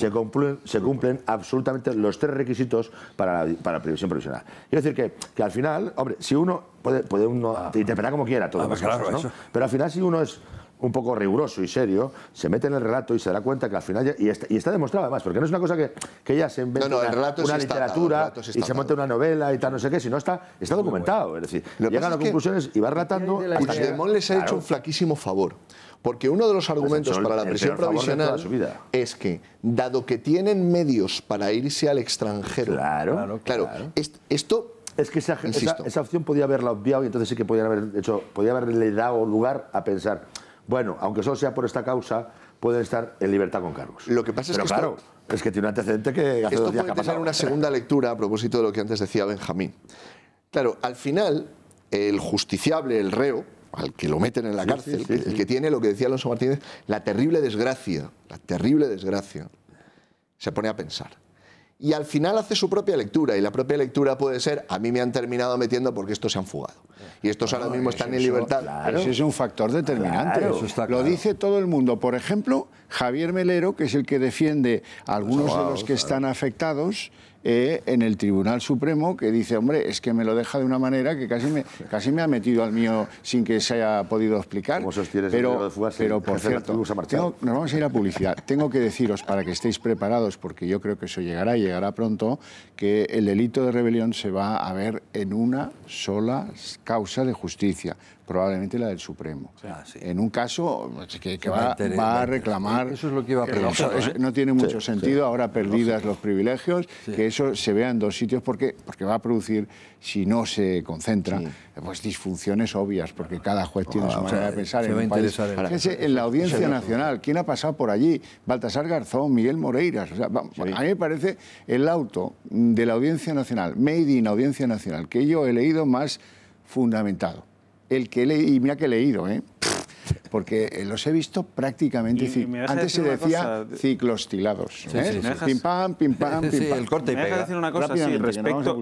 Se cumplen absolutamente los 3 requisitos para la previsión provisional. Quiero decir que al final, hombre, si uno puede uno interpretar como quiera todas las claro, cosas, ¿no? eso. Pero al final, si uno es un poco riguroso y serio, se mete en el relato y se da cuenta que al final, y está demostrado además, porque no es una cosa que ella se inventa No, el relato una es estatado, literatura el relato es y se estatado. monta una novela y tal, no sé qué, sino está documentado. Es decir, Lo que llega a pasa las es que conclusiones y va relatando. Puigdemont les ha hecho un flaquísimo favor. Porque uno de los argumentos para la prisión provisional es que, dado que tienen medios para irse al extranjero, esto... Es que esa opción podía haberla obviado y entonces sí que podía haberle dado lugar a pensar, bueno, aunque solo sea por esta causa, pueden estar en libertad con cargos. Lo que pasa es que claro, es que tiene un antecedente que hace 2 días que ha puede tener pasado. una segunda lectura a propósito de lo que antes decía Benjamín. Claro, al final, el justiciable, el reo, al que lo meten en la cárcel, el que tiene lo que decía Alonso Martínez, la terrible desgracia, se pone a pensar. Y al final hace su propia lectura, y la propia lectura puede ser, a mí me han terminado metiendo porque estos se han fugado. Y estos ahora mismo están en libertad. Ese es un factor determinante. Claro, eso está claro. Lo dice todo el mundo. Por ejemplo, Javier Melero, que es el que defiende a algunos de los que están afectados en el Tribunal Supremo, que dice, hombre, es que me lo deja de una manera que casi me ha metido al mío sin que se haya podido explicar. Pero por cierto, nos vamos a ir a publicidad. Tengo que deciros, para que estéis preparados, porque yo creo que eso llegará pronto, que el delito de rebelión se va a ver en una sola causa de justicia, probablemente la del Supremo. En un caso que va a reclamar... Eso es lo que iba a preguntar. No tiene mucho sentido, ahora perdidas los privilegios, que eso se vea en 2 sitios, porque va a producir, si no se concentra, pues disfunciones obvias, porque cada juez tiene su manera de pensar en un país. Fíjense, en la Audiencia Nacional, ¿quién ha pasado por allí? Baltasar Garzón, Miguel Moreiras. O sea, a mí me parece el auto de la Audiencia Nacional, Made in Audiencia Nacional, que yo he leído más fundamentado. El que y mira que he leído, porque los he visto prácticamente... Antes se decía ciclostilados. Pim pam, pim pam, pim pam. El corte y pega. Me dejas decir una cosa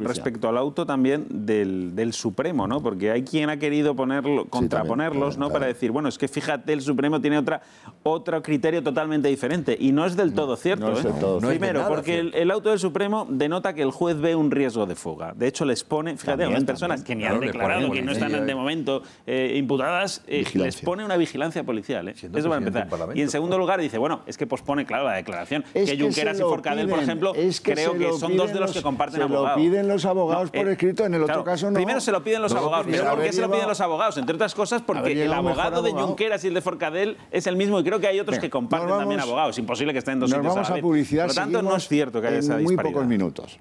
respecto al auto también del Supremo, ¿no? Porque hay quien ha querido contraponerlos, ¿no? Para decir, bueno, es que fíjate, el Supremo tiene otro criterio totalmente diferente. Y no es del todo cierto. No es del todo. Primero, porque el auto del Supremo denota que el juez ve un riesgo de fuga. De hecho, les pone, fíjate, a unas personas que ni han declarado, que no están de momento imputadas, les pone una vigilancia policial. Eso va a empezar. Y en segundo lugar dice, bueno, es que pospone, claro, la declaración. Que Junqueras y Forcadell, por ejemplo, creo que son 2 de los que comparten abogado. Se lo piden los abogados por escrito, en el otro caso no. Primero se lo piden los abogados. ¿Pero por qué se lo piden los abogados? Entre otras cosas porque el abogado de Junqueras y el de Forcadell es el mismo, y creo que hay otros que comparten también abogados. Imposible que estén en 2 sitios a la vez. Nos vamos a publicidad. Por lo tanto, no es cierto que haya esa disparidad. En muy pocos minutos.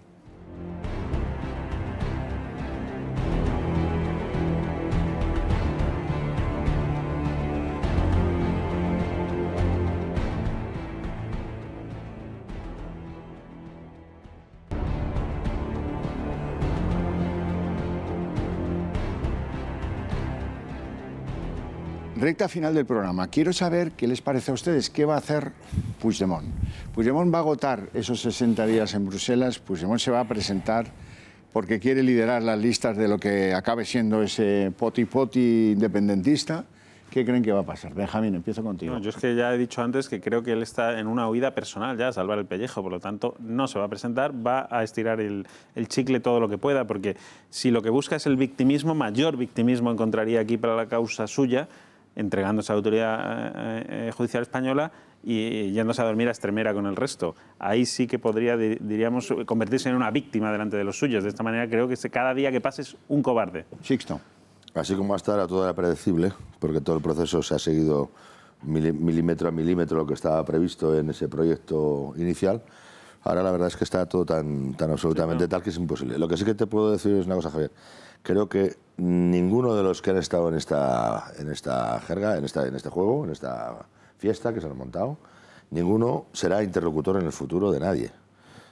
recta final del programa. Quiero saber qué les parece a ustedes, qué va a hacer Puigdemont. Puigdemont va a agotar esos 60 días en Bruselas, Puigdemont se va a presentar porque quiere liderar las listas de lo que acabe siendo ese poti-poti independentista. ¿Qué creen que va a pasar? Benjamín, empiezo contigo. No, yo es que ya he dicho antes que creo que él está en una huida personal ya a salvar el pellejo, por lo tanto no se va a presentar, va a estirar el chicle todo lo que pueda, porque si lo que busca es el victimismo, mayor victimismo encontraría aquí para la causa suya, entregándose a la autoridad judicial española y yéndose a dormir a Extremera con el resto. Ahí sí que podría, diríamos, convertirse en una víctima delante de los suyos. De esta manera creo que cada día que pase es un cobarde. Sixto. Así como hasta ahora todo era predecible, porque todo el proceso se ha seguido milímetro a milímetro lo que estaba previsto en ese proyecto inicial, ahora la verdad es que está todo tan absolutamente tal que es imposible. Lo que sí que te puedo decir es una cosa, Javier. Creo que ninguno de los que han estado en esta jerga, en este juego, en esta fiesta que se han montado, ninguno será interlocutor en el futuro de nadie.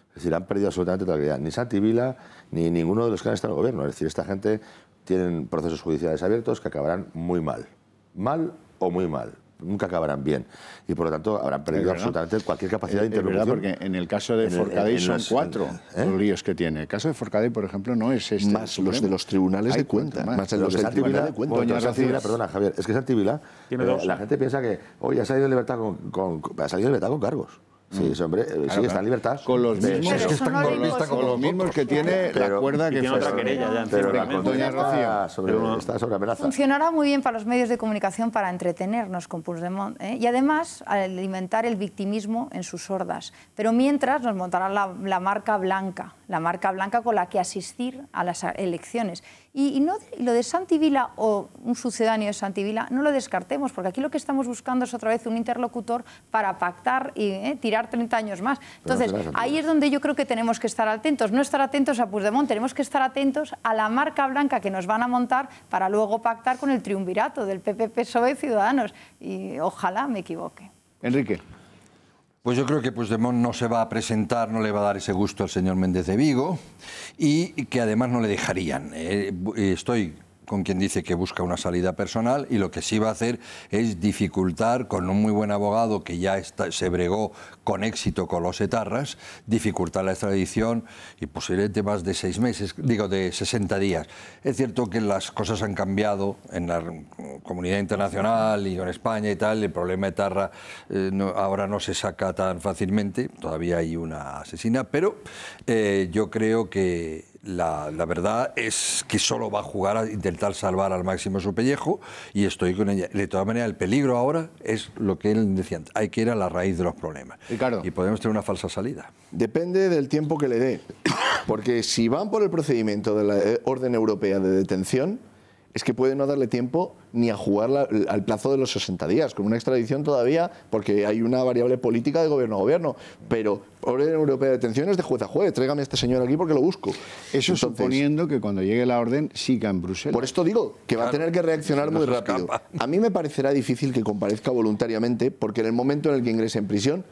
Es decir, han perdido absolutamente toda la credibilidad. Ni Santi Vila, ni ninguno de los que han estado en el gobierno. Es decir, esta gente tienen procesos judiciales abiertos que acabarán muy mal. Mal o muy mal. Nunca acabarán bien. Y por lo tanto habrán perdido absolutamente cualquier capacidad de interlocución. Es verdad, porque en el caso de Forcadell son 4 los líos que tiene. El caso de Forcadell, por ejemplo, no es este. Más los de los tribunales de cuentas. Más de los del tribunal de cuentas. Perdona, Javier, es que Santi Vila, la gente piensa que hoy ha salido en libertad con cargos. Sí, ese hombre sí está en libertad. Con los mismos que tiene la cuerda que tiene otra querella ya. Pero la condena está sobre amenaza. Funcionará muy bien para los medios de comunicación para entretenernos con Puigdemont y además alimentar el victimismo en sus hordas. Pero mientras nos montarán la marca blanca con la que asistir a las elecciones. Y lo de Santi Vila o un sucedáneo de Santi Vila no lo descartemos, porque aquí lo que estamos buscando es otra vez un interlocutor para pactar y tirar 30 años más. Entonces, ahí es donde yo creo que tenemos que estar atentos. No estar atentos a Puigdemont, tenemos que estar atentos a la marca blanca que nos van a montar para luego pactar con el triunvirato del PP, PSOE, Ciudadanos. Y ojalá me equivoque. Enrique. Pues yo creo que Puigdemont no se va a presentar, no le va a dar ese gusto al señor Méndez de Vigo y que además no le dejarían. Estoy con quien dice que busca una salida personal y lo que sí va a hacer es dificultar con un muy buen abogado que ya se bregó con éxito con los etarras, dificultar la extradición y posiblemente más de 6 meses, digo de 60 días. Es cierto que las cosas han cambiado en la comunidad internacional y en España y tal, el problema etarra ahora no se saca tan fácilmente, todavía hay una asesina, pero yo creo que la verdad es que solo va a jugar a intentar salvar al máximo su pellejo y estoy con ella. De todas maneras, el peligro ahora es lo que él decía antes, hay que ir a la raíz de los problemas. Ricardo. Y podemos tener una falsa salida. Depende del tiempo que le dé, porque si van por el procedimiento de la orden europea de detención, es que puede no darle tiempo ni a jugar al plazo de los 60 días, con una extradición todavía, porque hay una variable política de gobierno a gobierno. Pero orden europea de detención es de juez a juez. Tráigame a este señor aquí porque lo busco. Eso entonces, suponiendo que cuando llegue la orden siga en Bruselas. Por esto digo que va a tener que reaccionar muy rápido. A mí me parecerá difícil que comparezca voluntariamente, porque en el momento en el que ingrese en prisión,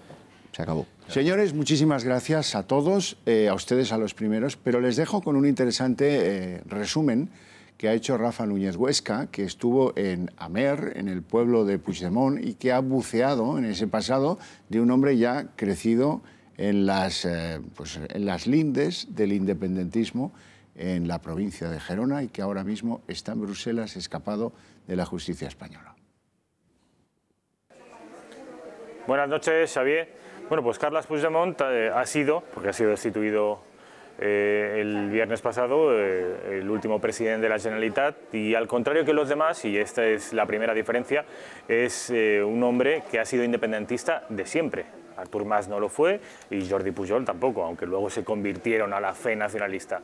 se acabó. Señores, muchísimas gracias a todos, a ustedes a los primeros, pero les dejo con un interesante resumen que ha hecho Rafa Núñez Huesca, que estuvo en Amer, en el pueblo de Puigdemont, y que ha buceado en ese pasado de un hombre ya crecido en las lindes del independentismo en la provincia de Gerona y que ahora mismo está en Bruselas, escapado de la justicia española. Buenas noches, Xavier. Bueno, pues Carles Puigdemont ha sido destituido el viernes pasado, el último presidente de la Generalitat, y al contrario que los demás, y esta es la primera diferencia, es un hombre que ha sido independentista de siempre. Artur Mas no lo fue y Jordi Pujol tampoco, aunque luego se convirtieron a la fe nacionalista.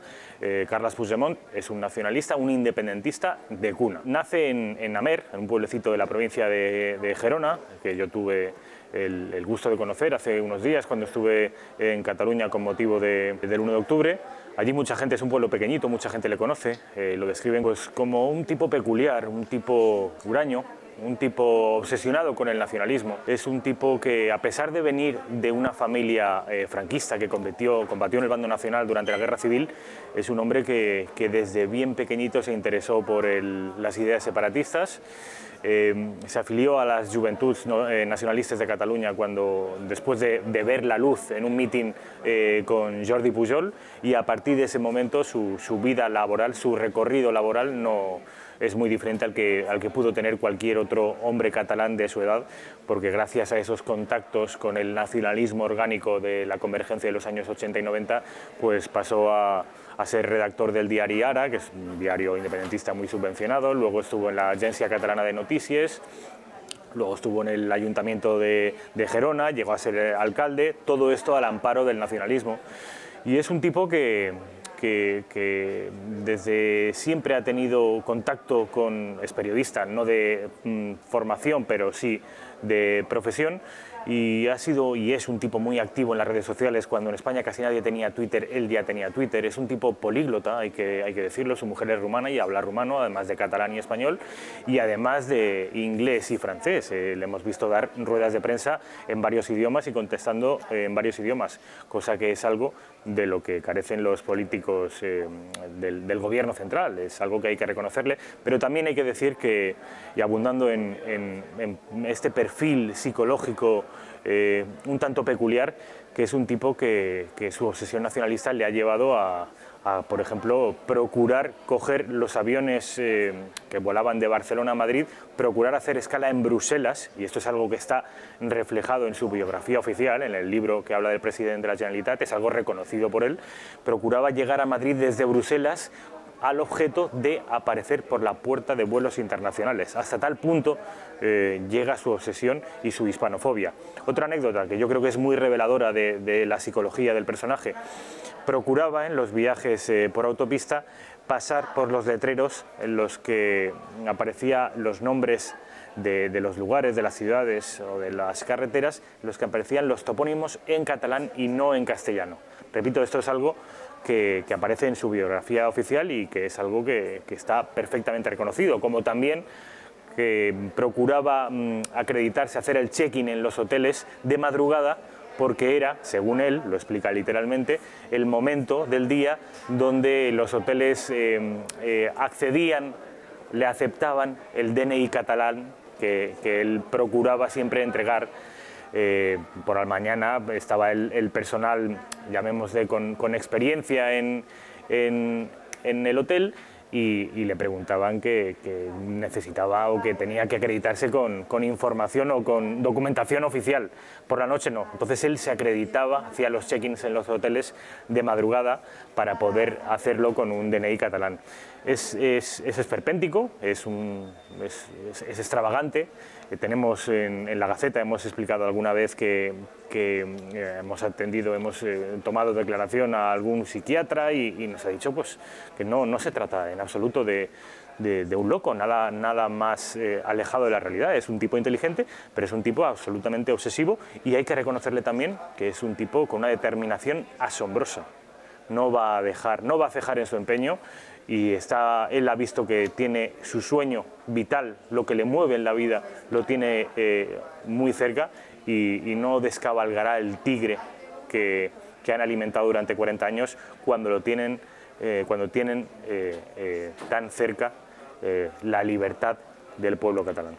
Carles Puigdemont es un nacionalista, un independentista de cuna. Nace en Amer, en un pueblecito de la provincia de Gerona, que yo tuve el gusto de conocer hace unos días cuando estuve en Cataluña con motivo del 1 de octubre. Allí mucha gente, es un pueblo pequeñito, mucha gente le conoce, lo describen pues como un tipo peculiar, un tipo huraño, un tipo obsesionado con el nacionalismo. Es un tipo que, a pesar de venir de una familia franquista que combatió en el bando nacional durante la Guerra Civil, es un hombre que desde bien pequeñito se interesó por las ideas separatistas. se afilió a las Joventuts Nacionalistes de Cataluña después de ver la luz en un mitin con Jordi Pujol, y a partir de ese momento su vida laboral, su recorrido laboral no es muy diferente al que pudo tener cualquier otro hombre catalán de su edad, porque gracias a esos contactos con el nacionalismo orgánico de la convergencia de los años 80 y 90, pues pasó a ser redactor del diari Ara, que es un diario independentista muy subvencionado. Luego estuvo en la Agència Catalana de Notícies, luego estuvo en el Ayuntamiento de Gerona, llegó a ser alcalde, todo esto al amparo del nacionalismo. Y es un tipo que desde siempre ha tenido contacto es periodista, no de formación, pero sí de profesión, y ha sido y es un tipo muy activo en las redes sociales. Cuando en España casi nadie tenía Twitter, él ya tenía Twitter. Es un tipo políglota, hay que decirlo. Su mujer es rumana y habla rumano, además de catalán y español, y además de inglés y francés. Le hemos visto dar ruedas de prensa en varios idiomas y contestando en varios idiomas, cosa que es algo de lo que carecen los políticos del gobierno central. Es algo que hay que reconocerle, pero también hay que decir que, y abundando en este perfil psicológico un tanto peculiar, que es un tipo que su obsesión nacionalista le ha llevado a, por ejemplo, procurar coger los aviones que volaban de Barcelona a Madrid, procurar hacer escala en Bruselas, y esto es algo que está reflejado en su biografía oficial, en el libro que habla del presidente de la Generalitat, es algo reconocido por él. Procuraba llegar a Madrid desde Bruselas al objeto de aparecer por la puerta de vuelos internacionales. Hasta tal punto llega su obsesión y su hispanofobia. Otra anécdota que yo creo que es muy reveladora de la psicología del personaje: procuraba en los viajes por autopista pasar por los letreros en los que aparecían los nombres de los lugares, de las ciudades o de las carreteras, en los que aparecían los topónimos en catalán y no en castellano. Repito, esto es algo que aparece en su biografía oficial y que es algo que está perfectamente reconocido, como también que procuraba acreditarse, hacer el check-in en los hoteles de madrugada, porque era, según él, lo explica literalmente, el momento del día donde los hoteles accedían, le aceptaban el DNI catalán que él procuraba siempre entregar. Por la mañana estaba el personal, llamémosle, con experiencia en el hotel, y le preguntaban que necesitaba o que tenía que acreditarse con información o con documentación oficial. Por la noche no. Entonces él se acreditaba, hacía los check-ins en los hoteles de madrugada para poder hacerlo con un DNI catalán. Es esperpéntico, es extravagante. Tenemos en la Gaceta, hemos explicado alguna vez que hemos atendido, hemos tomado declaración a algún psiquiatra y nos ha dicho pues que no se trata en absoluto de un loco, nada más alejado de la realidad. Es un tipo inteligente, pero es un tipo absolutamente obsesivo, y hay que reconocerle también que es un tipo con una determinación asombrosa. No va a cejar en su empeño, y él ha visto que tiene su sueño vital, lo que le mueve en la vida, lo tiene muy cerca, y no descabalgará el tigre que han alimentado durante 40 años cuando tienen tan cerca la libertad del pueblo catalán.